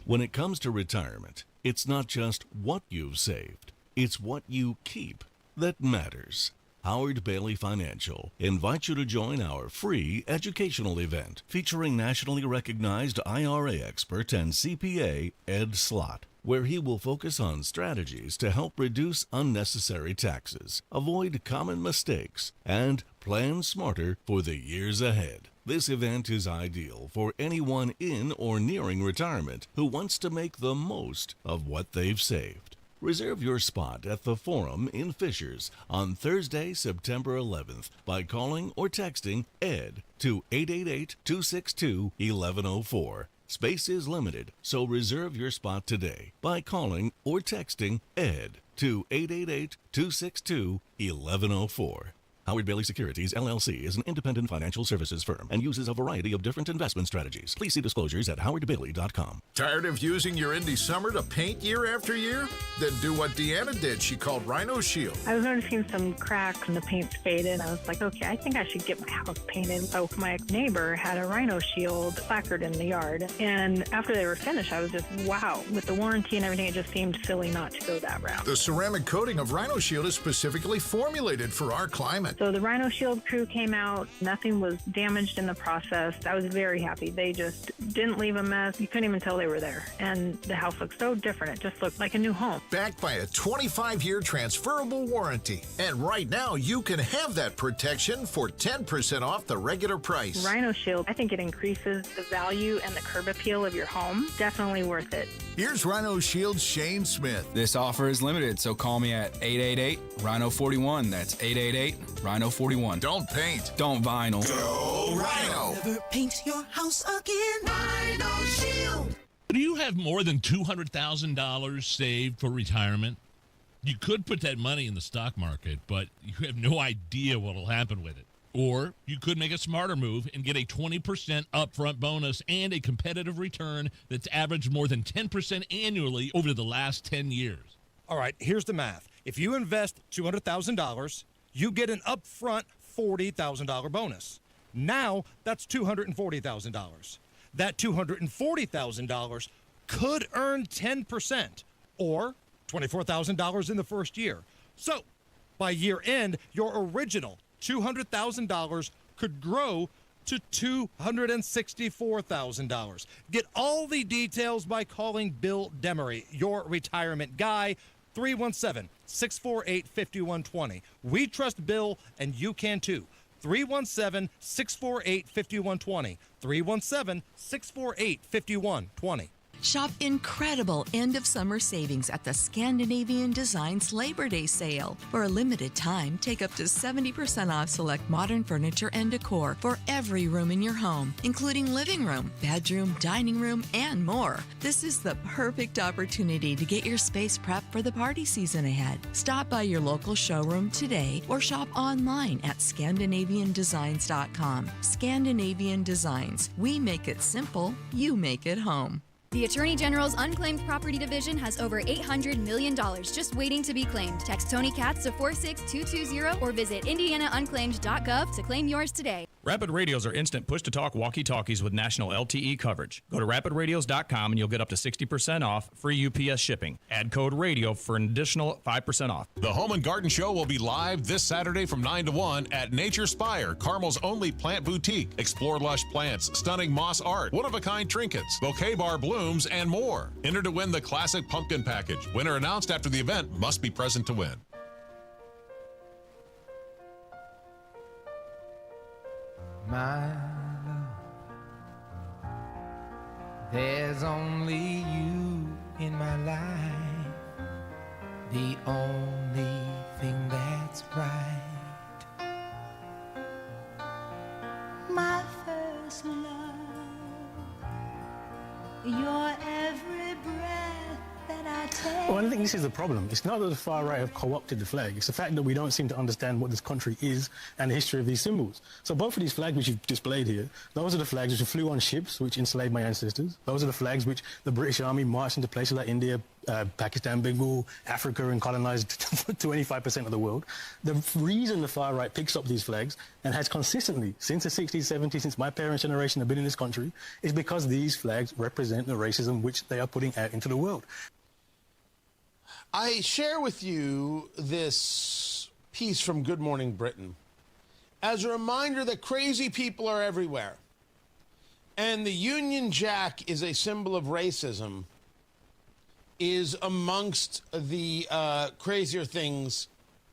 [SPEAKER 6] When it comes to retirement, it's not just what you've saved, it's what you keep that matters. Howard Bailey Financial invites you to join our free educational event featuring nationally recognized IRA expert and CPA Ed Slott, where he will focus on strategies to help reduce unnecessary taxes, avoid common mistakes, and plan smarter for the years ahead. This event is ideal for anyone in or nearing retirement who wants to make the most of what they've saved. Reserve your spot at the Forum in Fishers on Thursday, September 11th by calling or texting ED to 888-262-1104. Space is limited, so reserve your spot today by calling or texting ED to 888-262-1104. Howard Bailey Securities, LLC is an independent financial services firm and uses a variety of different investment strategies. Please see disclosures at howardbailey.com.
[SPEAKER 7] Tired of using your Indy Summer to paint year after year? Then do what Deanna did. She called Rhino Shield.
[SPEAKER 8] I was noticing some cracks and the paint's faded. I was like, okay, I think I should get my house painted. So my neighbor had a Rhino Shield placard in the yard. And after they were finished, I was just, wow. With the warranty and everything, it just seemed silly not to go that route.
[SPEAKER 7] The ceramic coating of Rhino Shield is specifically formulated for our climate.
[SPEAKER 8] So the Rhino Shield crew came out. Nothing was damaged in the process. I was very happy. They just didn't leave a mess. You couldn't even tell they were there. And the house looked so different. It just looked like a new home.
[SPEAKER 7] Backed by a 25-year transferable warranty. And right now, you can have that protection for 10% off the regular price.
[SPEAKER 8] Rhino Shield, I think it increases the value and the curb appeal of your home. Definitely worth it.
[SPEAKER 7] Here's Rhino Shield's Shane Smith.
[SPEAKER 16] This offer is limited, so call me at 888-RHINO-41. That's 888-RHINO-41.
[SPEAKER 7] Don't paint.
[SPEAKER 16] Don't vinyl.
[SPEAKER 7] Go Rhino.
[SPEAKER 13] Never paint your house again. Rhino Shield.
[SPEAKER 18] Do you have more than $200,000 saved for retirement? You could put that money in the stock market, but you have no idea what will happen with it. Or you could make a smarter move and get a 20% upfront bonus and a competitive return that's averaged more than 10% annually over the last 10 years.
[SPEAKER 19] All right, here's the math. If you invest $200,000, you get an upfront $40,000 bonus. Now that's $240,000. That $240,000 could earn 10% or $24,000 in the first year. So By year end, your original $200,000 could grow to $264,000. Get all the details by calling Bill Demery, your retirement guy, 317-648-5120. We trust Bill, and you can too. 317-648-5120. 317-648-5120.
[SPEAKER 20] Shop incredible end-of-summer savings at the Scandinavian Designs Labor Day sale. For a limited time, take up to 70% off select modern furniture and decor for every room in your home, including living room, bedroom, dining room, and more. This is the perfect opportunity to get your space prepped for the party season ahead. Stop by your local showroom today or shop online at ScandinavianDesigns.com. Scandinavian Designs. We make it simple, you make it home.
[SPEAKER 21] The Attorney General's Unclaimed Property Division has over $800 million just waiting to be claimed. Text Tony Katz to 46220 or visit indianaunclaimed.gov to claim yours today.
[SPEAKER 16] Rapid Radios are instant push-to-talk walkie-talkies with national LTE coverage. Go to rapidradios.com and you'll get up to 60% off free UPS shipping. Add code RADIO for an additional 5% off.
[SPEAKER 22] The Home and Garden Show will be live this Saturday from 9 to 1 at Nature Spire, Carmel's only plant boutique. Explore lush plants, stunning moss art, one-of-a-kind trinkets, bouquet bar blooms, and more. Enter to win the classic pumpkin package. Winner announced after the event. Must be present to win.
[SPEAKER 24] My love, there's only you in my life, the only thing that's right.
[SPEAKER 25] My first love, your every breath that I take.
[SPEAKER 26] Well, I think this is the problem. It's not that the far right have co-opted the flag. It's the fact that we don't seem to understand what this country is and the history of these symbols. So both of these flags which you've displayed here, those are the flags which flew on ships which enslaved my ancestors. Those are the flags which the British Army marched into places like India, Pakistan, Bengal, Africa, and colonized 25% of the world. The reason the far right picks up these flags and has consistently, since the 60s, 70s, since my parents' generation have been in this country, is because these flags represent the racism which they are putting out into the world.
[SPEAKER 12] I share with you this piece from Good Morning Britain as a reminder that crazy people are everywhere. And the Union Jack is a symbol of racism, is amongst the crazier things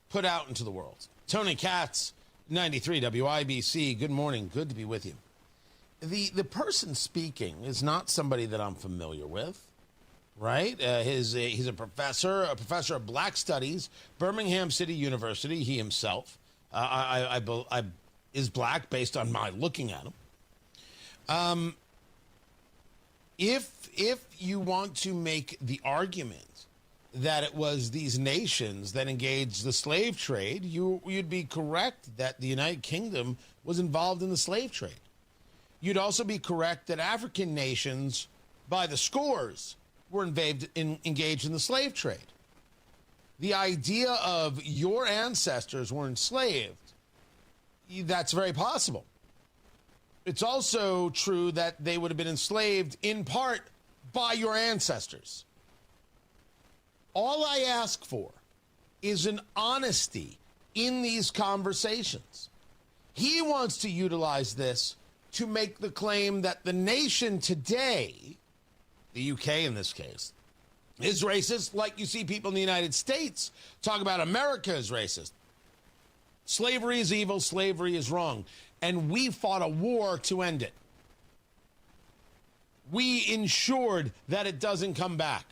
[SPEAKER 12] put out into the world. Tony Katz, 93 WIBC. Good morning. Good to be with you. The person speaking is not somebody that I'm familiar with. Right? He's a professor of Black Studies, Birmingham City University. He himself is black based on my looking at him. If you want to make the argument that it was these nations that engaged the slave trade, you'd be correct that the United Kingdom was involved in the slave trade. You'd also be correct that African nations, by the scores, were engaged in the slave trade. The idea of your ancestors were enslaved, that's very possible. It's also true that they would have been enslaved in part by your ancestors. All I ask for is an honesty in these conversations. He wants to utilize this to make the claim that the nation today, the UK in this case, is racist, like you see people in the United States talk about America as racist. Slavery is evil, slavery is wrong, and we fought a war to end it. We ensured that it doesn't come back.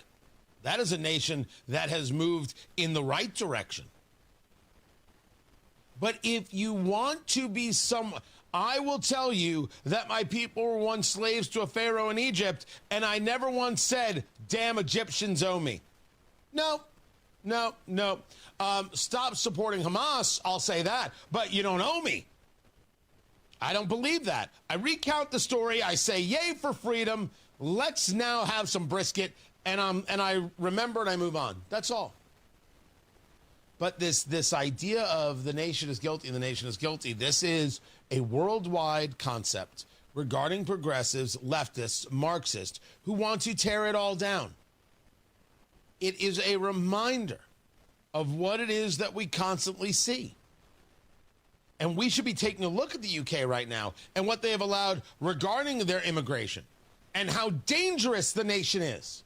[SPEAKER 12] That is a nation that has moved in the right direction. But if you want to be I will tell you that my people were once slaves to a pharaoh in Egypt, and I never once said, damn Egyptians owe me. No. Stop supporting Hamas, I'll say that, but you don't owe me. I don't believe that. I recount the story, I say, yay for freedom, let's now have some brisket, and I remember and I move on. That's all. But this idea of the nation is guilty and the nation is guilty, this is a worldwide concept regarding progressives, leftists, Marxists, who want to tear it all down. It is a reminder of what it is that we constantly see. And we should be taking a look at the UK right now and what they have allowed regarding their immigration and how dangerous the nation is,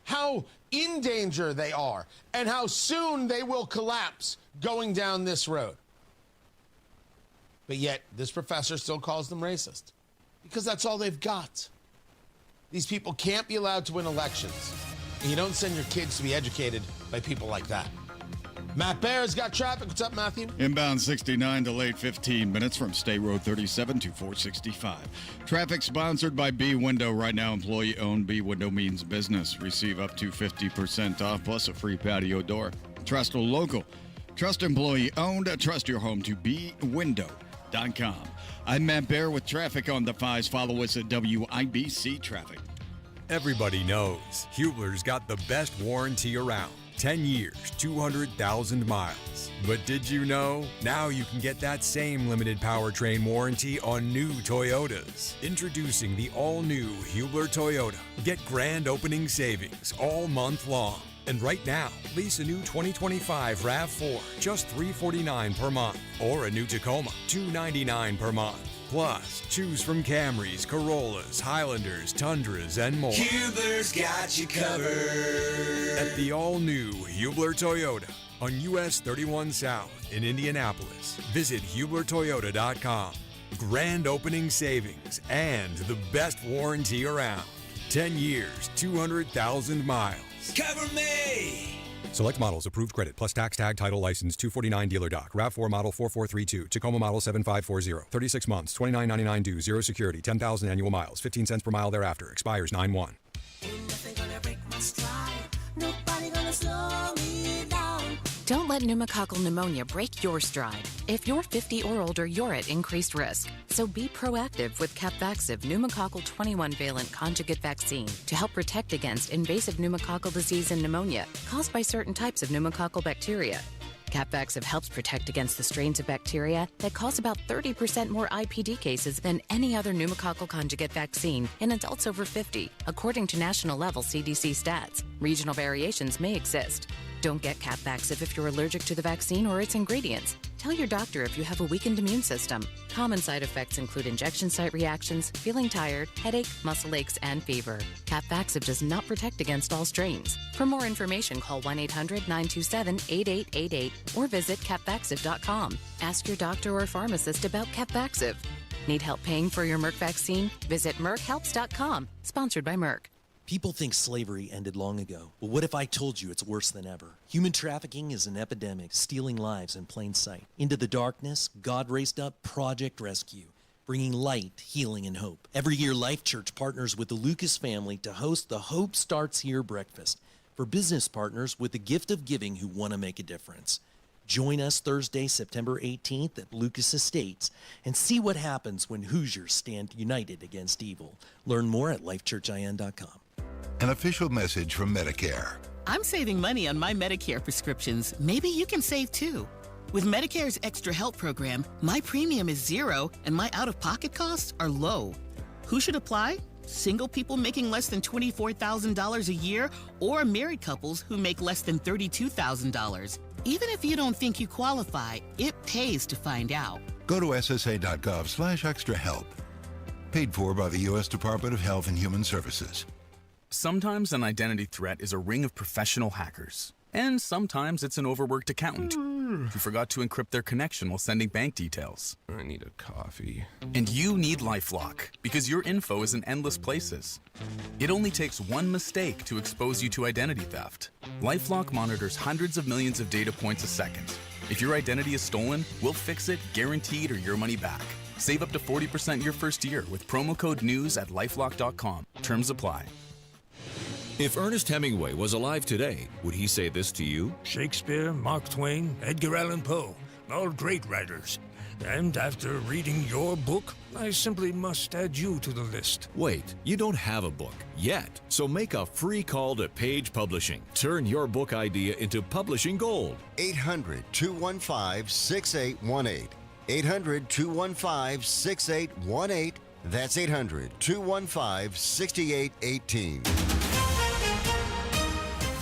[SPEAKER 12] how in danger they are, and how soon they will collapse going down this road. But yet, this professor still calls them racist because that's all they've got. These people can't be allowed to win elections. And you don't send your kids to be educated by people like that. Matt Bear's got traffic. What's up, Matthew?
[SPEAKER 10] Inbound 69, delayed 15 minutes from State Road 37 to 465. Traffic sponsored by B Window. Right now, employee-owned. B Window means business. Receive up to 50% off plus a free patio door. Trust a local. Trust employee-owned. Trust your home to bwindow.com. I'm Matt Bear with traffic on the 5s. Follow us at WIBC Traffic.
[SPEAKER 1] Everybody knows Hubler's got the best warranty around. 10 years, 200,000 miles. But did you know? Now you can get that same limited powertrain warranty on new Toyotas. Introducing the all-new Hubler Toyota. Get grand opening savings all month long. And right now, lease a new 2025 RAV4, just $349 per month. Or a new Tacoma, $299 per month. Plus, choose from Camrys, Corollas, Highlanders, Tundras, and more.
[SPEAKER 13] Hubler's got you covered.
[SPEAKER 1] At the all-new Hubler Toyota on US 31 South in Indianapolis. Visit HublerToyota.com. Grand opening savings and the best warranty around. 10 years, 200,000 miles.
[SPEAKER 13] Cover me!
[SPEAKER 1] Select models, approved credit, plus tax, tag, title, license, 249 dealer doc, RAV4 model 4432, Tacoma model 7540, 36 months, $29.99 due, 0 security, 10,000 annual miles, 15 cents per mile thereafter, expires 9/1.
[SPEAKER 2] Don't let pneumococcal pneumonia break your stride. If you're 50 or older, you're at increased risk. So be proactive with Capvaxive pneumococcal 21-valent conjugate vaccine to help protect against invasive pneumococcal disease and pneumonia caused by certain types of pneumococcal bacteria. Capvaxive helps protect against the strains of bacteria that cause about 30% more IPD cases than any other pneumococcal conjugate vaccine in adults over 50, according to national-level CDC stats. Regional variations may exist. Don't get Capvaxive if you're allergic to the vaccine or its ingredients. Tell your doctor if you have a weakened immune system. Common side effects include injection site reactions, feeling tired, headache, muscle aches, and fever. Capvaxive does not protect against all strains. For more information, call 1-800-927-8888 or visit capvaxive.com. Ask your doctor or pharmacist about Capvaxive. Need help paying for your Merck vaccine? Visit merckhelps.com. Sponsored by Merck.
[SPEAKER 3] People think slavery ended long ago. But what if I told you it's worse than ever? Human trafficking is an epidemic, stealing lives in plain sight. Into the darkness, God raised up Project Rescue, bringing light, healing, and hope. Every year, Life Church partners with the Lucas family to host the Hope Starts Here breakfast for business partners with the gift of giving who want to make a difference. Join us Thursday, September 18th at Lucas Estates and see what happens when Hoosiers stand united against evil. Learn more at lifechurchin.com.
[SPEAKER 5] An official message from Medicare.
[SPEAKER 9] I'm saving money on my Medicare prescriptions. Maybe you can save too. With Medicare's Extra Help program, my premium is zero and my out-of-pocket costs are low. Who should apply? Single people making less than $24,000 a year or married couples who make less than $32,000. Even if you don't think you qualify, it pays to find out.
[SPEAKER 5] Go to ssa.gov/extrahelp. Paid for by the U.S. Department of Health and Human Services.
[SPEAKER 11] Sometimes an identity threat is a ring of professional hackers. And sometimes it's an overworked accountant who forgot to encrypt their connection while sending bank details.
[SPEAKER 27] I need a coffee.
[SPEAKER 11] And you need LifeLock because your info is in endless places. It only takes one mistake to expose you to identity theft. LifeLock monitors hundreds of millions of data points a second. If your identity is stolen, we'll fix it, guaranteed, or your money back. Save up to 40% your first year with promo code NEWS at LifeLock.com. Terms apply.
[SPEAKER 28] If Ernest Hemingway was alive today, would he say this to you?
[SPEAKER 29] Shakespeare, Mark Twain, Edgar Allan Poe, all great writers. And after reading your book, I simply must add you to the list.
[SPEAKER 28] Wait, you don't have a book yet, so make a free call to Page Publishing. Turn your book idea into publishing gold.
[SPEAKER 30] 800-215-6818. 800-215-6818. That's 800-215-6818.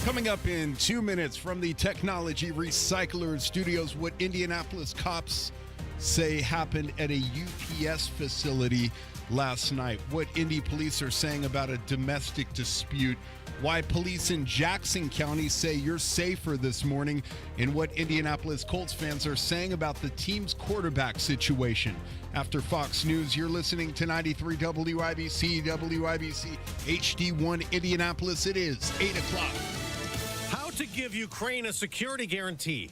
[SPEAKER 4] Coming up in 2 minutes from the Technology Recyclers Studios, what Indianapolis cops say happened at a UPS facility last night, what Indy police are saying about a domestic dispute, why police in Jackson County say you're safer this morning, and what Indianapolis Colts fans are saying about the team's quarterback situation. After Fox News, you're listening to 93 WIBC, WIBC HD1 Indianapolis. It is 8 o'clock.
[SPEAKER 6] How to give Ukraine a security guarantee.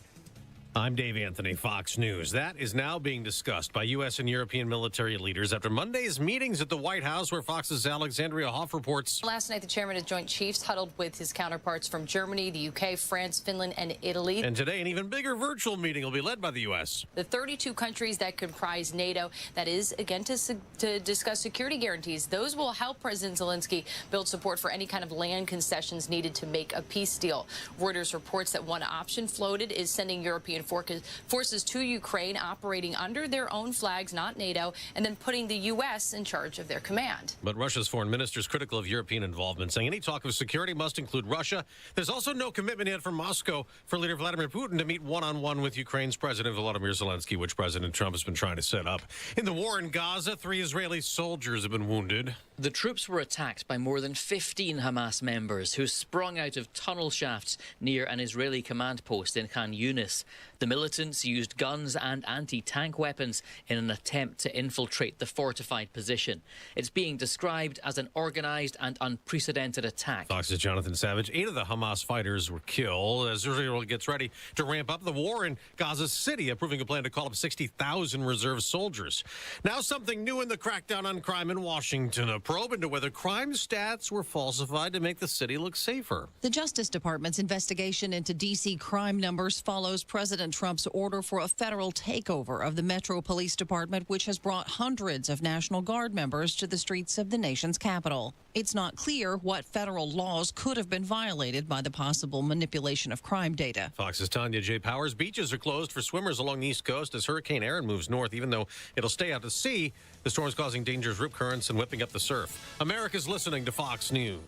[SPEAKER 6] I'm Dave Anthony, Fox News. That is now being discussed by U.S. and European military leaders after Monday's meetings at the White House, where Fox's Alexandria Hoff reports.
[SPEAKER 7] Last night, the chairman of Joint Chiefs huddled with his counterparts from Germany, the UK, France, Finland, and Italy.
[SPEAKER 6] And today, an even bigger virtual meeting will be led by the U.S.
[SPEAKER 7] The 32 countries that comprise NATO, that is, again, to discuss security guarantees. Those will help President Zelensky build support for any kind of land concessions needed to make a peace deal. Reuters reports that one option floated is sending European forces to Ukraine operating under their own flags, not NATO, and then putting the U.S. in charge of their command.
[SPEAKER 6] But Russia's foreign minister is critical of European involvement, saying any talk of security must include Russia. There's also no commitment yet from Moscow for leader Vladimir Putin to meet one-on-one with Ukraine's President Volodymyr Zelensky, which President Trump has been trying to set up. In the war in Gaza, 3 Israeli soldiers have been wounded.
[SPEAKER 8] The troops were attacked by more than 15 Hamas members who sprung out of tunnel shafts near an Israeli command post in Khan Yunis. The militants used guns and anti-tank weapons in an attempt to infiltrate the fortified position. It's being described as an organized and unprecedented attack.
[SPEAKER 6] Fox's Jonathan Savage. 8 of the Hamas fighters were killed as Israel gets ready to ramp up the war in Gaza City, approving a plan to call up 60,000 reserve soldiers. Now something new in the crackdown on crime in Washington. A probe into whether crime stats were falsified to make the city look safer.
[SPEAKER 14] The Justice Department's investigation into D.C. crime numbers follows President Trump's order for a federal takeover of the Metro Police Department, which has brought hundreds of National Guard members to the streets of the nation's capital. It's not clear what federal laws could have been violated by the possible manipulation of crime data.
[SPEAKER 6] Fox's Tanya J. Powers. Beaches are closed for swimmers along the East Coast as Hurricane Aaron moves north. Even though it'll stay out to sea, the storm is causing dangerous rip currents and whipping up the surf. America's listening to Fox News.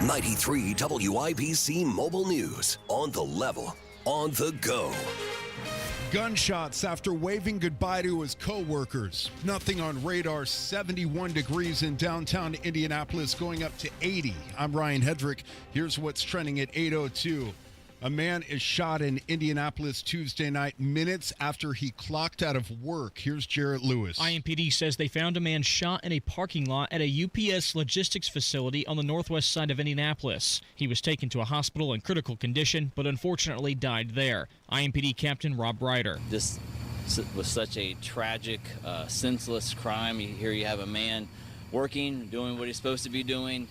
[SPEAKER 15] 93 WIBC Mobile News. On the level, on the go.
[SPEAKER 4] Gunshots after waving goodbye to his co-workers. Nothing on radar. 71 degrees in downtown Indianapolis, going up to 80. I'm Ryan Hedrick. Here's what's trending at 8:02. A man is shot in Indianapolis Tuesday night, minutes after he clocked out of work. Here's Jarrett Lewis.
[SPEAKER 17] IMPD says they found a man shot in a parking lot at a UPS logistics facility on the northwest side of Indianapolis. He was taken to a hospital in critical condition, but unfortunately died there. IMPD Captain Rob Ryder.
[SPEAKER 18] This was such a tragic, senseless crime. Here you have a man working, doing what he's supposed to be doing,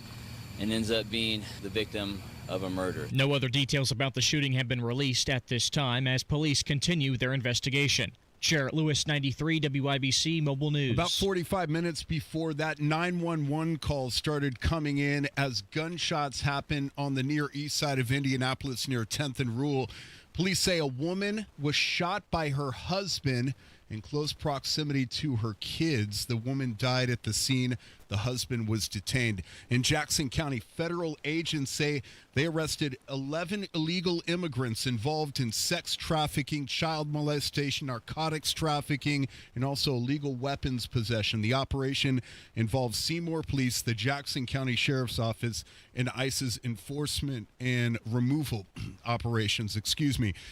[SPEAKER 18] and ends up being the victim of a murder.
[SPEAKER 17] No other details about the shooting have been released at this time as police continue their investigation. Jarrett Lewis, 93 WIBC Mobile News.
[SPEAKER 4] About 45 minutes before that, 911 calls started coming in as gunshots happened on the near east side of Indianapolis near 10th and Rule. Police say a woman was shot by her husband in close proximity to her kids. The woman died at the scene. The husband was detained. In Jackson County, federal agents say they arrested 11 illegal immigrants involved in sex trafficking, child molestation, narcotics trafficking, and also illegal weapons possession. The operation involves Seymour Police, the Jackson County Sheriff's Office, and ICE's enforcement and removal operations.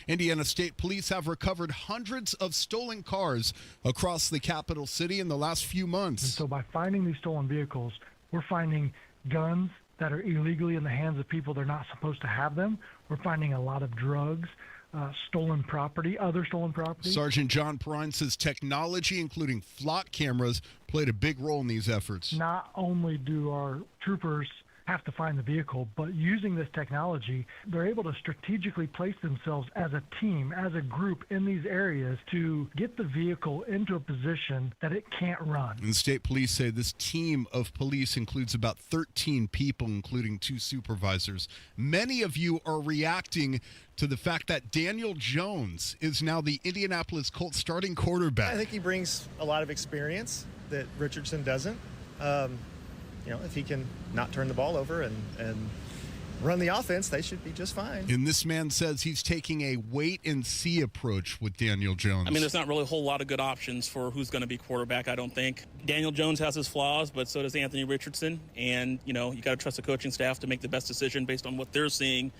[SPEAKER 4] Indiana State Police have recovered hundreds of stolen cars across the capital city in the last few months.
[SPEAKER 23] And so by finding these stolen vehicles, we're finding guns that are illegally in the hands of people they're not supposed to have them. We're finding a lot of drugs, stolen property, other stolen property.
[SPEAKER 4] Sergeant John Perrine says technology, including flock cameras, played a big role in these efforts.
[SPEAKER 23] Not only do our troopers have to find the vehicle, but using this technology, they're able to strategically place themselves as a team, as a group in these areas to get the vehicle into a position that it can't run.
[SPEAKER 4] And state police say this team of police includes about 13 people, including 2 supervisors. Many of you are reacting to the fact that Daniel Jones is now the Indianapolis Colts starting quarterback.
[SPEAKER 27] I think he brings a lot of experience that Richardson doesn't. If he can not turn the ball over and run the offense, they should be just fine.
[SPEAKER 4] And this man says he's taking a wait-and-see approach with Daniel Jones.
[SPEAKER 10] I mean, there's not really a whole lot of good options for who's going to be quarterback, I don't think. Daniel Jones has his flaws, but so does Anthony Richardson. And, you got to trust the coaching staff to make the best decision based on what they're seeing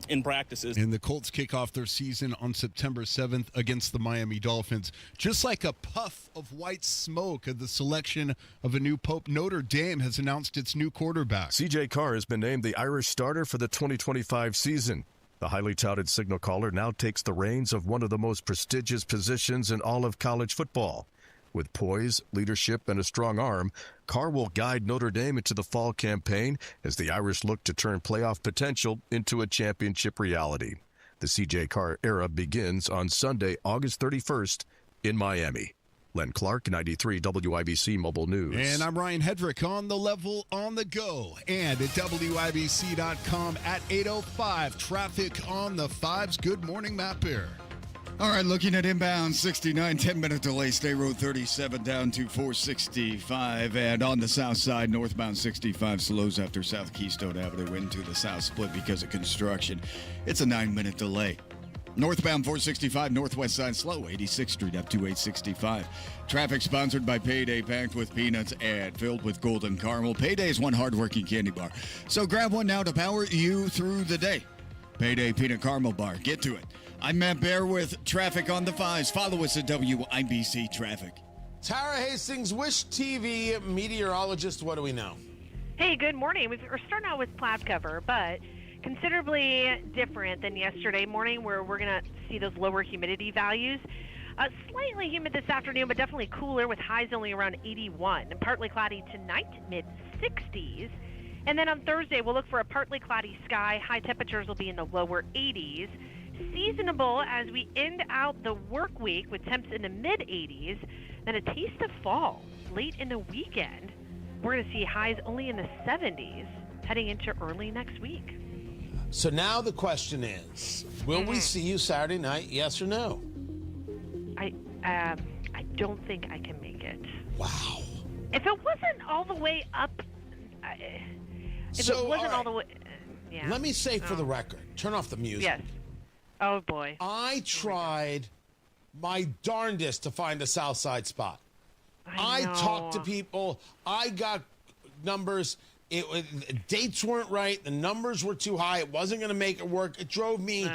[SPEAKER 10] in practices.
[SPEAKER 4] And the Colts kick off their season on September 7th against the Miami Dolphins. Just like a puff of white smoke of the selection of a new pope, Notre Dame has announced its new quarterback.
[SPEAKER 12] CJ Carr has been named the Irish starter for the 2025 season. The highly touted signal caller now takes the reins of one of the most prestigious positions in all of college football. With poise, leadership, and a strong arm, Carr will guide Notre Dame into the fall campaign as the Irish look to turn playoff potential into a championship reality. The C.J. Carr era begins on Sunday, August 31st in Miami. Len Clark, 93 WIBC Mobile News.
[SPEAKER 4] And I'm Ryan Hedrick on the level, on the go, and at WIBC.com at 8:05. Traffic on the 5's Good Morning Map here.
[SPEAKER 16] All right, looking at inbound 69, 10-minute delay. State Road 37 down to 465. And on the south side, northbound 65 slows after South Keystone Avenue into the south split because of construction. It's a 9-minute delay. Northbound 465, northwest side slow, 86th Street up to 865. Traffic sponsored by Payday, packed with peanuts and filled with golden caramel. Payday is one hardworking candy bar. So grab one now to power you through the day. Payday Peanut Caramel Bar. Get to it. I'm Matt Bear with Traffic on the 5s. Follow us at WIBC Traffic.
[SPEAKER 19] Tara Hastings, Wish TV meteorologist. What do we know?
[SPEAKER 20] Hey, good morning. We're starting out with cloud cover, but considerably different than yesterday morning, where we're going to see those lower humidity values. Slightly humid this afternoon, but definitely cooler with highs only around 81. And partly cloudy tonight, mid-60s. And then on Thursday, we'll look for a partly cloudy sky. High temperatures will be in the lower 80s. Seasonable as we end out the work week with temps in the mid-80s. Then a taste of fall late in the weekend. We're going to see highs only in the 70s heading into early next week.
[SPEAKER 19] So now the question is, will we see you Saturday night, yes or no?
[SPEAKER 20] I don't think I can make it.
[SPEAKER 19] Wow.
[SPEAKER 20] If it wasn't all the way up... all the way... yeah.
[SPEAKER 19] Let me say for the record, turn off the music.
[SPEAKER 20] Yes. Oh, boy.
[SPEAKER 19] I tried my darndest to find a south side spot. I talked to people. I got numbers. Dates weren't right. The numbers were too high. It wasn't going to make it work. It drove me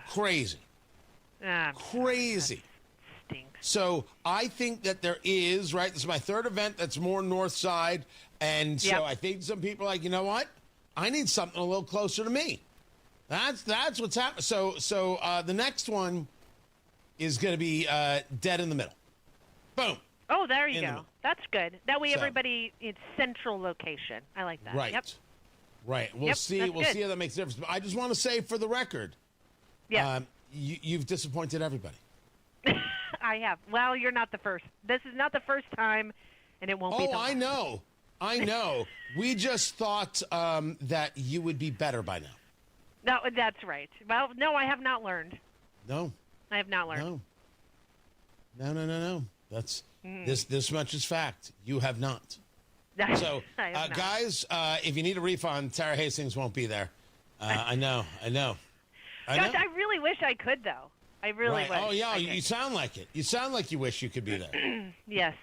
[SPEAKER 19] crazy. Crazy. So I think that there is, right? This is my third event that's more north side. And so I think some people are like, you know what? I need something a little closer to me. That's what's happening. So the next one is going to be dead in the middle. Boom.
[SPEAKER 20] Oh, there you go. That's good. That way everybody, it's central location. I like that.
[SPEAKER 19] Right.
[SPEAKER 20] Yep.
[SPEAKER 19] Right. We'll see. We'll see how that makes a difference. But I just want to say for the record, you've disappointed everybody.
[SPEAKER 20] I have. Well, you're not the first. This is not the first time, and it won't be the last.
[SPEAKER 19] I know. We just thought that you would be better by now.
[SPEAKER 20] No, that's right. Well, no, I have not learned.
[SPEAKER 19] No.
[SPEAKER 20] I have not learned.
[SPEAKER 19] No. That's this much is fact. You have not. So, guys, if you need a refund, Tara Hastings won't be there. I know.
[SPEAKER 20] Gosh, I really wish I could, though. I really wish.
[SPEAKER 19] Oh, yeah, you sound like it. You sound like you wish you could be there.
[SPEAKER 20] Yes.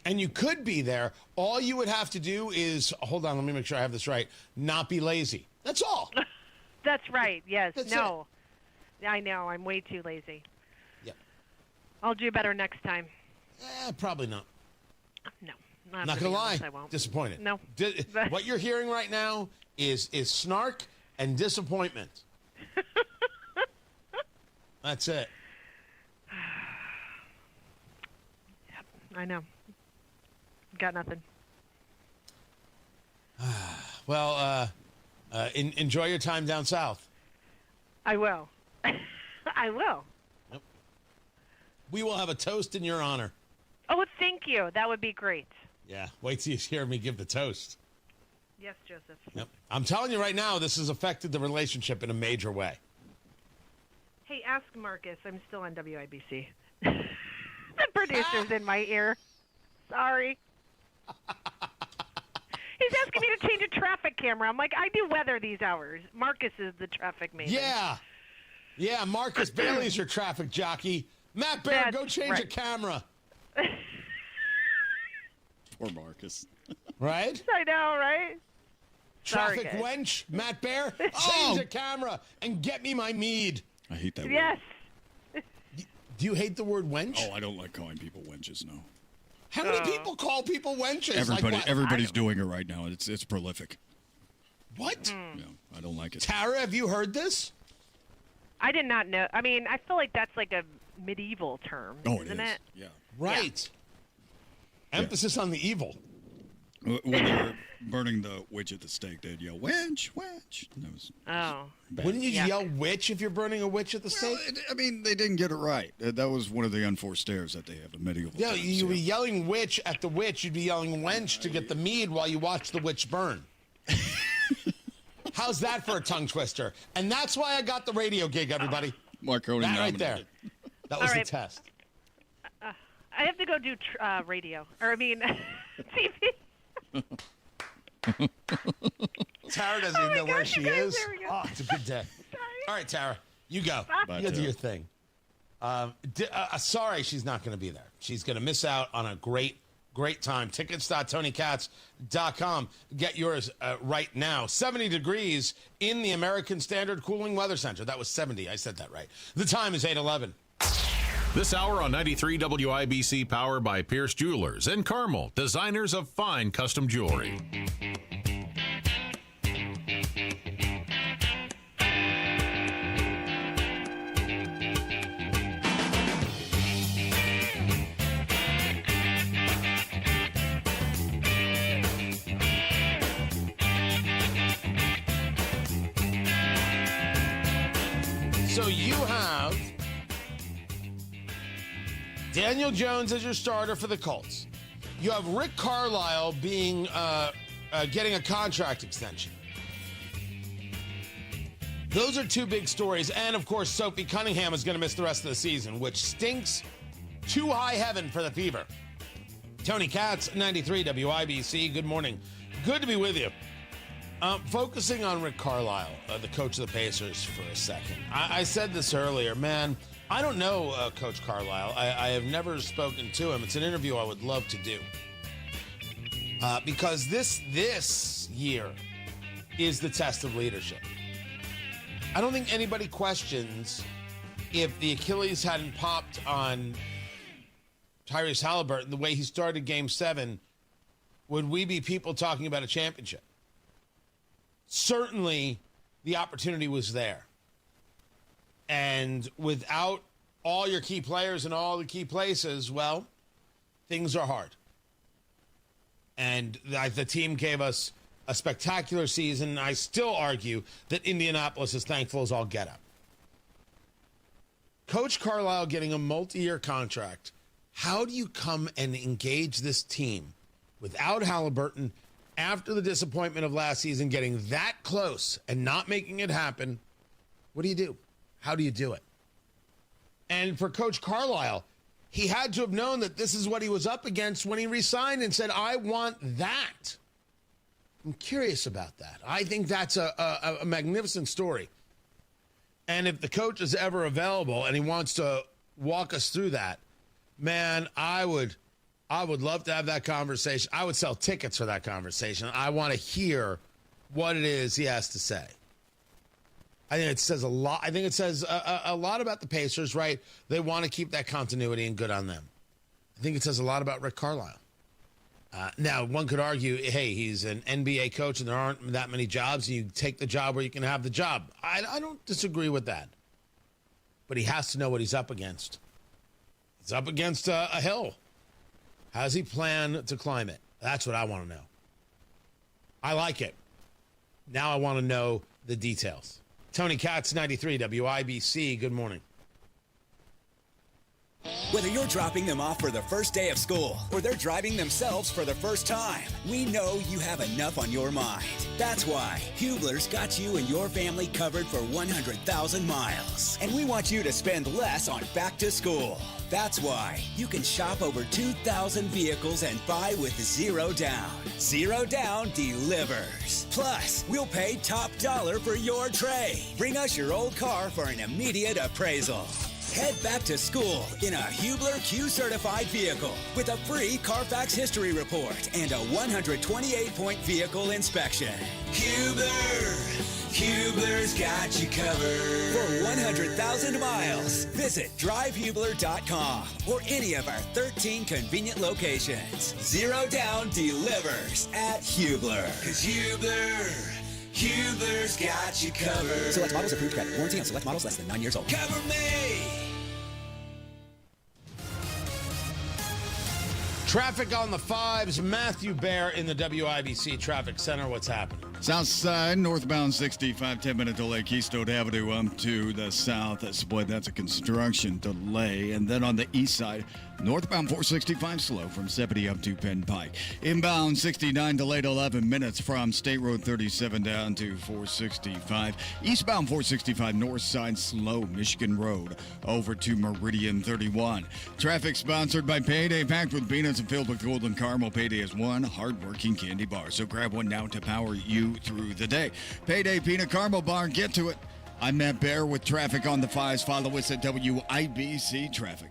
[SPEAKER 19] And you could be there. All you would have to do is, hold on, let me make sure I have this right, not be lazy. That's all.
[SPEAKER 20] That's right. Yes. I know. I'm way too lazy.
[SPEAKER 19] Yeah.
[SPEAKER 20] I'll do better next time.
[SPEAKER 19] Probably not.
[SPEAKER 20] No.
[SPEAKER 19] Not going to lie.
[SPEAKER 20] I won't.
[SPEAKER 19] Disappointed.
[SPEAKER 20] No.
[SPEAKER 19] What you're hearing right now is snark and disappointment. That's it.
[SPEAKER 20] Yep, I know. Got nothing.
[SPEAKER 19] Well, enjoy your time down south.
[SPEAKER 20] I will. I will.
[SPEAKER 19] Yep. We will have a toast in your honor.
[SPEAKER 20] Oh, thank you. That would be great.
[SPEAKER 19] Yeah. Wait till you hear me give the toast.
[SPEAKER 20] Yes, Joseph.
[SPEAKER 19] Yep. I'm telling you right now, this has affected the relationship in a major way.
[SPEAKER 20] Hey, ask Marcus. I'm still on WIBC. The producer's in my ear. Sorry. He's asking me to change a traffic camera. I'm like, I do weather these hours. Marcus is the traffic maven.
[SPEAKER 19] Yeah, Marcus Bailey's your traffic jockey. Matt Bear, go change a camera.
[SPEAKER 16] Poor Marcus.
[SPEAKER 19] Right?
[SPEAKER 20] I know, right?
[SPEAKER 19] Traffic
[SPEAKER 20] Sorry, guys.
[SPEAKER 19] wench, Matt Bear, change the camera and get me my mead.
[SPEAKER 16] I hate that word.
[SPEAKER 20] Yes.
[SPEAKER 19] Do you hate the word wench?
[SPEAKER 16] Oh, I don't like calling people wenches, no.
[SPEAKER 19] How many people call people wenches?
[SPEAKER 16] Everybody's doing it right now. It's prolific.
[SPEAKER 19] What?
[SPEAKER 16] Yeah, I don't like it.
[SPEAKER 19] Tara, have you heard this?
[SPEAKER 20] I did not know. I mean, I feel like that's like a medieval term, isn't it?
[SPEAKER 16] Yeah.
[SPEAKER 19] Right. Yeah. Emphasis on the evil.
[SPEAKER 16] When they're burning the witch at the stake, they'd yell, "Wench, wench."
[SPEAKER 19] Wouldn't you yell witch if you're burning a witch at the stake?
[SPEAKER 16] I mean, they didn't get it right. That was one of the unforced stares that they have in medieval
[SPEAKER 19] Yeah,
[SPEAKER 16] times.
[SPEAKER 19] you'd be yelling witch at the witch. You'd be yelling wench to get the mead while you watch the witch burn. How's that for a tongue twister? And that's why I got the radio gig, everybody.
[SPEAKER 16] Marconi
[SPEAKER 19] that right there.
[SPEAKER 16] nominated.
[SPEAKER 19] That was
[SPEAKER 20] All
[SPEAKER 19] the
[SPEAKER 20] right.
[SPEAKER 19] test.
[SPEAKER 20] I have to go do radio. Or, I mean, TV.
[SPEAKER 19] Tara doesn't even know where she is.
[SPEAKER 20] There we go.
[SPEAKER 19] Oh, it's a good day. All right, Tara, you go.
[SPEAKER 16] Bye,
[SPEAKER 19] You go do
[SPEAKER 16] Tara.
[SPEAKER 19] your thing. Sorry, she's not going to be there. She's going to miss out on a great time. Tickets.tonykatz.com. Get yours right now. 70 degrees in the American Standard Cooling Weather Center. That was 70. I said that right. The time is 8:11.
[SPEAKER 28] This hour on 93 WIBC, powered by Pierce Jewelers and Carmel, designers of fine custom jewelry.
[SPEAKER 19] So you have Daniel Jones as your starter for the Colts. You have Rick Carlisle being getting a contract extension. Those are two big stories. And, of course, Sophie Cunningham is going to miss the rest of the season, which stinks to high heaven for the Fever. Tony Katz, 93 WIBC. Good morning. Good to be with you. Focusing on Rick Carlisle, the coach of the Pacers, for a second. I said this earlier, man. I don't know Coach Carlisle. I have never spoken to him. It's an interview I would love to do. Because this year is the test of leadership. I don't think anybody questions if the Achilles hadn't popped on Tyrese Halliburton the way he started Game 7, would we be people talking about a championship? Certainly, the opportunity was there. And without all your key players in all the key places, well, things are hard. And the team gave us a spectacular season. I still argue that Indianapolis is thankful as all get up. Coach Carlisle getting a multi-year contract. How do you come and engage this team without Halliburton after the disappointment of last season, getting that close and not making it happen? What do you do? How do you do it? And for Coach Carlisle, he had to have known that this is what he was up against when he resigned and said, I want that. I'm curious about that. I think that's a magnificent story. And if the coach is ever available and he wants to walk us through that, man, I would love to have that conversation. I would sell tickets for that conversation. I want to hear what it is he has to say. I think it says a lot. I think it says a lot about the Pacers, right? They want to keep that continuity, and good on them. I think it says a lot about Rick Carlisle. Now, one could argue, hey, he's an NBA coach, and there aren't that many jobs, and you take the job where you can have the job. I don't disagree with that. But he has to know what he's up against. He's up against a hill. How does he plan to climb it? That's what I want to know. I like it. Now I want to know the details. Tony Katz, 93 WIBC. Good morning.
[SPEAKER 1] Whether you're dropping them off for the first day of school or they're driving themselves for the first time, we know you have enough on your mind. That's why Hubler's got you and your family covered for 100,000 miles. And we want you to spend less on back to school. That's why you can shop over 2,000 vehicles and buy with zero down. Zero down delivers. Plus, we'll pay top dollar for your trade. Bring us your old car for an immediate appraisal. Head back to school in a Hubler Q-certified vehicle with a free Carfax history report and a 128-point vehicle inspection. Hubler's got you covered. For 100,000 miles, visit drivehubler.com or any of our 13 convenient locations. Zero down delivers at Hubler. 'Cause Hubler's got you covered. Select models approved credit. Warranty on select models less than 9 years old. Cover me!
[SPEAKER 19] Traffic on the 5s. Matthew Bear in the WIBC Traffic Center. What's happening?
[SPEAKER 16] South side, northbound 65, 10-minute delay, Keystone Avenue to the south. That's a construction delay. And then on the east side, northbound 465 slow from 70 up to Penn Pike. Inbound 69 delayed 11 minutes from State Road 37 down to 465. Eastbound 465 north side slow, Michigan Road over to Meridian 31. Traffic sponsored by Payday, packed with peanuts and filled with golden caramel. Payday is one hard-working candy bar, so grab one now to power you through the day. Payday Peanut Caramel Bar, get to it. I'm Matt Bear with traffic on the 5s. Follow us at WIBC Traffic.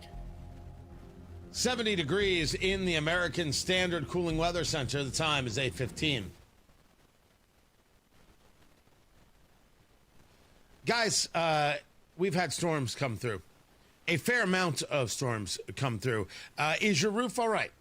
[SPEAKER 19] 70 degrees in the American Standard Cooling Weather Center. The time is 8:15. Guys, we've had storms come through. A fair amount of storms come through. Is your roof all right?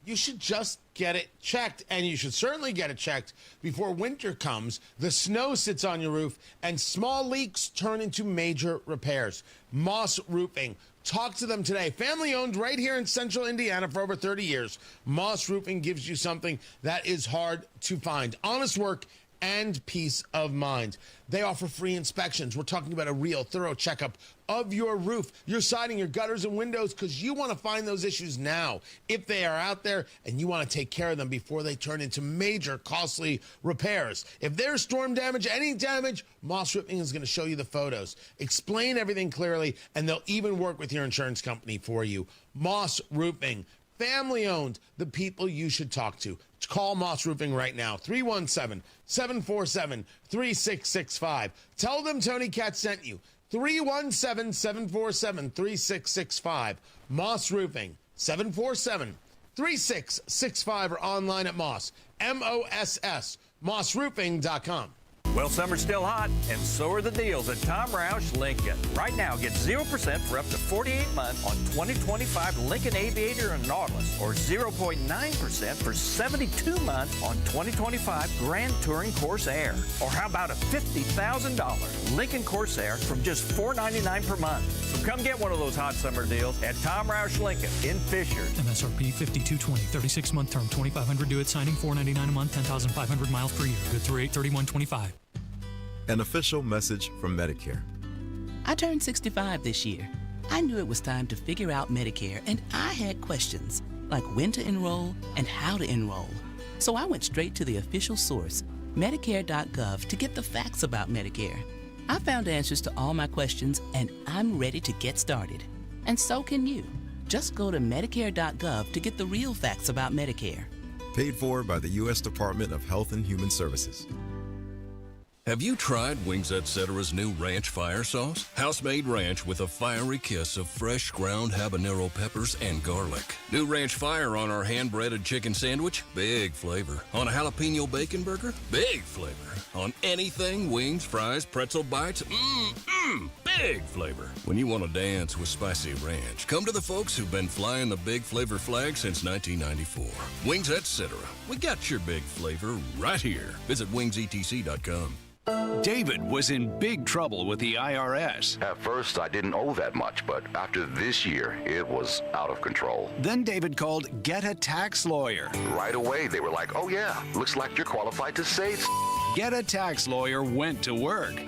[SPEAKER 19] You should just get it checked, and you should certainly get it checked before winter comes. The snow sits on your roof, and small leaks turn into major repairs. Moss Roofing. Talk to them today. Family owned right here in central Indiana for over 30 years. Moss Roofing gives you something that is hard to find. Honest work and peace of mind. They offer free inspections. We're talking about a real thorough checkup of your roof, your siding, your gutters and windows, because you want to find those issues now if they are out there, and you want to take care of them before they turn into major costly repairs. If there's storm damage, any damage, Moss Roofing is going to show you the photos, explain everything clearly, and they'll even work with your insurance company for you. Moss Roofing. Family owned, the people you should talk to. Call Moss Roofing right now, 317-747-3665. Tell them Tony Katz sent you, 317-747-3665. Moss Roofing, 747-3665, or online at Moss, M-O-S-S, mossroofing.com.
[SPEAKER 2] Well, summer's still hot, and so are the deals at Tom Roush Lincoln. Right now, get 0% for up to 48 months on 2025 Lincoln Aviator and Nautilus, or 0.9% for 72 months on 2025 Grand Touring Corsair. Or how about a $50,000 Lincoln Corsair from just $499 per month? So come get one of those hot summer deals at Tom Roush Lincoln in Fishers.
[SPEAKER 3] MSRP $52.20, 36-month term, $2,500 due at signing, $499 a month, 10,500 miles per year. Good through 8/31/25.
[SPEAKER 9] An official message from Medicare.
[SPEAKER 13] I turned 65 this year. I knew it was time to figure out Medicare, and I had questions, like when to enroll and how to enroll. So I went straight to the official source, Medicare.gov, to get the facts about Medicare. I found answers to all my questions, and I'm ready to get started. And so can you. Just go to Medicare.gov to get the real facts about Medicare.
[SPEAKER 9] Paid for by the U.S. Department of Health and Human Services.
[SPEAKER 21] Have you tried Wings Etc's new ranch fire sauce? House-made ranch with a fiery kiss of fresh ground habanero peppers and garlic. New ranch fire on our hand-breaded chicken sandwich? Big flavor. On a jalapeno bacon burger? Big flavor. On anything, wings, fries, pretzel bites? Big flavor. When you want to dance with spicy ranch, come to the folks who've been flying the big flavor flag since 1994. Wings Etc. We got your big flavor right here. Visit wingsetc.com.
[SPEAKER 22] David was in big trouble with the IRS.
[SPEAKER 24] At first, I didn't owe that much, but after this year, it was out of control.
[SPEAKER 22] Then David called Get a Tax Lawyer.
[SPEAKER 24] Right away, they were like, oh yeah, looks like you're qualified to save.
[SPEAKER 22] Get a Tax Lawyer went to work.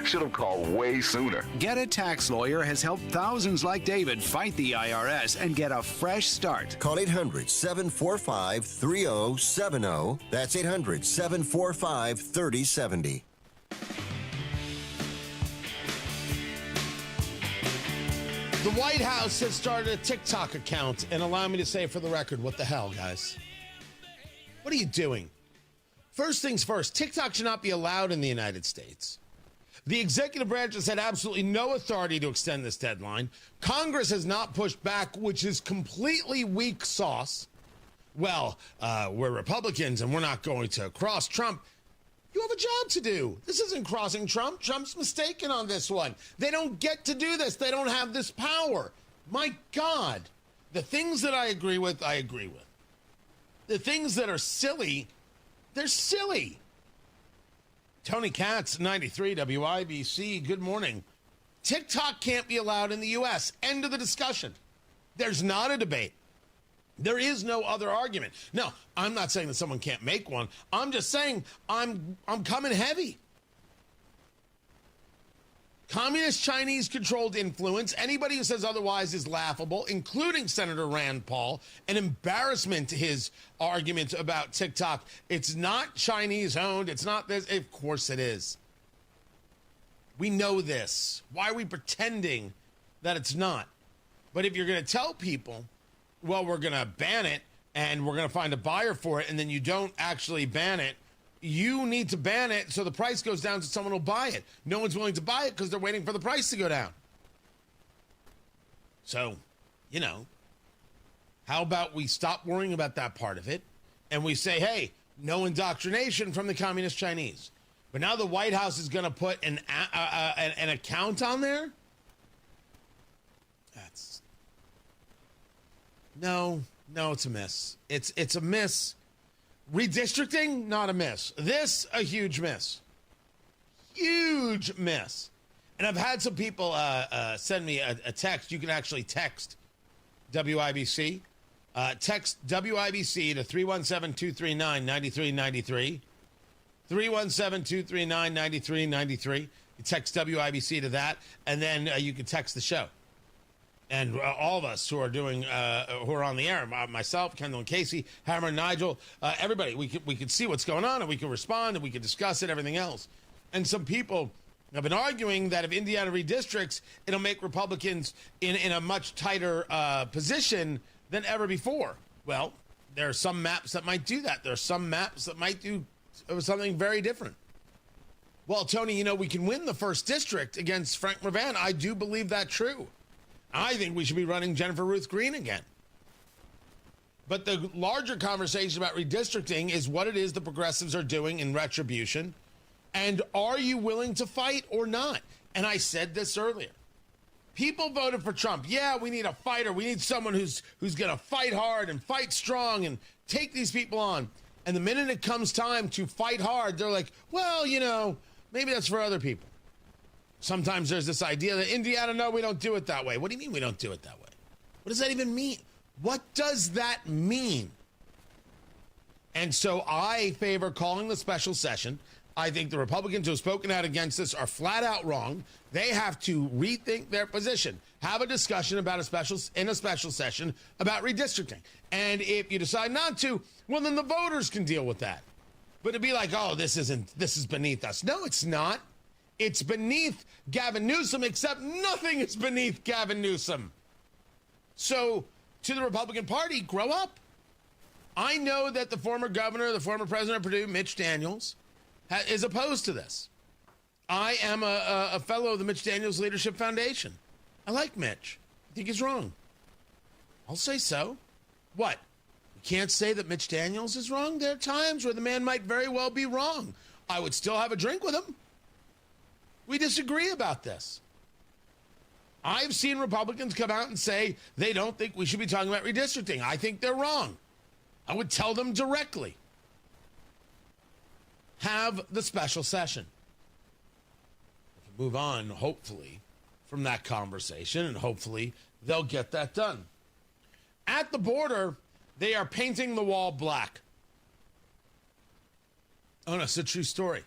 [SPEAKER 24] Should have called way sooner.
[SPEAKER 22] Get a Tax Lawyer has helped thousands like David fight the IRS and get a fresh start.
[SPEAKER 5] Call 800-745-3070. That's 800-745-3070.
[SPEAKER 19] The White House has started a TikTok account, and allow me to say for the record, what the hell, guys? What are you doing? First things first, TikTok should not be allowed in the United States. The executive branch has had absolutely no authority to extend this deadline. Congress has not pushed back, which is completely weak sauce. Well, we're Republicans and we're not going to cross Trump. You have a job to do. This isn't crossing Trump. Trump's mistaken on this one. They don't get to do this. They don't have this power. My God. The things that I agree with, I agree with. The things that are silly, they're silly. Tony Katz, 93 WIBC, good morning. TikTok can't be allowed in the U.S. End of the discussion. There's not a debate. There is no other argument. No, I'm not saying that someone can't make one. I'm just saying I'm coming heavy. Communist Chinese controlled influence. Anybody who says otherwise is laughable, including Senator Rand Paul. An embarrassment to his argument about TikTok. It's not Chinese owned. It's not this. Of course it is. We know this. Why are we pretending that it's not? But if you're going to tell people, well, we're going to ban it and we're going to find a buyer for it, and then you don't actually ban it, you need to ban it so the price goes down so someone will buy it. No one's willing to buy it because they're waiting for the price to go down. So, how about we stop worrying about that part of it and we say, hey, no indoctrination from the Communist Chinese. But now the White House is going to put an account on there? No, it's a miss. It's a miss. Redistricting, not a miss. This, a huge miss. Huge miss. And I've had some people send me a text. You can actually text WIBC. Text WIBC to 317-239-9393. 317-239-9393. You text WIBC to that, and then you can text the show. And all of us who are doing, who are on the air, myself, Kendall and Casey, Hammer and Nigel, everybody, we could see what's going on and we can respond and we can discuss it, everything else. And some people have been arguing that if Indiana redistricts, it'll make Republicans in a much tighter position than ever before. Well, there are some maps that might do that. There are some maps that might do something very different. Well, Tony, we can win the first district against Frank Mrvan. I do believe that true. I think we should be running Jennifer Ruth Green again. But the larger conversation about redistricting is what it is the progressives are doing in retribution. And are you willing to fight or not? And I said this earlier. People voted for Trump. Yeah, we need a fighter. We need someone who's going to fight hard and fight strong and take these people on. And the minute it comes time to fight hard, they're like, well, maybe that's for other people. Sometimes there's this idea that Indiana, no, we don't do it that way. What do you mean we don't do it that way? What does that even mean? What does that mean? And so I favor calling the special session. I think the Republicans who have spoken out against this are flat out wrong. They have to rethink their position. Have a discussion about a special session about redistricting. And if you decide not to, well, then the voters can deal with that. But to be like, oh, this is beneath us. No, it's not. It's beneath Gavin Newsom, except nothing is beneath Gavin Newsom. So, to the Republican Party, grow up. I know that the former governor, the former president of Purdue, Mitch Daniels, is opposed to this. I am a fellow of the Mitch Daniels Leadership Foundation. I like Mitch. I think he's wrong. I'll say so. What? We can't say that Mitch Daniels is wrong? There are times where the man might very well be wrong. I would still have a drink with him. We disagree about this. I've seen Republicans come out and say they don't think we should be talking about redistricting. I think they're wrong. I would tell them directly. Have the special session. Move on, hopefully, from that conversation, and hopefully they'll get that done. At the border, they are painting the wall black. Oh, no, it's a true story.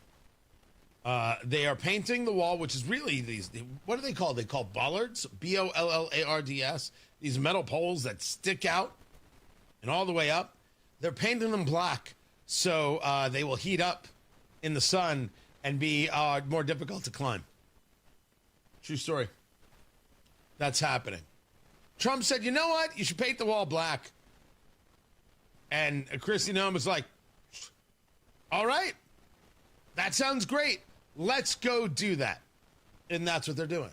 [SPEAKER 19] They are painting the wall, which is really these, what are they called? They call bollards, B-O-L-L-A-R-D-S, these metal poles that stick out and all the way up. They're painting them black so they will heat up in the sun and be more difficult to climb. True story. That's happening. Trump said, you know what? You should paint the wall black. And Kristi Noem was like, all right, that sounds great. Let's go do that. And that's what they're doing.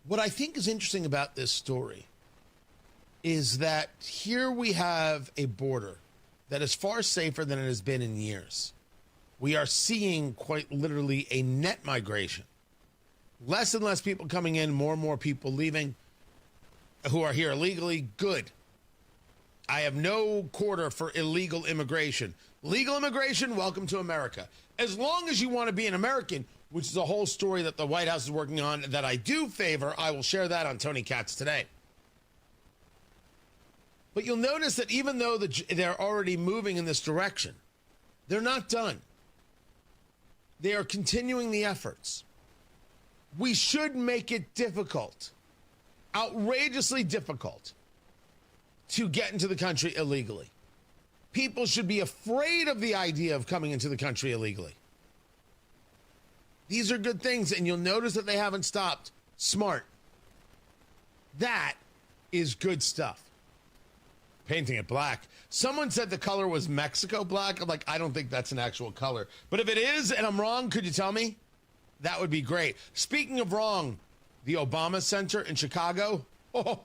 [SPEAKER 19] What I think is interesting about this story is that here we have a border that is far safer than it has been in years. We are seeing quite literally a net migration. Less and less people coming in, more and more people leaving who are here illegally. Good. I have no quarter for illegal immigration. Legal immigration, welcome to America. As long as you want to be an American, which is a whole story that the White House is working on that I do favor, I will share that on Tony Katz today. But you'll notice that even though they're already moving in this direction, they're not done. They are continuing the efforts. We should make it difficult, outrageously difficult, to get into the country illegally. People should be afraid of the idea of coming into the country illegally. These are good things, and you'll notice that they haven't stopped. Smart. That is good stuff. Painting it black. Someone said the color was Mexico black. I'm like, I don't think that's an actual color. But if it is, and I'm wrong, could you tell me? That would be great. Speaking of wrong, the Obama Center in Chicago. Oh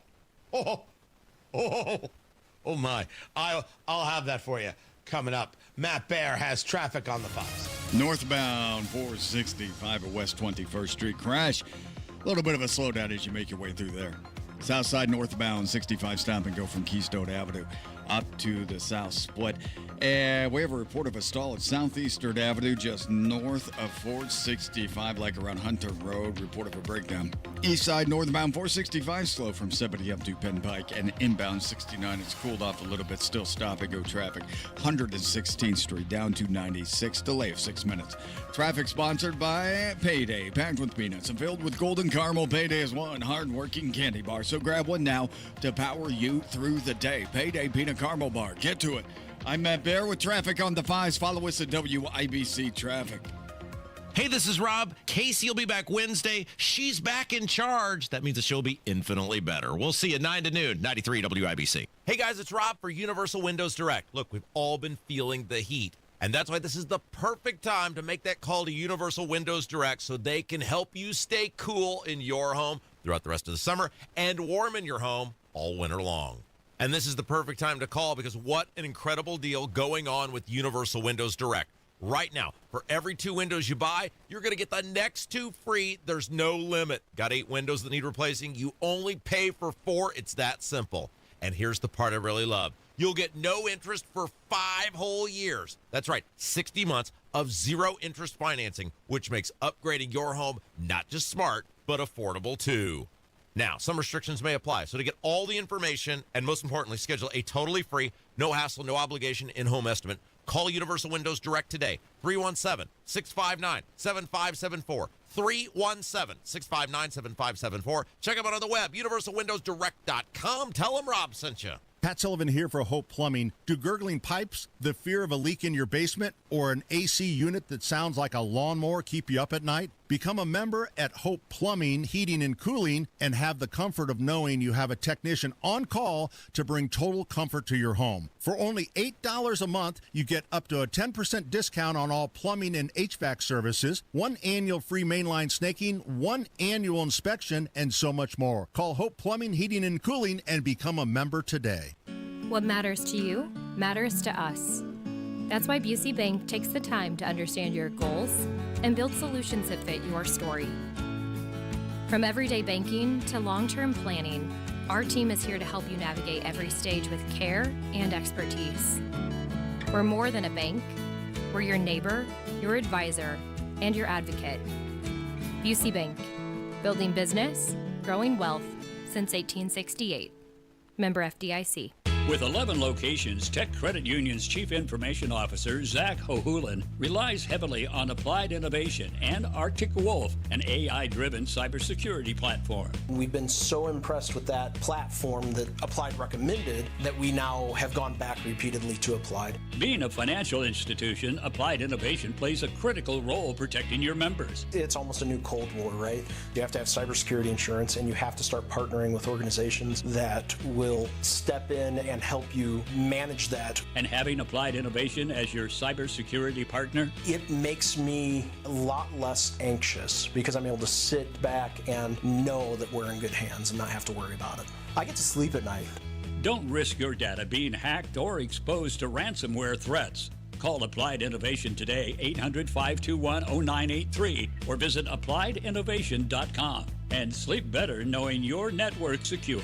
[SPEAKER 19] my. I'll have that for you coming up. Matt Baer has traffic on the Fox.
[SPEAKER 16] Northbound 465 at West 21st Street crash. A little bit of a slowdown as you make your way through there. Southside northbound 65 stop and go from Keystone Avenue up to the south split. And we have a report of a stall at Southeastern Avenue just north of 465, like around Hunter Road. Report of a breakdown. East side northbound 465 slow from 70 up to Penn Pike, and inbound 69. It's cooled off a little bit, still stop and go traffic. 116th Street down to 96, delay of 6 minutes. Traffic sponsored by Payday, packed with peanuts and filled with golden caramel. Payday is one hard-working candy bar, so grab one now to power you through the day. Payday Peanut Caramel Bar. Get to it. I'm Matt Baer with traffic on the 5s. Follow us at WIBC Traffic.
[SPEAKER 6] Hey, this is Rob. Casey will be back Wednesday. She's back in charge. That means that she'll be infinitely better. We'll see you 9 to noon, 93 WIBC.
[SPEAKER 7] Hey, guys, it's Rob for Universal Windows Direct. Look, we've all been feeling the heat, and that's why this is the perfect time to make that call to Universal Windows Direct so they can help you stay cool in your home throughout the rest of the summer and warm in your home all winter long. And this is the perfect time to call because what an incredible deal going on with Universal Windows Direct. Right now, for every 2 windows you buy, you're going to get the next 2 free. There's no limit. Got 8 windows that need replacing? You only pay for 4. It's that simple. And here's the part I really love. You'll get no interest for 5 whole years. That's right, 60 months of 0 interest financing, which makes upgrading your home not just smart, but affordable too. Now, some restrictions may apply, so to get all the information and most importantly, schedule a totally free, no hassle, no obligation in-home estimate, call Universal Windows Direct today, 317-659-7574, 317-659-7574. Check them out on the web, universalwindowsdirect.com. Tell them Rob sent you.
[SPEAKER 8] Pat Sullivan here for Hope Plumbing. Do gurgling pipes, the fear of a leak in your basement, or an AC unit that sounds like a lawnmower keep you up at night? Become a member at Hope Plumbing, Heating and Cooling, and have the comfort of knowing you have a technician on call to bring total comfort to your home. For only $8 a month, you get up to a 10% discount on all plumbing and HVAC services, 1 annual free mainline snaking, 1 annual inspection, and so much more. Call Hope Plumbing, Heating and Cooling and become a member today.
[SPEAKER 11] What matters to you matters to us. That's why Busey Bank takes the time to understand your goals and build solutions that fit your story. From everyday banking to long-term planning, our team is here to help you navigate every stage with care and expertise. We're more than a bank. We're your neighbor, your advisor, and your advocate. Busey Bank, building business, growing wealth since 1868. Member FDIC.
[SPEAKER 14] With 11 locations, Tech Credit Union's Chief Information Officer, Zach Hohulin, relies heavily on applied innovation and Arctic Wolf, an AI-driven cybersecurity platform.
[SPEAKER 15] We've been so impressed with that platform that Applied recommended that we now have gone back repeatedly to Applied.
[SPEAKER 14] Being a financial institution, Applied Innovation plays a critical role protecting your members.
[SPEAKER 15] It's almost a new Cold War, right? You have to have cybersecurity insurance, and you have to start partnering with organizations that will step in and help you manage that.
[SPEAKER 14] And having Applied Innovation as your cybersecurity partner?
[SPEAKER 15] It makes me a lot less anxious because I'm able to sit back and know that we're in good hands and not have to worry about it. I get to sleep at night.
[SPEAKER 14] Don't risk your data being hacked or exposed to ransomware threats. Call Applied Innovation today, 800-521-0983, or visit appliedinnovation.com. And sleep better knowing your network's secure.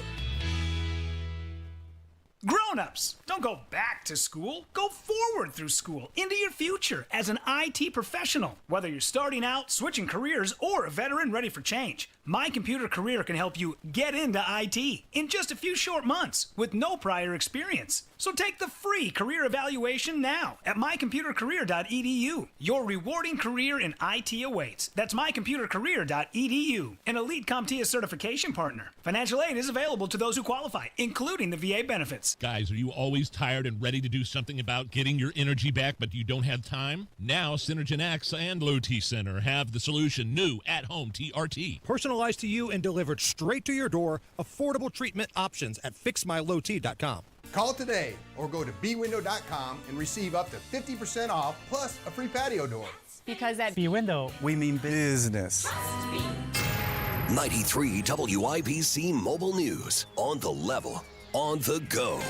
[SPEAKER 17] Grown-ups, don't go back to school. Go forward through school into your future as an IT professional. Whether you're starting out, switching careers, or a veteran ready for change, My Computer Career can help you get into IT in just a few short months with no prior experience. So take the free career evaluation now at mycomputercareer.edu. Your rewarding career in IT awaits. That's mycomputercareer.edu. An Elite CompTIA certification partner. Financial aid is available to those who qualify, including the VA benefits.
[SPEAKER 18] Guys, are you always tired and ready to do something about getting your energy back, but you don't have time? Now, Synergen X and Low T Center have the solution: new at-home TRT.
[SPEAKER 23] Personalized to you and delivered straight to your door. Affordable treatment options at fixmylowt.com.
[SPEAKER 25] Call today or go to bwindow.com and receive up to 50% off plus a free patio door.
[SPEAKER 26] Because at B-Window,
[SPEAKER 25] we mean business.
[SPEAKER 27] 93 WIBC Mobile News. On the level, on the go.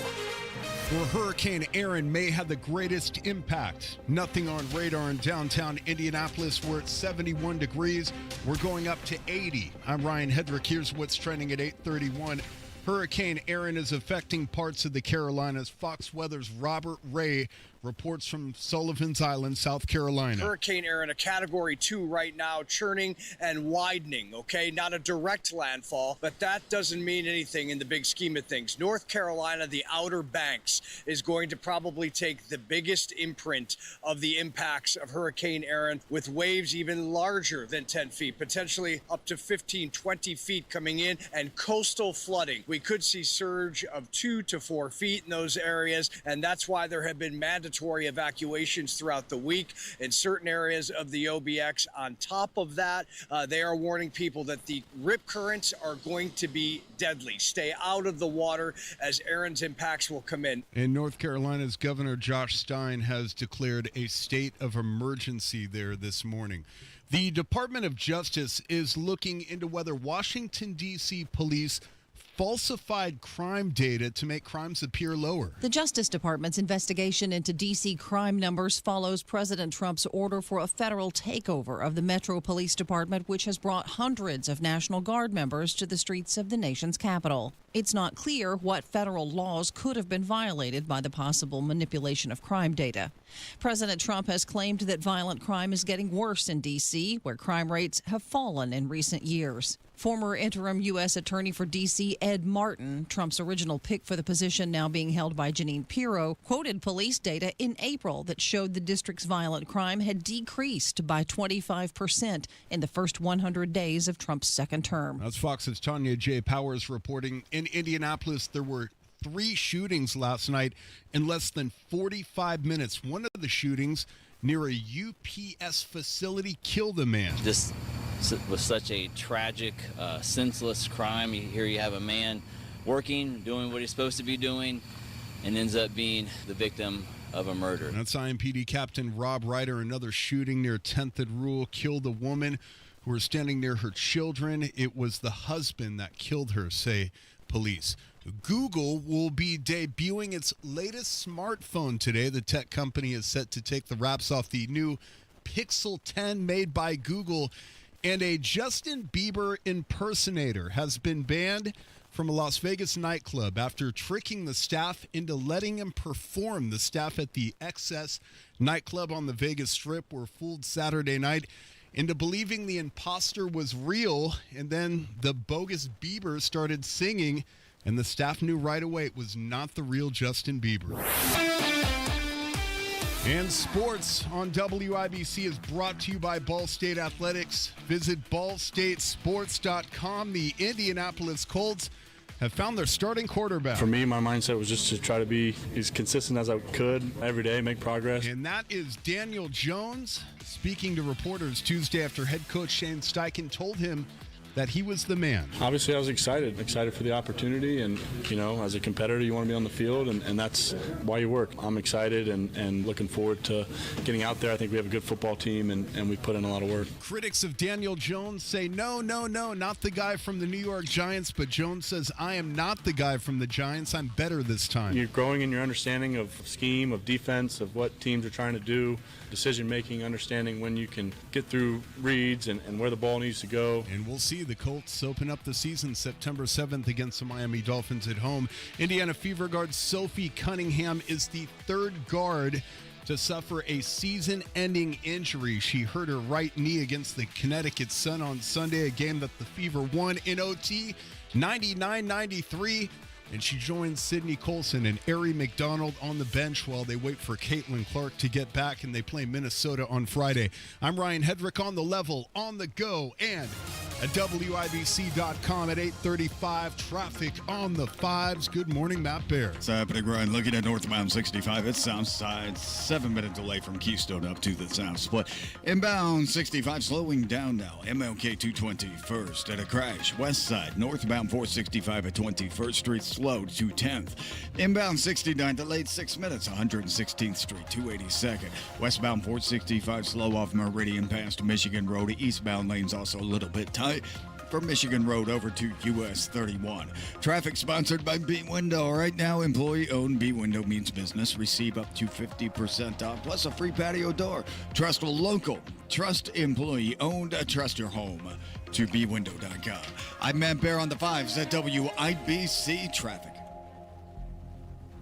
[SPEAKER 4] Well, Hurricane Aaron may have the greatest impact. Nothing on radar in downtown Indianapolis. We're at 71 degrees. We're going up to 80. I'm Ryan Hedrick. Here's what's trending at 8:31. Hurricane Aaron is affecting parts of the Carolinas. Fox Weather's Robert Ray reports from Sullivan's Island, South Carolina.
[SPEAKER 29] Hurricane Aaron, a Category 2 right now, churning and widening, okay? Not a direct landfall, but that doesn't mean anything in the big scheme of things. North Carolina, the Outer Banks, is going to probably take the biggest imprint of the impacts of Hurricane Aaron, with waves even larger than 10 feet, potentially up to 15, 20 feet coming in, and coastal flooding. We could see surge of 2 to 4 feet in those areas, and that's why there have been mandatory evacuations throughout the week in certain areas of the OBX. On top of that, they are warning people that the rip currents are going to be deadly. Stay out of the water as Aaron's impacts will come in.
[SPEAKER 4] In North Carolina's Governor Josh Stein has declared a state of emergency there this morning. The Department of Justice is looking into whether Washington, D.C. police falsified crime data to make crimes appear lower.
[SPEAKER 30] The Justice Department's investigation into D.C. crime numbers follows President Trump's order for a federal takeover of the Metro Police Department, which has brought hundreds of National Guard members to the streets of the nation's capital. It's not clear what federal laws could have been violated by the possible manipulation of crime data. President Trump has claimed that violent crime is getting worse in D.C., where crime rates have fallen in recent years. Former interim U.S. Attorney for D.C. Ed Martin, Trump's original pick for the position now being held by Jeanine Pirro, quoted police data in April that showed the district's violent crime had decreased by 25% in the first 100 days of Trump's second term.
[SPEAKER 4] That's Fox's Tanya J. Powers reporting. In Indianapolis, there were 3 shootings last night in less than 45 minutes. One of the shootings near a UPS facility killed a man.
[SPEAKER 31] This was such a tragic, senseless crime. Here you have a man working, doing what he's supposed to be doing, and ends up being the victim of a murder.
[SPEAKER 4] That's IMPD Captain Rob Ryder. Another shooting near 10th and Rule killed a woman who was standing near her children. It was the husband that killed her, say police. Google will be debuting its latest smartphone today. The tech company is set to take the wraps off the new Pixel 10 made by Google. And a Justin Bieber impersonator has been banned from a Las Vegas nightclub after tricking the staff into letting him perform. The staff at the XS nightclub on the Vegas Strip were fooled Saturday night into believing the imposter was real, and then the bogus Bieber started singing And the staff knew right away it was not the real Justin Bieber. And sports on WIBC is brought to you by Ball State Athletics. Visit ballstatesports.com. The Indianapolis Colts have found their starting quarterback.
[SPEAKER 1] For me, my mindset was just to try to be as consistent as I could every day, make progress.
[SPEAKER 4] And that is Daniel Jones speaking to reporters Tuesday after head coach Shane Steichen told him that he was the man.
[SPEAKER 1] Obviously, I was excited for the opportunity. And, as a competitor, you want to be on the field, and that's why you work. I'm excited and looking forward to getting out there. I think we have a good football team, and we put in a lot of work.
[SPEAKER 4] Critics of Daniel Jones say, no, not the guy from the New York Giants. But Jones says, I am not the guy from the Giants. I'm better this time.
[SPEAKER 1] You're growing in your understanding of scheme, of defense, of what teams are trying to do, decision-making, understanding when you can get through reads and where the ball needs to go.
[SPEAKER 4] And we'll see the Colts open up the season September 7th against the Miami Dolphins at home. Indiana Fever guard Sophie Cunningham is the third guard to suffer a season-ending injury. She hurt her right knee against the Connecticut Sun on Sunday, a game that the Fever won in OT 99-93. And she joins Sydney Colson and Ari McDonald on the bench while they wait for Caitlin Clark to get back, and they play Minnesota on Friday. I'm Ryan Hedrick on the level, on the go, and at WIBC.com at 8:35. Traffic on the fives. Good morning, Matt Bear.
[SPEAKER 16] It's happening, Ryan. Looking at northbound 65, it's south side. 7-minute delay from Keystone up to the south split. Inbound 65 slowing down now. MLK 220 first at a crash. West side northbound 465 at 21st Street. Slow to 10th. Inbound 69 delayed 6 minutes, 116th Street, 282nd. Westbound 465 slow off Meridian past Michigan Road. Eastbound lanes also a little bit tight from Michigan Road over to US 31. Traffic sponsored by B Window. Right now, employee-owned B Window means business. Receive up to 50% off, plus a free patio door. Trust local. Trust employee-owned. Trust your home. To bwindow.com. I'm Matt Bear on the fives at WIBC Traffic.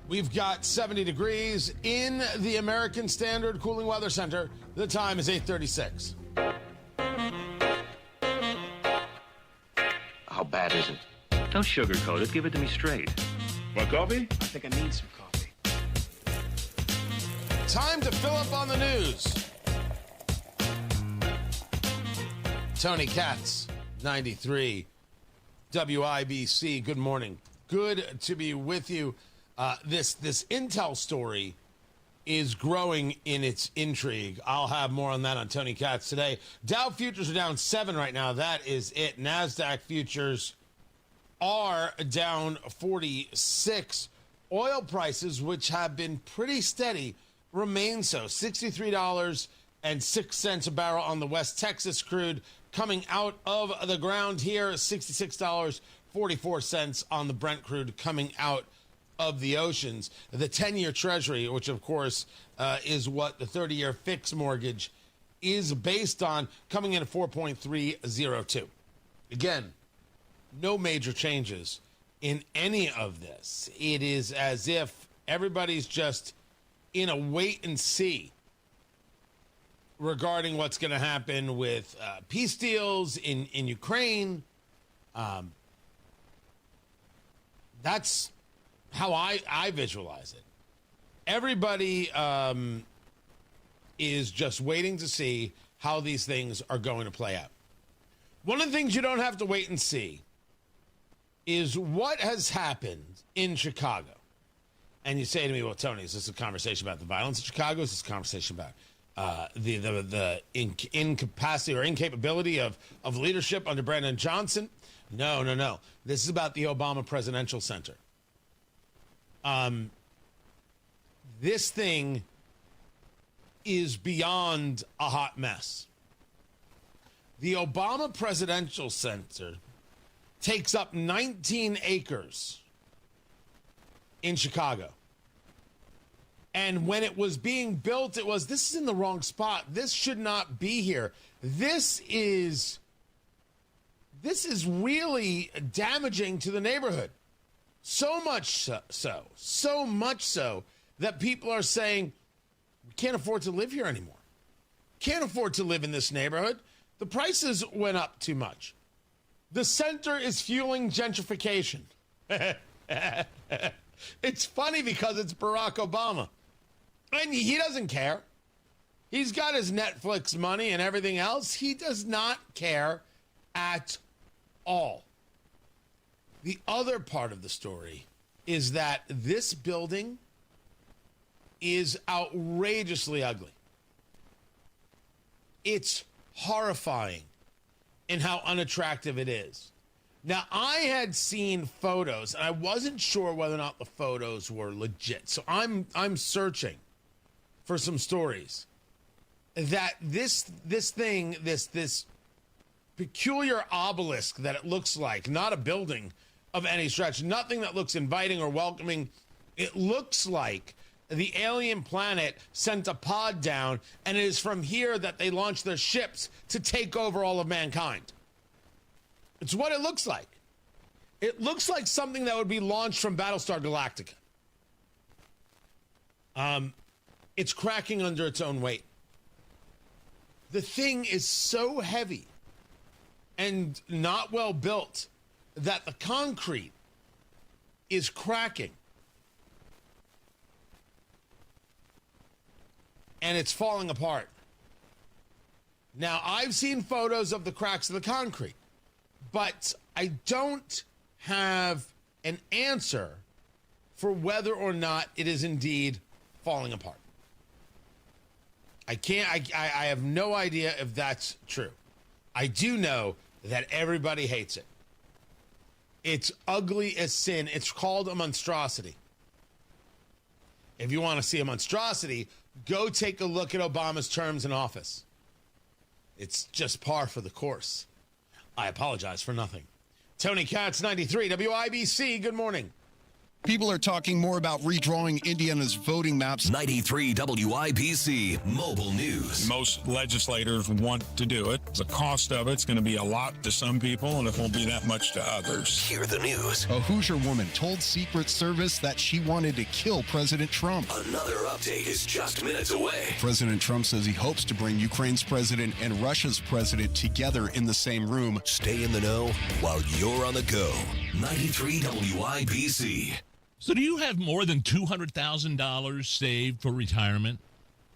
[SPEAKER 19] We've got 70 degrees in the American Standard Cooling Weather Center. The time is 8:36.
[SPEAKER 2] How bad is it? Don't sugarcoat it. Give it to me straight. Want coffee?
[SPEAKER 29] I think I need some coffee.
[SPEAKER 19] Time to fill up on the news. Tony Katz, 93, WIBC. Good morning. Good to be with you. This Intel story is growing in its intrigue. I'll have more on that on Tony Katz today. Dow futures are down 7 right now. That is it. NASDAQ futures are down 46. Oil prices, which have been pretty steady, remain so. $63.06 a barrel on the West Texas crude. Coming out of the ground here, $66.44 on the Brent crude coming out of the oceans. The 10-year Treasury, which of course is what the 30-year fixed mortgage is based on, coming in at 4.302. Again, no major changes in any of this. It is as if everybody's just in a wait and see regarding what's going to happen with peace deals in Ukraine. That's how I visualize it. Everybody is just waiting to see how these things are going to play out. One of the things you don't have to wait and see is what has happened in Chicago. And you say to me, well, Tony, is this a conversation about the violence in Chicago? Is this a conversation about the incapacity or incapability of leadership under Brandon Johnson? No. This is about the Obama Presidential Center. This thing is beyond a hot mess. The Obama Presidential Center takes up 19 acres in Chicago. And when it was being built, this is in the wrong spot. This should not be here. This is really damaging to the neighborhood. So much so that people are saying, we can't afford to live here anymore. Can't afford to live in this neighborhood. The prices went up too much. The center is fueling gentrification. It's funny because it's Barack Obama. And he doesn't care. He's got his Netflix money and everything else. He does not care at all. The other part of the story is that this building is outrageously ugly. It's horrifying in how unattractive it is. Now, I had seen photos, and I wasn't sure whether or not the photos were legit. So I'm searching for some stories that this peculiar obelisk that it looks like, not a building of any stretch, nothing that looks inviting or welcoming. It looks like the alien planet sent a pod down, and it is from here that they launch their ships to take over all of mankind. It's what it looks like. It looks like something that would be launched from Battlestar Galactica. It's cracking under its own weight. The thing is so heavy and not well built that the concrete is cracking. And it's falling apart. Now, I've seen photos of the cracks of the concrete, but I don't have an answer for whether or not it is indeed falling apart. I have no idea if that's true. I do know that everybody hates it. It's ugly as sin. It's called a monstrosity. If you want to see a monstrosity, go take a look at Obama's terms in office. It's just par for the course. I apologize for nothing. Tony Katz, 93 WIBC. Good morning.
[SPEAKER 4] People are talking more about redrawing Indiana's voting maps.
[SPEAKER 27] 93 WIBC Mobile News.
[SPEAKER 3] Most legislators want to do it. The cost of it's going to be a lot to some people, and it won't be that much to others.
[SPEAKER 27] Hear the news.
[SPEAKER 4] A Hoosier woman told Secret Service that she wanted to kill President Trump.
[SPEAKER 27] Another update is just minutes away.
[SPEAKER 4] President Trump says he hopes to bring Ukraine's president and Russia's president together in the same room.
[SPEAKER 27] Stay in the know while you're on the go. 93 WIBC.
[SPEAKER 18] So do you have more than $200,000 saved for retirement?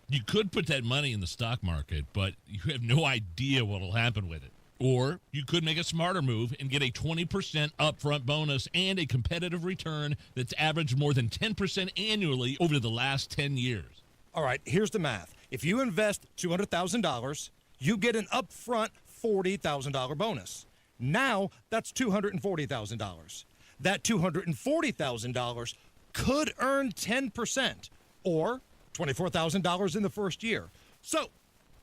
[SPEAKER 18] You could put that money in the stock market, but you have no idea what will happen with it. Or you could make a smarter move and get a 20% upfront bonus and a competitive return that's averaged more than 10% annually over the last 10 years.
[SPEAKER 23] All right, here's the math. If you invest $200,000, you get an upfront $40,000 bonus. Now that's $240,000. That $240,000 could earn 10% or $24,000 in the first year. So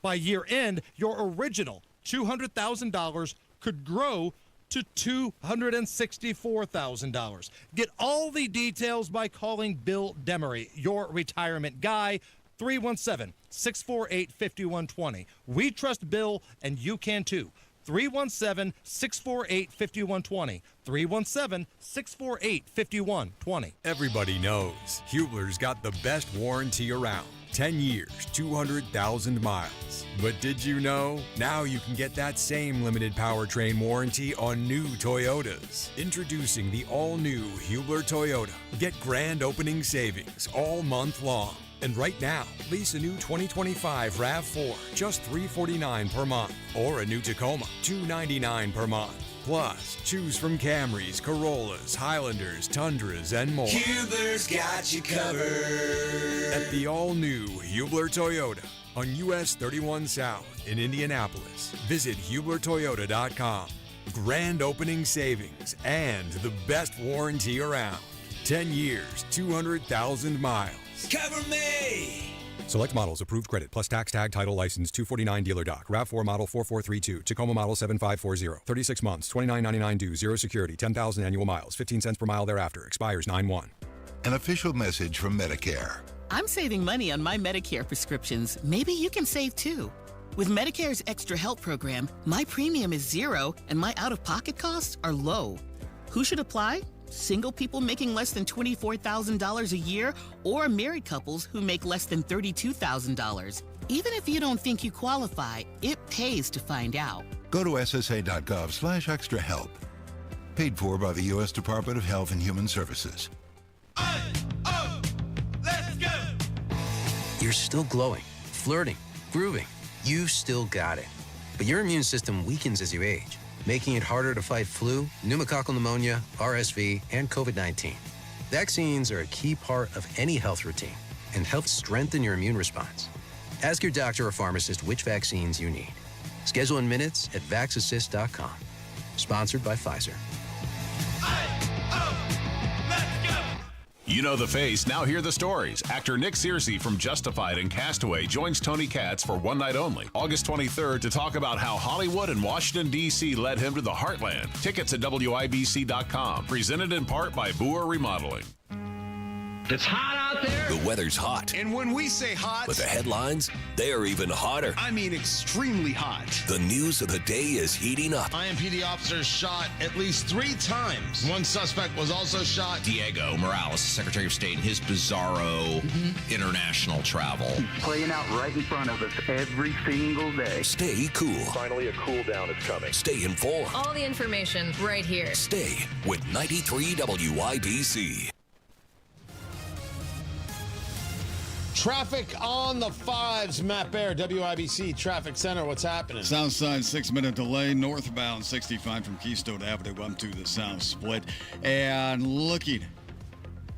[SPEAKER 23] by year end, your original $200,000 could grow to $264,000. Get all the details by calling Bill Demery, your retirement guy, 317-648-5120. We trust Bill, and you can too. 317-648-5120. 317-648-5120.
[SPEAKER 5] Everybody knows Hubler's got the best warranty around. 10 years, 200,000 miles. But did you know? Now you can get that same limited powertrain warranty on new Toyotas. Introducing the all-new Hubler Toyota. Get grand opening savings all month long. And right now, lease a new 2025 RAV4, just $349 per month. Or a new Tacoma, $299 per month. Plus, choose from Camrys, Corollas, Highlanders, Tundras, and more.
[SPEAKER 27] Hubler's got you covered.
[SPEAKER 5] At the all-new Hubler Toyota on US 31 South in Indianapolis. Visit HublerToyota.com. Grand opening savings and the best warranty around. 10 years, 200,000 miles.
[SPEAKER 27] Cover me!
[SPEAKER 5] Select models, approved credit, plus tax tag title license 249 dealer doc. RAV4 model 4432, Tacoma model 7540. 36 months, $29.99 due, zero security, 10,000 annual miles, 15 cents per mile thereafter. Expires 9/1.
[SPEAKER 9] An official message from Medicare.
[SPEAKER 10] I'm saving money on my Medicare prescriptions. Maybe you can save too. With Medicare's Extra Help program, my premium is zero and my out-of-pocket costs are low. Who should apply? Single people making less than $24,000 a year, or married couples who make less than $32,000. Even if you don't think you qualify, it pays to find out.
[SPEAKER 9] Go to ssa.gov/extra help. Paid for by the U.S. Department of Health and Human Services.
[SPEAKER 6] You're still glowing, flirting, grooving. You still got it. But your immune system weakens as you age, making it harder to fight flu, pneumococcal pneumonia, RSV, and COVID-19. Vaccines are a key part of any health routine and help strengthen your immune response. Ask your doctor or pharmacist which vaccines you need. Schedule in minutes at vaxassist.com. Sponsored by Pfizer.
[SPEAKER 7] You know the face, now hear the stories. Actor Nick Searcy from Justified and Castaway joins Tony Katz for one night only, August 23rd, to talk about how Hollywood and Washington, D.C. led him to the heartland. Tickets at WIBC.com. Presented in part by Boer Remodeling.
[SPEAKER 27] It's hot out there. The weather's hot.
[SPEAKER 8] And when we say hot,
[SPEAKER 27] But the headlines, they are even hotter.
[SPEAKER 8] I mean extremely hot.
[SPEAKER 27] The news of the day is heating up.
[SPEAKER 19] IMPD officers shot at least 3 times. One suspect was also shot.
[SPEAKER 11] Diego Morales, Secretary of State, and his bizarro international travel.
[SPEAKER 12] Playing out right in front of us every single day.
[SPEAKER 27] Stay cool.
[SPEAKER 13] Finally, a cool down is coming.
[SPEAKER 27] Stay informed.
[SPEAKER 20] All the information right here.
[SPEAKER 27] Stay with 93 WIBC.
[SPEAKER 19] Traffic on the 5s. Matt Baer, WIBC Traffic Center. What's happening?
[SPEAKER 16] Southside 6-minute delay. Northbound 65 from Keystone Avenue up to the South Split. And looking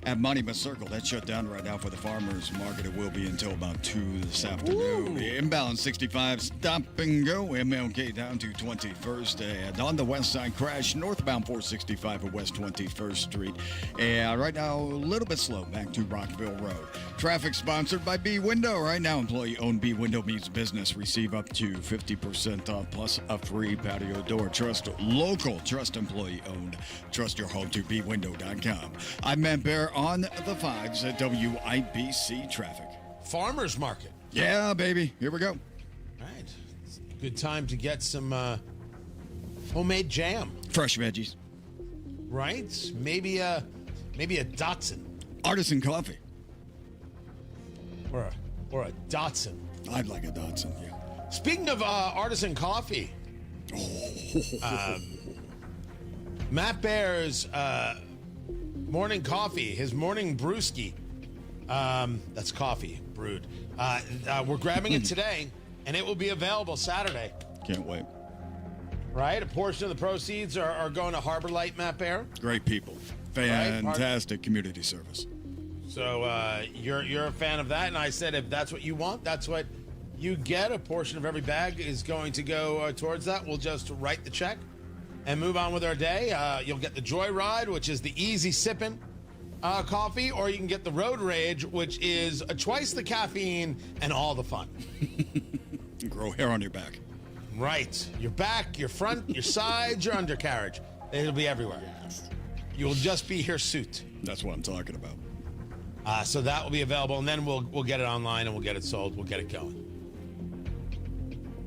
[SPEAKER 16] at Monument Circle, that's shut down right now for the farmers market. It will be until about 2 this afternoon. Inbound 65, stop and go. MLK down to 21st. And on the west side, crash northbound 465 at West 21st Street. And right now, a little bit slow back to Rockville Road. Traffic sponsored by B Window. Right now, employee-owned B Window means business. Receive up to 50% off plus a free patio door. Trust local, trust employee-owned. Trust your home to bwindow.com. I'm Matt Baer on the 5s at WIBC Traffic.
[SPEAKER 19] Farmers Market.
[SPEAKER 16] Yeah, baby. Here we go.
[SPEAKER 19] All right. It's a good time to get some homemade jam.
[SPEAKER 16] Fresh veggies.
[SPEAKER 19] Right? Maybe a Datsun.
[SPEAKER 16] Artisan coffee.
[SPEAKER 19] Or a Datsun.
[SPEAKER 16] I'd like a Datsun, yeah.
[SPEAKER 19] Speaking of artisan coffee, Matt Baer's morning coffee, his morning brewski, that's coffee brewed. We're grabbing it today, and it will be available Saturday.
[SPEAKER 16] Can't wait.
[SPEAKER 19] Right? A portion of the proceeds are going to Harbor Light, Matt Baer.
[SPEAKER 16] Great people. Fantastic community service.
[SPEAKER 19] So you're a fan of that, and I said if that's what you want, that's what you get. A portion of every bag is going to go towards that. We'll just write the check and move on with our day. You'll get the Joyride, which is the easy sipping coffee, or you can get the Road Rage, which is twice the caffeine and all the fun.
[SPEAKER 16] Grow hair on your back.
[SPEAKER 19] Right. Your back, your front, your sides, your undercarriage. It'll be everywhere. You will just be hirsute.
[SPEAKER 16] That's what I'm talking about.
[SPEAKER 19] So that will be available, and then we'll get it online, and we'll get it sold. We'll get it going.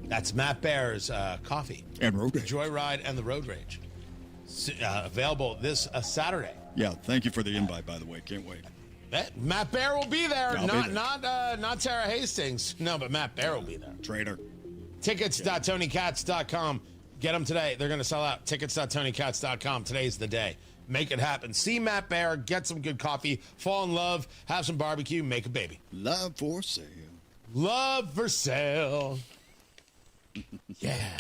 [SPEAKER 19] That's Matt Baer's coffee.
[SPEAKER 16] And Road Rage.
[SPEAKER 19] Joyride and the Road Rage. Available this Saturday.
[SPEAKER 16] Yeah, thank you for the invite, by the way. Can't wait.
[SPEAKER 19] Matt Baer will be there.
[SPEAKER 16] I'll be there.
[SPEAKER 19] Not Tara Hastings. No, but Matt Baer will be there.
[SPEAKER 16] Traitor.
[SPEAKER 19] Tickets.TonyKatz.com. Get them today. They're going to sell out. Tickets.TonyKatz.com. Today's the day. Make it happen. See Matt Baer. Get some good coffee. Fall in love. Have some barbecue. Make a baby.
[SPEAKER 16] Love for sale.
[SPEAKER 19] Love for sale. Yeah.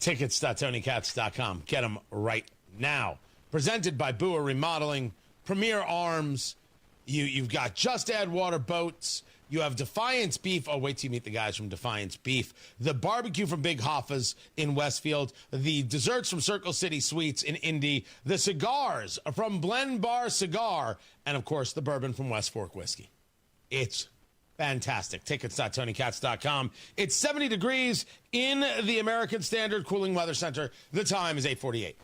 [SPEAKER 19] Tickets.TonyKatz.com. Get them right now. Presented by Boer Remodeling, Premier Arms. You've got Just Add Water Boats. You have Defiance Beef. Oh, wait till you meet the guys from Defiance Beef. The barbecue from Big Hoffa's in Westfield. The desserts from Circle City Sweets in Indy. The cigars from Blend Bar Cigar. And, of course, the bourbon from West Fork Whiskey. It's fantastic. Tickets.TonyKatz.com. It's 70 degrees in the American Standard Cooling Weather Center. The time is 8:48.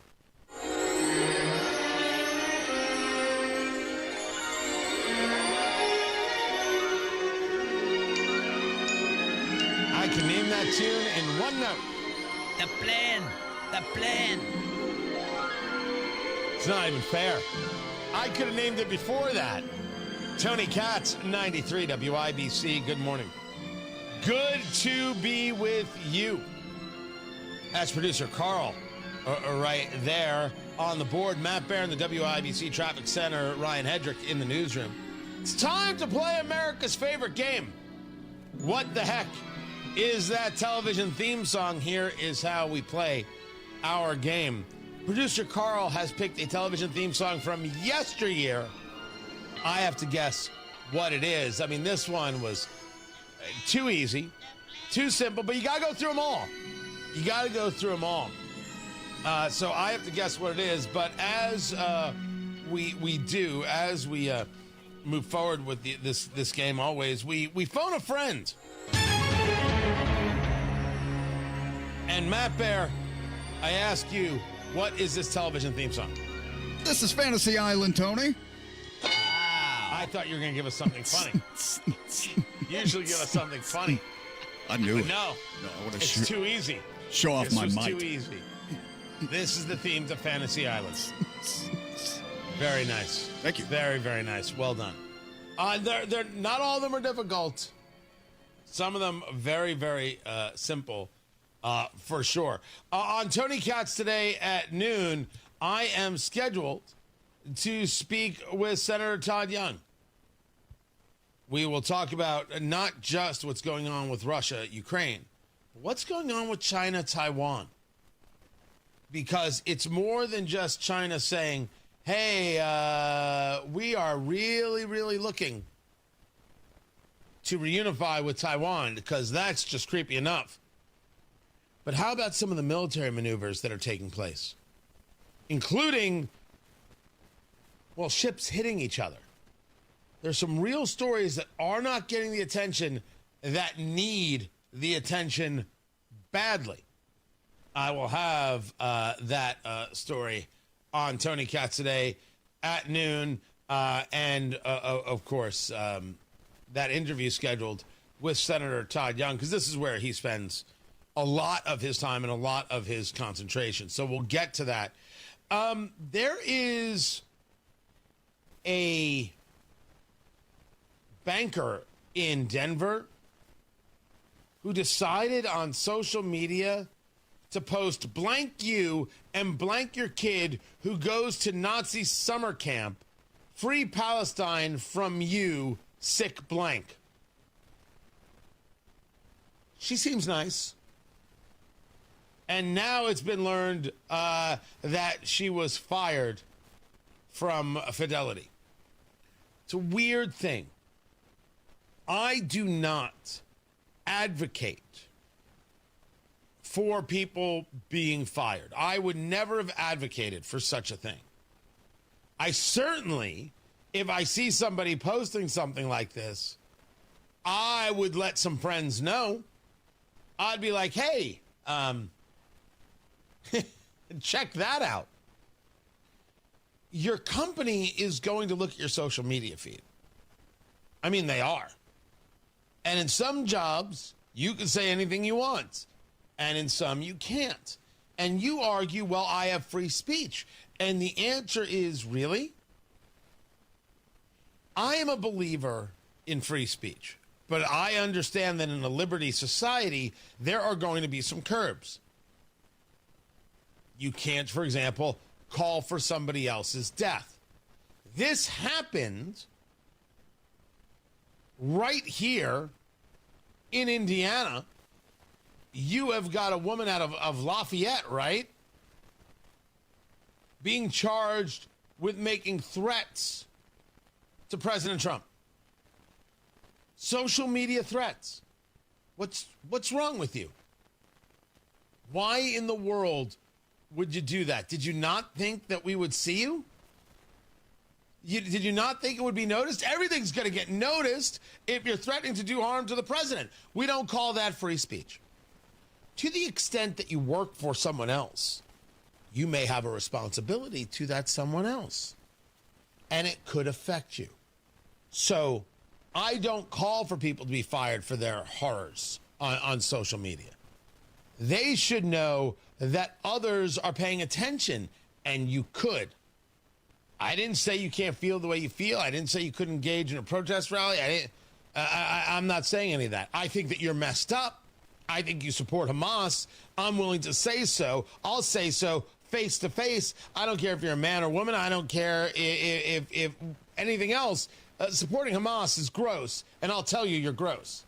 [SPEAKER 19] I can name that tune in one note.
[SPEAKER 21] The plan.
[SPEAKER 19] It's not even fair. I could have named it before that. Tony Katz, 93 WIBC. Good morning. Good to be with you. That's producer Carl right there on the board. Matt Bear in the WIBC Traffic Center. Ryan Hedrick in the newsroom. It's time to play America's favorite game. What the heck is that television theme song? Here is how we play our game. Producer Carl has picked a television theme song from yesteryear. I have to guess what it is. I mean, this one was too easy, too simple, but you got to go through them all. You got to go through them all. So I have to guess what it is. But as we move forward with this game, always we phone a friend. And Matt Bear, I ask you, what is this television theme song?
[SPEAKER 16] This is Fantasy Island, Tony.
[SPEAKER 19] I thought you were going to give us something funny. Usually give us something funny.
[SPEAKER 16] I knew it.
[SPEAKER 19] No,
[SPEAKER 16] I wanna
[SPEAKER 19] it's too easy.
[SPEAKER 16] Show off my might.
[SPEAKER 19] This was too easy. This is the theme to Fantasy Islands. Very nice.
[SPEAKER 16] Thank you.
[SPEAKER 19] Very, very nice. Well done. They're not all of them are difficult. Some of them very, very simple, for sure. On Tony Katz today at noon, I am scheduled to speak with Senator Todd Young. We will talk about not just what's going on with Russia, Ukraine, but what's going on with China, Taiwan. Because it's more than just China saying, hey, we are really, really looking to reunify with Taiwan, because that's just creepy enough. But how about some of the military maneuvers that are taking place, including, well, ships hitting each other? There's some real stories that are not getting the attention that need the attention badly. I will have that story on Tony Katz today at noon. And, of course, that interview scheduled with Senator Todd Young, because this is where he spends a lot of his time and a lot of his concentration. So we'll get to that. There is a banker in Denver who decided on social media to post blank you and blank your kid who goes to Nazi summer camp, free Palestine from you, sick blank. She seems nice. And now it's been learned that she was fired from Fidelity. It's a weird thing. I do not advocate for people being fired. I would never have advocated for such a thing. I certainly, if I see somebody posting something like this, I would let some friends know. I'd be like, hey, check that out. Your company is going to look at your social media feed. I mean, they are. And in some jobs, you can say anything you want. And in some, you can't. And you argue, well, I have free speech. And the answer is, really? I am a believer in free speech. But I understand that in a liberty society, there are going to be some curbs. You can't, for example, call for somebody else's death. This happened right here in Indiana. You have got a woman out of Lafayette, right? Being charged with making threats to President Trump. Social media threats. What's wrong with you? Why in the world would you do that? Did you not think that we would see you? Did you not think it would be noticed? Everything's going to get noticed if you're threatening to do harm to the president. We don't call that free speech. To the extent that you work for someone else, you may have a responsibility to that someone else. And it could affect you. So I don't call for people to be fired for their horrors on social media. They should know that others are paying attention, and you could. I didn't say you can't feel the way you feel. I didn't say you couldn't engage in a protest rally. I'm not saying any of that. I think that you're messed up. I think you support Hamas. I'm willing to say so. I'll say so face to face. I don't care if you're a man or woman. I don't care if anything else. Supporting Hamas is gross, and I'll tell you, you're gross.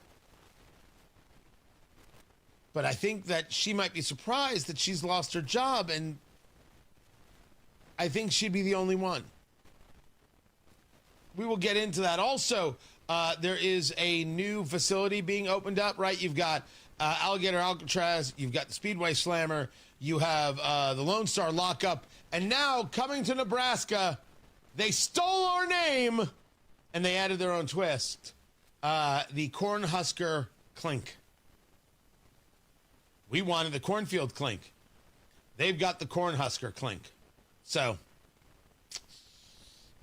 [SPEAKER 19] But I think that she might be surprised that she's lost her job, and I think she'd be the only one. We will get into that. Also, there is a new facility being opened up, right? You've got Alligator Alcatraz, you've got the Speedway Slammer, you have the Lone Star Lockup, and now coming to Nebraska, they stole our name, and they added their own twist. The Cornhusker Clink. We wanted the Cornfield Clink. They've got the Cornhusker Clink. So,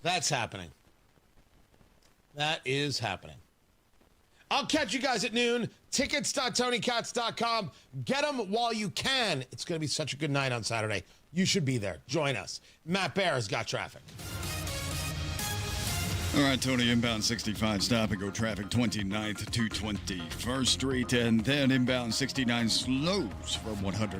[SPEAKER 19] that's happening. That is happening. I'll catch you guys at noon. Tickets.TonyKatz.com. Get them while you can. It's going to be such a good night on Saturday. You should be there. Join us. Matt Bear has got traffic.
[SPEAKER 16] All right, Tony, inbound 65, stop and go traffic 29th to 21st Street, and then inbound 69 slows from 100.